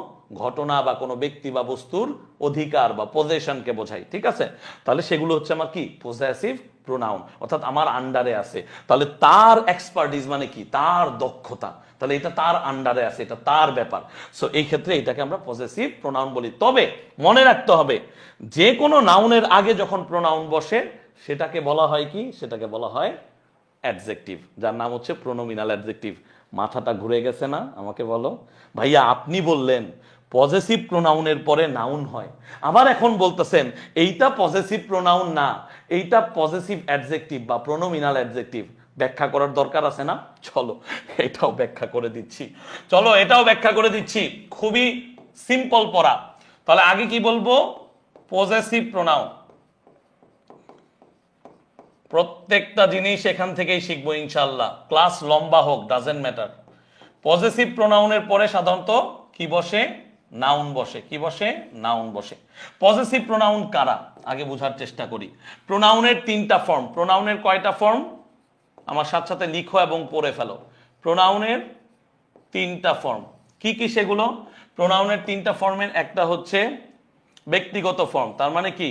ঘটনা বা কোনো ব্যক্তি বা বস্তুর অধিকার বা পজেশনকে বোঝাই, ঠিক আছে? তাহলে সেগুলো হচ্ছে আমার কি? পজেসিভ প্রোনাউন, অর্থাৎ আমার আন্ডারে আছে। তাহলে তার এক্সপার্টিজ মানে কি? তার দক্ষতা। তাহলে এটা তার আন্ডারে আছে, এটা তার ব্যাপার। সো এই ক্ষেত্রে এটাকে আমরা পজেসিভ প্রোনাউন বলি। তবে মনে রাখতে হবে, যে কোনো নাউনের আগে যখন প্রোনাউন বসে সেটাকে বলা হয় কি? সেটাকে বলা হয় অ্যাডজেক্টিভ, যার নাম হচ্ছে প্রোনোমিনাল অ্যাডজেক্টিভ। মাথাটা ঘুরে গেছে না? আমাকে বলো ভাইয়া, আপনি বললেন পজেসিভ প্রোনাউনের পরে নাউন হয়, আবার এখন বলতেছেন এইটা পজেসিভ প্রোনাউন না, এইটা পজেসিভ অ্যাডজেক্টিভ বা প্রোনোমিনাল অ্যাডজেক্টিভ। ব্যাখ্যা করার দরকার আছে না? চলো এটাও ব্যাখ্যা করে দিচ্ছি। চলো এটাও ব্যাখ্যা করে দিচ্ছি, খুবই সিম্পল পড়া। তাহলে আগে কি বলবো? Possessive pronoun. প্রত্যেকটা জিনিস এখান থেকেই শিখবো ইনশাআল্লাহ, ক্লাস লম্বা হোক, ডাজেন্ট ম্যাটার। পজেসিভ প্রোনাউনের পরে সাধারণত কি বসে? নাউন বসে। কি বসে? নাউন বসে। পজেসিভ প্রোনাউন কারা আগে বোঝার চেষ্টা করি। প্রোনাউনের তিনটা ফর্ম। প্রোনাউনের কয়টা ফর্ম? আমার সাথে সাথে লিখো এবং পড়ে ফেলো। প্রোনাউনের তিনটা ফর্ম। কি কি সেগুলো? প্রোনাউনের তিনটা ফর্মের একটা হচ্ছে ব্যক্তিগত ফর্ম, তার মানে কি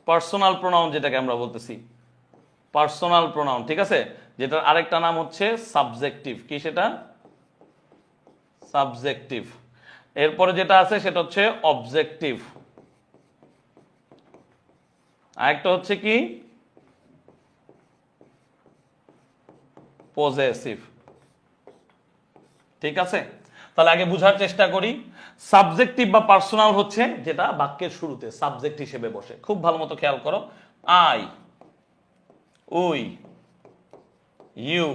পার্সোনাল প্রোনাউন, যেটাকে আমরা বলতেছি পার্সোনাল প্রোনাউন, ঠিক আছে? যেটার আরেকটা নাম হচ্ছে সাবজেক্টিভ। কি সেটা? সাবজেক্টিভ। এরপরে যেটা আছে সেটা হচ্ছে অবজেক্টিভ। আরেকটা হচ্ছে কি? পজেসিভ। ঠিক আছে? তাহলে আগে বুঝার চেষ্টা করি। সাবজেক্টিভ বা পার্সোনাল হচ্ছে যেটা বাক্যের শুরুতে সাবজেক্ট হিসেবে বসে। খুব ভালো মতো খেয়াল করো। I, we, you,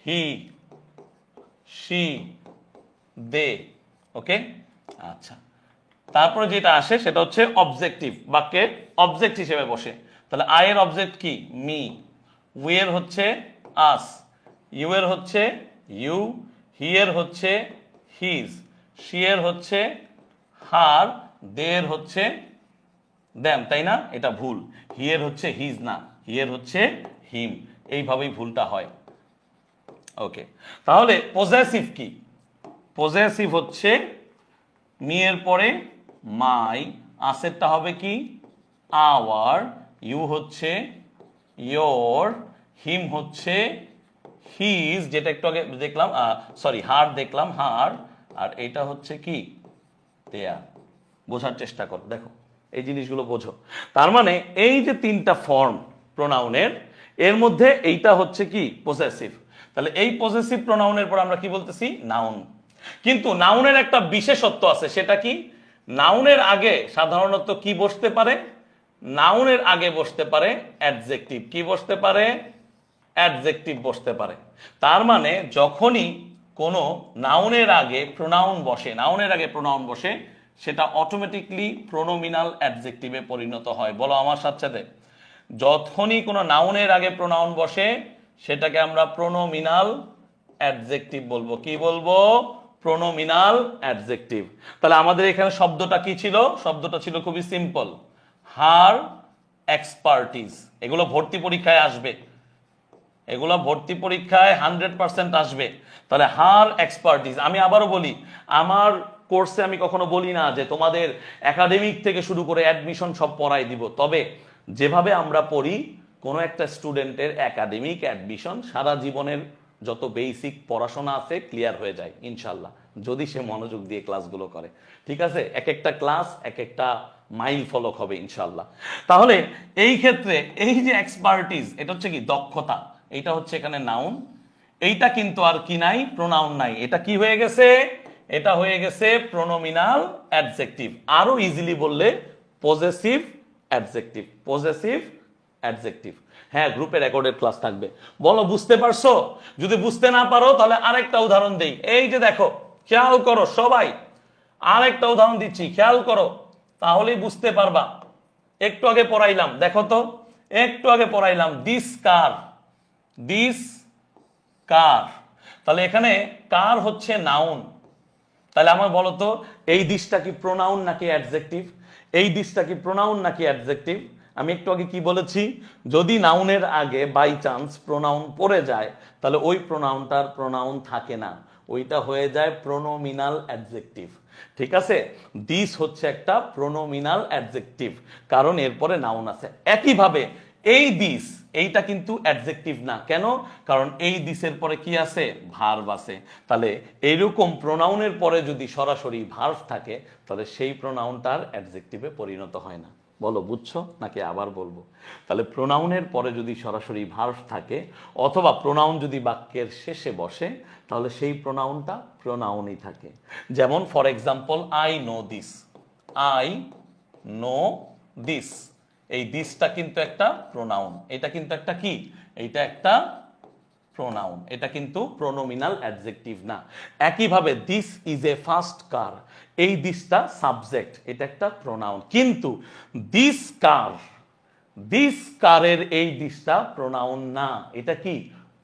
he, she, they. Okay, আচ্ছা। তারপরে যেটা আসে সেটা হচ্ছে অবজেক্টিভ, বাক্যের অবজেক্ট হিসেবে বসে। তাহলে আই এর অবজেক্ট কি? মি। উই এর হচ্ছে আস। ইউ এর হচ্ছে ইউ। হি এর হচ্ছে হিজ। শি এর হচ্ছে হার। দে এর হচ্ছে দেম, তাই না? এটা ভুল। হি এর হচ্ছে হিজ না, হি এর হচ্ছে হিম। এইভাবেই ভুলটা হয়। ওকে, তাহলে পজেসিভ কি? পজেসিভ হচ্ছে মি এর পরে মাই, আসেরটা হবে কি? আওয়ার। ইউ হচ্ছে ইয়োর। হিম হচ্ছে হিজ, যেটা একটু আগে দেখলাম, সরি হার দেখলাম, হার। আর এটা হচ্ছে কি? দেয়ার। বোঝার চেষ্টা করো, দেখো এই জিনিসগুলো বোঝো। তার মানে এই যে তিনটা ফর্ম প্রোনাউনের, এর মধ্যে এইটা হচ্ছে কি? পজেসিভ। তাহলে এই পজেসিভ প্রোনাউনের পর আমরা কি বলতেছি? নাউন। কিন্তু নাউনের একটা বিশেষত্ব আছে, সেটা কি? নাউনের আগে সাধারণত কি বসতে পারে? নাউনের আগে বসতে পারে অ্যাডজেক্টিভ। কি বসতে পারে? অ্যাডজেক্টিভ বসতে পারে। তার মানে যখনই কোনো নাউনের আগে প্রোনাউন বসে, নাউনের আগে প্রোনাউন বসে, সেটা অটোমেটিকলি প্রোনোমিনাল অ্যাডজেক্টিভে পরিণত হয়। বলো আমার সাথে সাথে, যখনই কোনো নাউনের আগে প্রোনাউন বসে সেটাকে আমরা প্রোনোমিনাল অ্যাডজেক্টিভ বলবো। কি বলবো? Pronominal adjective. তাহলে আমাদের এখানে শব্দটা কি ছিল? শব্দটা ছিল খুবই সিম্পল, হার এক্সপার্টিজ। এগুলো ভর্তি পরীক্ষায় আসবে, এগুলো ভর্তি পরীক্ষায় 100% আসবে। তাহলে হার এক্সপার্টিজ। আমি আবারও বলি, আমার কোর্সে আমি কখনো বলি না যে তোমাদের একাডেমিক থেকে শুরু করে অ্যাডমিশন সব পড়াই দিব। তবে যেভাবে আমরা পড়ি, কোনো একটা স্টুডেন্টের একাডেমিক অ্যাডমিশন সারা জীবনের যত বেসিক পড়াশোনা আছে ক্লিয়ার হয়ে যায় ইনশাল্লাহ, যদি সে মনোযোগ দিয়ে ক্লাসগুলো করে। ঠিক আছে? এক একটা ক্লাস এক একটা মাইল ফলক হবে ইনশাল্লাহ। তাহলে এই ক্ষেত্রে এই যে এক্সপার্টিজ, এটা হচ্ছে কি? দক্ষতা। এইটা হচ্ছে এখানে নাউন। এইটা কিন্তু আর কি নাই? প্রোনাউন নাই। এটা কি হয়ে গেছে? এটা হয়ে গেছে প্রোনোমিনাল অ্যাডজেক্টিভ। আরো ইজিলি বললে পজেসিভ অ্যাডজেক্টিভ, পজেসিভ অ্যাডজেক্টিভ। হ্যাঁ, গ্রুপে রেকর্ডেড ক্লাস থাকবে। বলো বুঝতে পারছো? যদি বুঝতে না পারো তাহলে আরেকটা উদাহরণ দেই। এই যে দেখো, খেয়াল করো সবাই, আরেকটা উদাহরণ দিচ্ছি, খেয়াল করো, তাহলেই বুঝতে পারবা। একটু আগে পড়াইলাম, দেখো তো, একটু আগে পড়াইলাম দিস কার, দিস কার। তাহলে এখানে কার হচ্ছে নাউন। তাহলে আমার বলো তো, এই দিসটা কি প্রোনাউন নাকি অ্যাডজেক্টিভ? এই দিসটা কি প্রোনাউন নাকি অ্যাডজেক্টিভ? আমি একটু আগে কি বলেছি, যদি নাউনের আগে বাই চান্স প্রোনাউন পড়ে যায় তাহলে ওই প্রোনাউনটার প্রোনাউন থাকে না, ওইটা হয়ে যায় প্রোনোমিনাল অ্যাডজেক্টিভ। ঠিক আছে, দিস হচ্ছে একটা প্রোনোমিনাল অ্যাডজেক্টিভ, কারণ এরপরে নাউন আছে। একইভাবে এই দিস, এইটা কিন্তু অ্যাডজেক্টিভ না। কেন? কারণ এই দিসের পরে কি আছে? ভার্ব আছে। তাহলে এইরকম প্রোনাউনের পরে যদি সরাসরি ভার্ব থাকে তাহলে সেই প্রোনাউনটার অ্যাডজেক্টিভে পরিণত হয় না। বলো বুঝছো নাকি আবার বলবো? তাহলে প্রোনাউনের পরে যদি সরাসরি ভার্ব থাকে অথবা প্রোনাউন যদি বাক্যের শেষে বসে তাহলে সেই প্রোনাউনটা প্রোনাউনই থাকে। যেমন for example, I know this, I know this, এই দিসটা কিন্তু একটা প্রোনাউন। এটা কিন্তু একটা কি? এইটা একটা প্রোনাউন, এটা কিন্তু প্রোনোমিনাল অ্যাডজেক্টিভ না। একইভাবে দিস ইজ এ ফাস্ট কার, এই দিসটা সাবজেক্ট, এটা একটা প্রোনাউন। কিন্তু দিস কার, দিস কারের এই দিসটা প্রোনাউন না, এটা কি?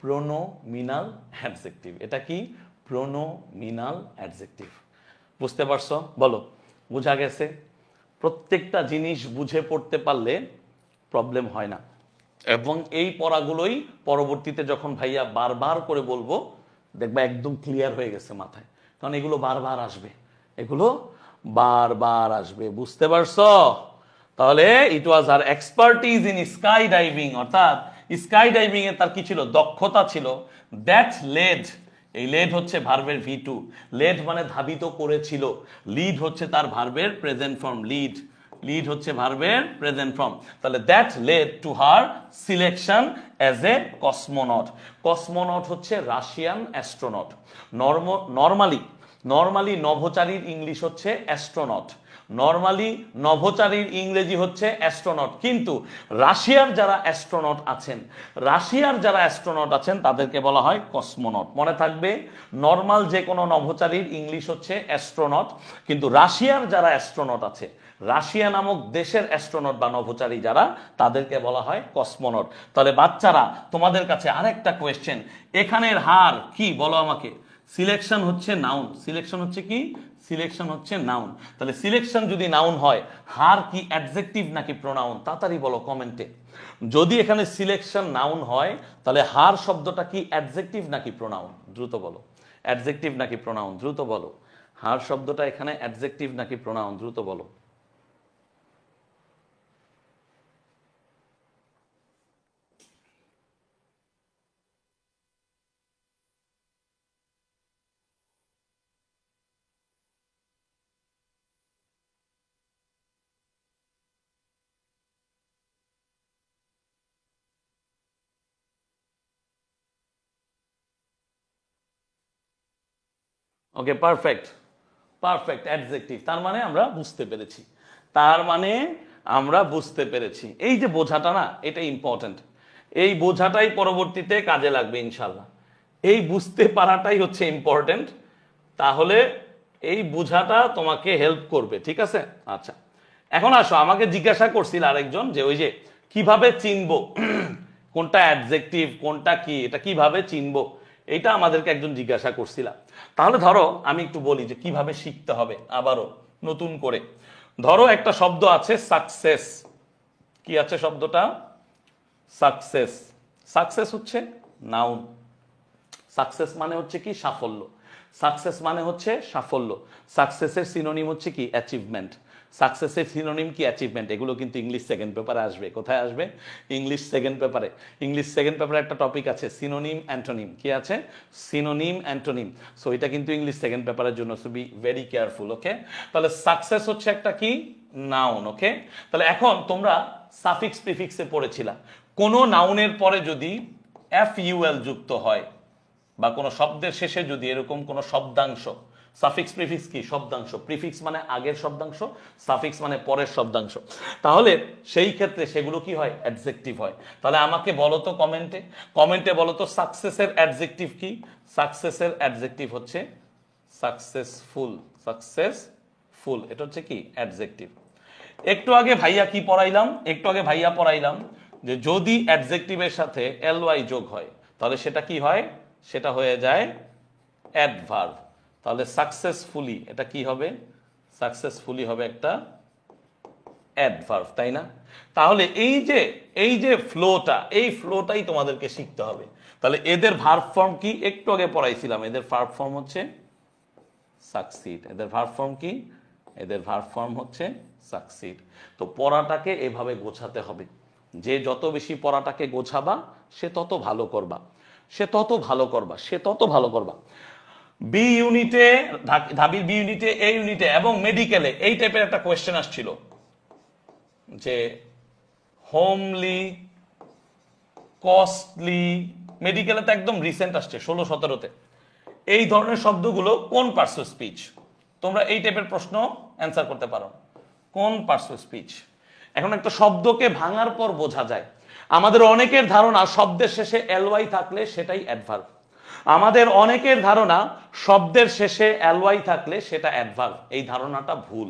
Pronominal adjective. এটা কি? Pronominal adjective. বুঝতে পারছো? বলো বুঝা গেছে? প্রত্যেকটা জিনিস বুঝে পড়তে পারলে প্রবলেম হয় না, এবং এই পড়াগুলোই পরবর্তীতে যখন ভাইয়া বারবার করে বলবো দেখবা একদম ক্লিয়ার হয়ে গেছে মাথায়, কারণ এগুলো বারবার আসবে, এগুলো বারবার আসবে। বুঝতে পারছো? তাহলে ইট ওয়াজ আর এক্সপার্টিজ ইন স্কাই ডাইভিং, অর্থাৎ স্কাই ডাইভিং এ তার কি ছিল? দক্ষতা ছিল। দ্যাট লেড, এই লেড হচ্ছে ভার্বের V2, লেড মানে ধাবিত করেছিল, লিড হচ্ছে তার ভার্বের প্রেজেন্ট ফর্ম, লিড, লিড হচ্ছে ভার্বের প্রেজেন্ট ফর্ম। তাহলে that lead to her selection as a cosmonaut. Cosmonaut হচ্ছে রাশিয়ান অ্যাস্ট্রোনট। নর্মালি নভোচারীর ইংলিশ হচ্ছে অ্যাস্ট্রোনট, নর্মালি নভোচারীর ইংরেজি হচ্ছে অ্যাস্ট্রোনট। কিন্তু রাশিয়ার যারা অ্যাস্ট্রোনট আছেন, রাশিয়ার যারা অ্যাস্ট্রোনট আছেন তাদেরকে বলা হয় কসমোনট। মনে থাকবে, নর্মাল যে কোনো নভোচারীর ইংলিশ হচ্ছে অ্যাস্ট্রোনট, কিন্তু রাশিয়ার যারা অ্যাস্ট্রোনট আছে, রাশিয়া নামক দেশের অ্যাস্ট্রোনট বা নভোচারী যারা, তাদেরকে বলা হয় কসমোনট। তাহলে বাচ্চারা, তোমাদের কাছে আরেকটা কোয়েশ্চেন, এখানের হার কি বলো আমাকে? সিলেকশন হচ্ছে নাউন, সিলেকশন হচ্ছে কি? সিলেকশন হচ্ছে নাউন। তাহলে সিলেকশন যদি নাউন হয়, হার কি অ্যাডজেক্টিভ নাকি প্রোনাউন? তাড়াতাড়ি বলো কমেন্টে। যদি এখানে সিলেকশন নাউন হয় তাহলে হার শব্দটা কি অ্যাডজেক্টিভ নাকি প্রোনাউন? দ্রুত বলো, অ্যাডজেক্টিভ নাকি প্রোনাউন? দ্রুত বলো, হার শব্দটা এখানে অ্যাডজেক্টিভ নাকি প্রোনাউন? দ্রুত বলো। ওকে, পারফেক্ট, পারফেক্ট, অ্যাডজেক্টিভ। তার মানে আমরা বুঝতে পেরেছি, তার মানে আমরা বুঝতে পেরেছি। এই যে বোঝাটা না, এটা ইম্পর্টেন্ট, এই বোঝাটাই পরবর্তীতে কাজে লাগবে ইনশাল্লাহ। এই বুঝতে পারাটাই হচ্ছে ইম্পর্টেন্ট, তাহলে এই বোঝাটা তোমাকে হেল্প করবে। ঠিক আছে? আচ্ছা, এখন আসো, আমাকে জিজ্ঞাসা করছিল আরেকজন যে ওই যে কিভাবে চিনবো কোনটা অ্যাডজেক্টিভ কোনটা কি, এটা কিভাবে চিনবো, এটা আমাদেরকে একজন জিজ্ঞাসা করছিল। তাহলে ধরো আমি একটু বলি যে কিভাবে শিখতে হবে আবারও নতুন করে। ধরো একটা শব্দ আছে সাকসেস, কি আছে শব্দটা? সাকসেস। সাকসেস হচ্ছে নাউন, সাকসেস মানে হচ্ছে কি? সাফল্য। সাকসেস মানে হচ্ছে সাফল্য। সাকসেসের সিনোনিম হচ্ছে কি? অ্যাচিভমেন্ট। সাকসেসের সিনোনিম কি? অ্যাচিভমেন্ট। এগুলো কিন্তু ইংলিশ সেকেন্ড পেপারে আসবে। কোথায় আসবে? ইংলিশ সেকেন্ড পেপারে। ইংলিশ সেকেন্ড পেপারে একটা টপিক আছে সিনোনিম অ্যান্টোনিম। কি আছে? Synonym antonym. সো এটা কিন্তু ইংলিশ সেকেন্ড পেপারের জন্য, সো বি ভেরি কেয়ারফুল। ওকে, তাহলে সাকসেস হচ্ছে একটা কি? নাউন। ওকে, তাহলে এখন তোমরা সাফিক্স প্রিফিক্সে পড়েছিলা, কোনো নাউনের পরে যদি FUL যুক্ত হয় বা কোনো শব্দের শেষে যদি এরকম কোনো শব্দাংশ সাফিক্স প্রিফিক্স কি? শব্দাংশ। প্রিফিক্স মানে আগের শব্দাংশ, সাফিক্স মানে পরের শব্দাংশ। তাহলে সেই ক্ষেত্রে সেগুলো কি হয়? অ্যাডজেক্টিভ হয়। তাহলে আমাকে বলো তো কমেন্টে বলো তো সাকসেসের অ্যাডজেক্টিভ কি? সাকসেসের অ্যাডজেক্টিভ হচ্ছে সাকসেসফুল। সাকসেসফুল এটা হচ্ছে কি? অ্যাডজেক্টিভ। একটু আগে ভাইয়া কি পড়াইলাম? যে যদি অ্যাডজেক্টিভের সাথে এলওয়াই যোগ হয় তাহলে সেটা কি হয়? সেটা হয়ে যায় অ্যাডভার্ব। তাহলে সাকসেসফুলি এটা কি হবে? সাকসেসফুলি হবে একটা অ্যাডভার্ব, তাই না? তাহলে এই যে ফ্লোটা, এই ফ্লোটাই তোমাদেরকে শিখতে হবে। তাহলে এদের ভার্ব ফর্ম কি? একটু আগে পড়াইছিলাম। এদের ভার্ব ফর্ম হচ্ছে সাকসিড। এদের ভার্ব ফর্ম কি? এদের ভার্ব ফর্ম হচ্ছে সাকসিড। তো পড়াটাকে এভাবে গোছাতে হবে। যে যত বেশি পড়াটাকে গোছাবা সে তত ভালো করবা, বি ইউনিটে, ঢাবির বি ইউনিটে, এ ইউনিটে এবং মেডিকেলে এই টাইপের একটা কোয়েশ্চেন আসছিল যে হোমলি, কস্টলি, মেডিকেলে তো একদম রিসেন্ট আসছে 16-17-তে। এই ধরনের শব্দগুলো কোন পার্টস অফ স্পিচ? তোমরা এই টাইপের প্রশ্ন অ্যান্সার করতে পারো। কোন পার্টস অফ স্পিচ? এখন একটা শব্দকে ভাঙার পর বোঝা যায়। আমাদের অনেকের ধারণা শব্দের শেষে এলওয়াই থাকলে সেটাই অ্যাডভার্ব। আমাদের অনেকের ধারণা শব্দের শেষে এলওয়াই থাকলে সেটা অ্যাডভার্ব। এই ধারণাটা ভুল।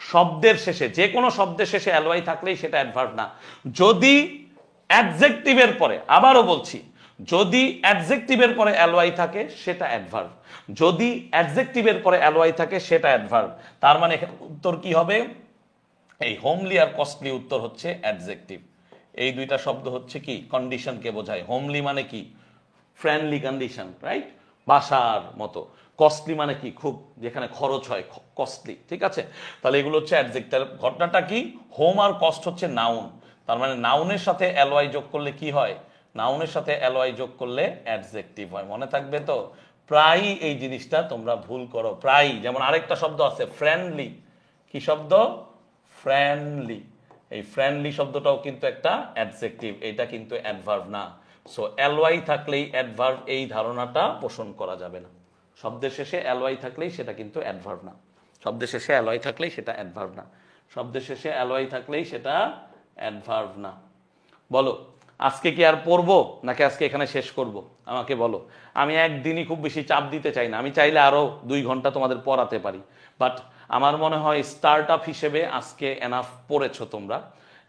শব্দের শেষে, যে কোনো শব্দের শেষে এলওয়াই থাকলেই সেটা অ্যাডভার্ব না। যদি অ্যাডজেক্টিভের পরে, আবারও বলছি, যদি অ্যাডজেক্টিভের পরে এলওয়াই থাকে সেটা অ্যাডভার্ব। যদি অ্যাডজেক্টিভের পরে এলওয়াই থাকে সেটা অ্যাডভার্ব। তার মানে এখানে উত্তর কি হবে? এই হোমলি আর কস্টলি উত্তর হচ্ছে অ্যাডজেক্টিভ। এই দুইটা শব্দ হচ্ছে কি? কন্ডিশনকে বোঝায়। হোমলি মানে কি? Friendly condition, right? বাসার মতো। কস্টলি মানে কি? খুব, যেখানে খরচ হয়, কস্টলি, ঠিক আছে? তাহলে এগুলো হচ্ছে অ্যাডজেক্টিভ। ঘটনাটা কি? হোম আর কস্ট হচ্ছে নাউন। তার মানে নাউনের সাথে এলওয়াই যোগ করলে কি হয়? নাউনের সাথে এলওয়াই যোগ করলে অ্যাডজেক্টিভ হয়। মনে থাকবে তো? প্রায়ই এই জিনিসটা তোমরা ভুল করো, প্রায়ই। যেমন আরেকটা শব্দ আছে ফ্রেন্ডলি। কি শব্দ? ফ্রেন্ডলি। এই ফ্রেন্ডলি শব্দটাও কিন্তু একটা অ্যাডজেক্টিভ, এটা কিন্তু অ্যাডভার্ব না। সো এলওয়াই থাকলেই অ্যাডভার্ব, এই ধারণাটা পোষণ করা যাবে না। শব্দের শেষে এলওয়াই থাকলেই সেটা কিন্তু অ্যাডভার্ব না। শব্দের শেষে এলওয়াই থাকলেই সেটা অ্যাডভার্ব না। শব্দের শেষে এলওয়াই থাকলেই সেটা অ্যাডভার্ব না। বলো, আজকে কি আর পড়বো নাকি আজকে এখানে শেষ করব? আমাকে বলো। আমি একদিনই খুব বেশি চাপ দিতে চাই না। আমি চাইলে আরো 2 ঘন্টা তোমাদের পড়াতে পারি, বাট আমার মনে হয় স্টার্ট আপ হিসেবে আজকে এনাফ পড়েছো তোমরা,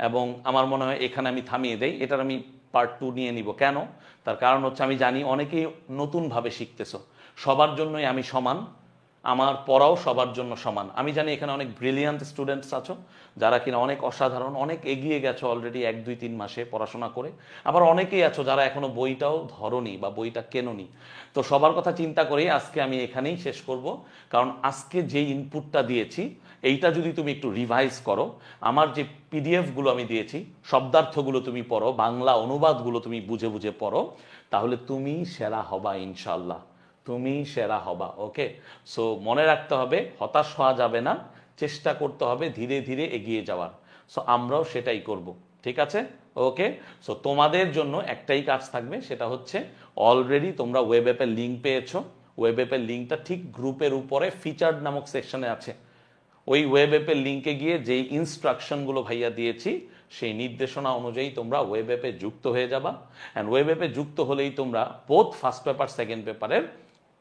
এবং আমার মনে হয় এখানে আমি থামিয়ে দেই। এটার আমি পার্ট 2 নিয়ে নিব। কেন? তার কারণ হচ্ছে আমি জানি অনেকেই নতুনভাবে শিখতেছো। সবার জন্যই আমি সমান, আমার পড়াও সবার জন্য সমান। আমি জানি এখানে অনেক ব্রিলিয়ান্ট স্টুডেন্টস আছো যারা কিনা অনেক অসাধারণ, অনেক এগিয়ে গেছো অলরেডি 1-2-3 মাসে পড়াশোনা করে। আবার অনেকেই আছো যারা এখনো বইটাও ধরনি বা বইটা কেননি। তো সবার কথা চিন্তা করেই আজকে আমি এখানেই শেষ করব। কারণ আজকে যে ইনপুটটা দিয়েছি এইটা যদি তুমি একটু রিভাইজ করো, আমার যে পিডিএফগুলো আমি দিয়েছি, শব্দার্থগুলো তুমি পড়ো, বাংলা অনুবাদগুলো তুমি বুঝে বুঝে পড়ো, তাহলে তুমি সেরা হবা ইনশাল্লাহ। তুমি সেরা হবা। ওকে? সো মনে রাখতে হবে, হতাশ হওয়া যাবে না, চেষ্টা করতে হবে ধীরে ধীরে এগিয়ে যাওয়ার। সো আমরাও সেটাই করব, ঠিক আছে? ওকে? সো তোমাদের জন্য একটাই কাজ থাকবে, সেটা হচ্ছে অলরেডি তোমরা ওয়েব অ্যাপের লিঙ্ক পেয়েছো। ওয়েব অ্যাপের লিঙ্কটা ঠিক গ্রুপের উপরে ফিচার্ড নামক সেকশনে আছে। ওই ওয়েব অ্যাপের লিঙ্কে গিয়ে যেই ইনস্ট্রাকশনগুলো ভাইয়া দিয়েছি সেই নির্দেশনা অনুযায়ী তোমরা ওয়েব অ্যাপে যুক্ত হয়ে যাবা। অ্যান্ড ওয়েব অ্যাপে যুক্ত হলেই তোমরা বোথ ফার্স্ট পেপার সেকেন্ড পেপারের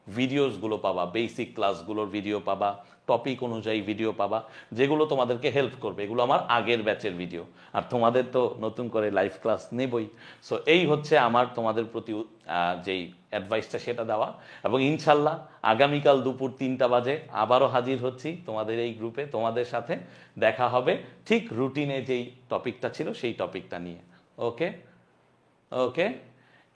ভিডিওসগুলো পাবা, বেসিক ক্লাসগুলোর ভিডিও পাবা, টপিক অনুযায়ী ভিডিও পাবা, যেগুলো তোমাদেরকে হেল্প করবে। এগুলো আমার আগের ব্যাচের ভিডিও, আর তোমাদের তো নতুন করে লাইভ ক্লাস নেবই। সো এই হচ্ছে আমার তোমাদের প্রতি যেই অ্যাডভাইসটা সেটা দেওয়া। এবং ইনশাল্লাহ আগামীকাল দুপুর 3টা বাজে আবারও হাজির হচ্ছি তোমাদের এই গ্রুপে। তোমাদের সাথে দেখা হবে ঠিক রুটিনে যেই টপিকটা ছিল সেই টপিকটা নিয়ে। ওকে? ওকে?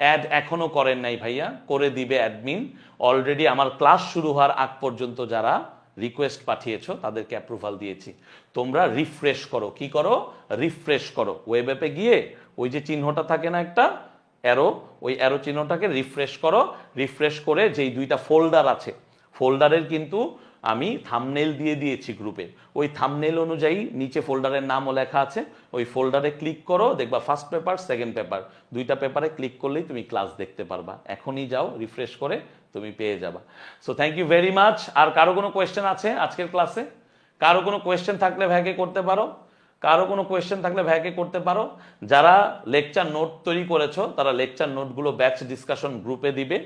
অ্যাড এখনো করেন নাই ভাইয়া, করে দিবে অ্যাডমিন। অলরেডি আমার ক্লাস শুরু হওয়ার আগ পর্যন্ত যারা রিকোয়েস্ট পাঠিয়েছো তাদেরকে অ্যাপ্রুভাল দিয়েছি। তোমরা রিফ্রেশ করো। কি করো? রিফ্রেশ করো। ওয়েব অ্যাপে গিয়ে ওই যে চিহ্নটা থাকে না একটা অ্যারো, ওই অ্যারো চিহ্নটাকে রিফ্রেশ করো। রিফ্রেশ করে যেই 2টা ফোল্ডার আছে, ফোল্ডারের কিন্তু আমি থাম্বনেল দিয়ে দিয়েছি গ্রুপে। ওই থাম্বনেল অনুযায়ী নিচে ফোল্ডারের নামও লেখা আছে। ওই ফোল্ডারে ক্লিক করো, দেখবা ফার্স্ট পেপার সেকেন্ড পেপার 2টা পেপারে ক্লিক করলেই তুমি ক্লাস দেখতে পারবা। এখনই যাও, রিফ্রেশ করে তুমি পেয়ে যাবা। So thank you very much. আর কারো কোনো কোয়েশ্চেন আছে আজকের ক্লাসে? কারো কোনো কোয়েশ্চেন থাকলে ভাইকে করতে পারো, কারো কোনো কোয়েশ্চেন থাকলে ভাইকে করতে পারো। যারা লেকচার নোট তৈরি করেছো তারা লেকচার নোটগুলো ব্যাচ ডিসকাশন গ্রুপে দিবে।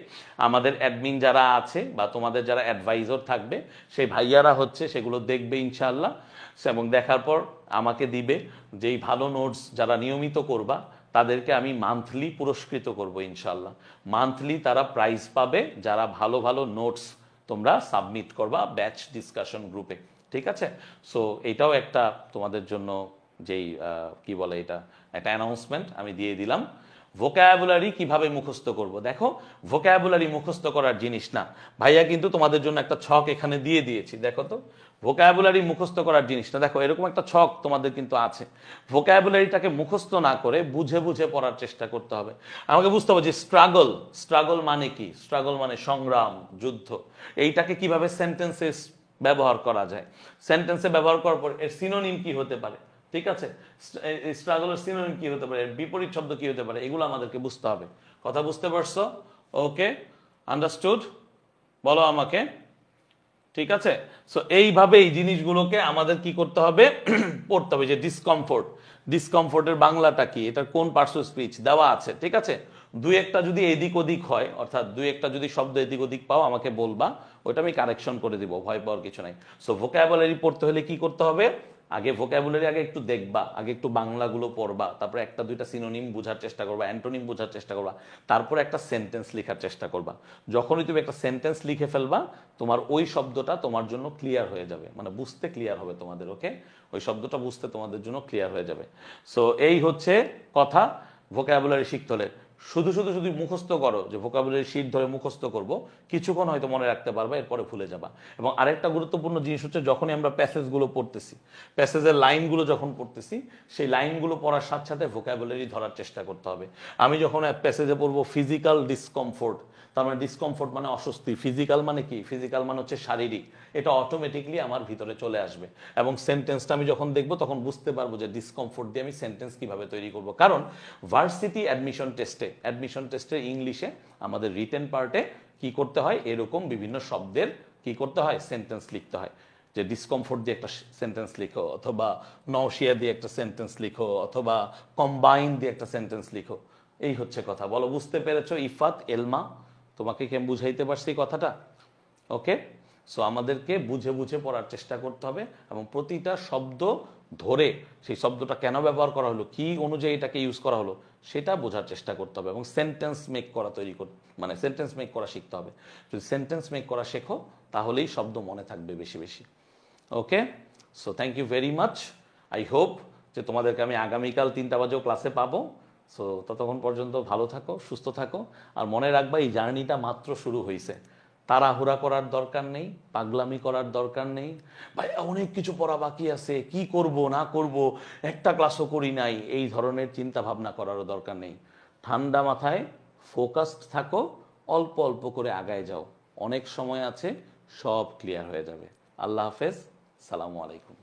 আমাদের অ্যাডমিন যারা আছে বা তোমাদের যারা অ্যাডভাইজর থাকবে সেই ভাইয়ারা হচ্ছে সেগুলো দেখবে ইনশাআল্লাহ, এবং দেখার পর আমাকে দিবে। যেই ভালো নোটস যারা নিয়মিত করবা তাদেরকে আমি মান্থলি পুরস্কৃত করব ইনশাআল্লাহ। মান্থলি তারা প্রাইজ পাবে যারা ভালো ভালো নোটস তোমরা সাবমিট করবা ব্যাচ ডিসকাশন গ্রুপে, ঠিক আছে? সো এটাও একটা তোমাদের জন্য যেই কি বলে এটা একটা অ্যানাউন্সমেন্ট আমি দিয়ে দিলাম। ভোকাবুলারি কিভাবে মুখস্থ করব? দেখো, ভোকাবুলারি মুখস্থ করার জিনিস না। ভাইয়া কিন্তু তোমাদের জন্য একটা ছক এখানে দিয়ে দিয়েছি, দেখো তো। ভোকাবুলারি মুখস্থ করার জিনিস না, দেখো এরকম একটা ছক তোমাদের কিন্তু আছে। ভোকাবুলারিটাকে মুখস্থ না করে বুঝে বুঝে পড়ার চেষ্টা করতে হবে। আমাকে বুঝতে হবে যে স্ট্রাগল, স্ট্রাগল মানে কি? স্ট্রাগল মানে সংগ্রাম, যুদ্ধ। এইটাকে কিভাবে সেন্টেন্সে ব্যবহার করা যায়, সেন্টেন্সে ব্যবহার করার পর এর সিনোনিম কি হতে পারে, ঠিক আছে? স্ট্রাগলের সিনোনিম কি হতে পারে, এর বিপরীত শব্দ কি হতে পারে, এগুলো আমাদেরকে বুঝতে হবে। কথা বুঝতে পারছো? ওকে, আন্ডারস্টুড? বলো আমাকে, ঠিক আছে? সো এইভাবে এই জিনিসগুলোকে আমাদের কি করতে হবে? পড়তে হবে। যে ডিসকমফোর্ট, ডিসকমফোর্টের বাংলাটা কি, এটার কোন পার্টস অফ স্পিচ দেওয়া আছে, ঠিক আছে? দুই একটা যদি এদিক ওদিক হয়, অর্থাৎ দুই একটা যদি শব্দ এদিক ওদিক পাও আমাকে বলবা, ওইটা আমি কারেকশন করে দিব, ভয় পাওয়ার কিছু নাই। সো ভোকাবুলারি পড়তে হলে কি করতে হবে? আগে ভোকাবুলারি আগে একটু দেখবা, আগে একটু বাংলাগুলো পড়বা, তারপরে একটা দুইটা সিনোনিম বোঝার চেষ্টা করবা, অ্যান্টোনিম বোঝার চেষ্টা করবা, তারপরে একটা সেন্টেন্স লেখার চেষ্টা করবা। যখনই তুমি একটা সেন্টেন্স লিখে ফেলবা তোমার ওই শব্দটা তোমার জন্য ক্লিয়ার হয়ে যাবে, মানে বুঝতে ক্লিয়ার হবে তোমাদের। ওকে, ওই শব্দটা বুঝতে তোমাদের জন্য ক্লিয়ার হয়ে যাবে। সো এই হচ্ছে কথা। ভোকাবুলারি শিখতে হলে শুধু শুধু শুধু মুখস্থ করো, যে ভোকাবুলারি শীট ধরে মুখস্থ করব, কিছুক্ষণ হয়তো মনে রাখতে পারবা, এরপরে ভুলে যাবা। এবং আরেকটা গুরুত্বপূর্ণ জিনিস হচ্ছে, যখনই আমরা প্যাসেজগুলো পড়তেছি, প্যাসেজের লাইনগুলো যখন পড়তেছি, সেই লাইনগুলো পড়ার সাথে সাথে ভোকাবুলারি ধরার চেষ্টা করতে হবে। আমি যখন প্যাসেজে পড়বো ফিজিক্যাল ডিসকমফোর্ট, তার মানে ডিসকমফোর্ট মানে অস্বস্তি, ফিজিক্যাল মানে কি? ফিজিক্যাল মানে হচ্ছে শারীরিক। এটা অটোমেটিকলি আমার ভিতরে চলে আসবে, এবং সেন্টেন্সটা আমি যখন দেখবো তখন বুঝতে পারবো যে ডিসকমফোর্ট দিয়ে আমি সেন্টেন্স কিভাবে তৈরি করব। কারণ ভার্সিটি অ্যাডমিশন টেস্টে ইংলিশে আমাদের রিটেন পার্টে কি করতে হয়? এরকম বিভিন্ন শব্দের কি করতে হয়? সেন্টেন্স লিখতে হয়। যে ডিসকমফোর্ট দিয়ে একটা সেন্টেন্স লিখো, অথবা নওশিয়া দিয়ে একটা সেন্টেন্স লিখো, অথবা কম্বাইন দিয়ে একটা সেন্টেন্স লিখো। এই হচ্ছে কথা। বলো, বুঝতে পেরেছো? ইফাত, এলমা, তোমাকে কি আমি বুঝাইতে পারছি কথাটা? ওকে, সো আমাদেরকে বুঝে বুঝে পড়ার চেষ্টা করতে হবে, এবং প্রতিটা শব্দ ধরে সেই শব্দটা কেন ব্যবহার করা হলো, কি অনুযায়ী এটাকে ইউজ করা হলো, সেটা বোঝার চেষ্টা করতে হবে। এবং সেন্টেন্স মেক করা মানে সেন্টেন্স মেক করা শিখতে হবে। যদি সেন্টেন্স মেক করা শেখো তাহলেই শব্দ মনে থাকবে বেশি বেশি। Okay, so thank you very much. I hope যে তোমাদেরকে আমি আগামীকাল 3টা বাজেও ক্লাসে পাবো। সো ততক্ষণ পর্যন্ত ভালো থাকো, সুস্থ থাকো, আর মনে রাখবা এই জার্নিটা মাত্র শুরু হয়েছে। তাড়াহুড়া করার দরকার নেই, পাগলামি করার দরকার নেই। ভাই অনেক কিছু পড়া বাকি আছে, কি করব না করব, একটা ক্লাসও করি নাই, এই ধরনের চিন্তা ভাবনা করারও দরকার নেই। ঠান্ডা মাথায় ফোকাসড থাকো, অল্প অল্প করে আগায় যাও, অনেক সময় আছে, সব ক্লিয়ার হয়ে যাবে। আল্লাহ হাফেজ, সালামু আলাইকুম।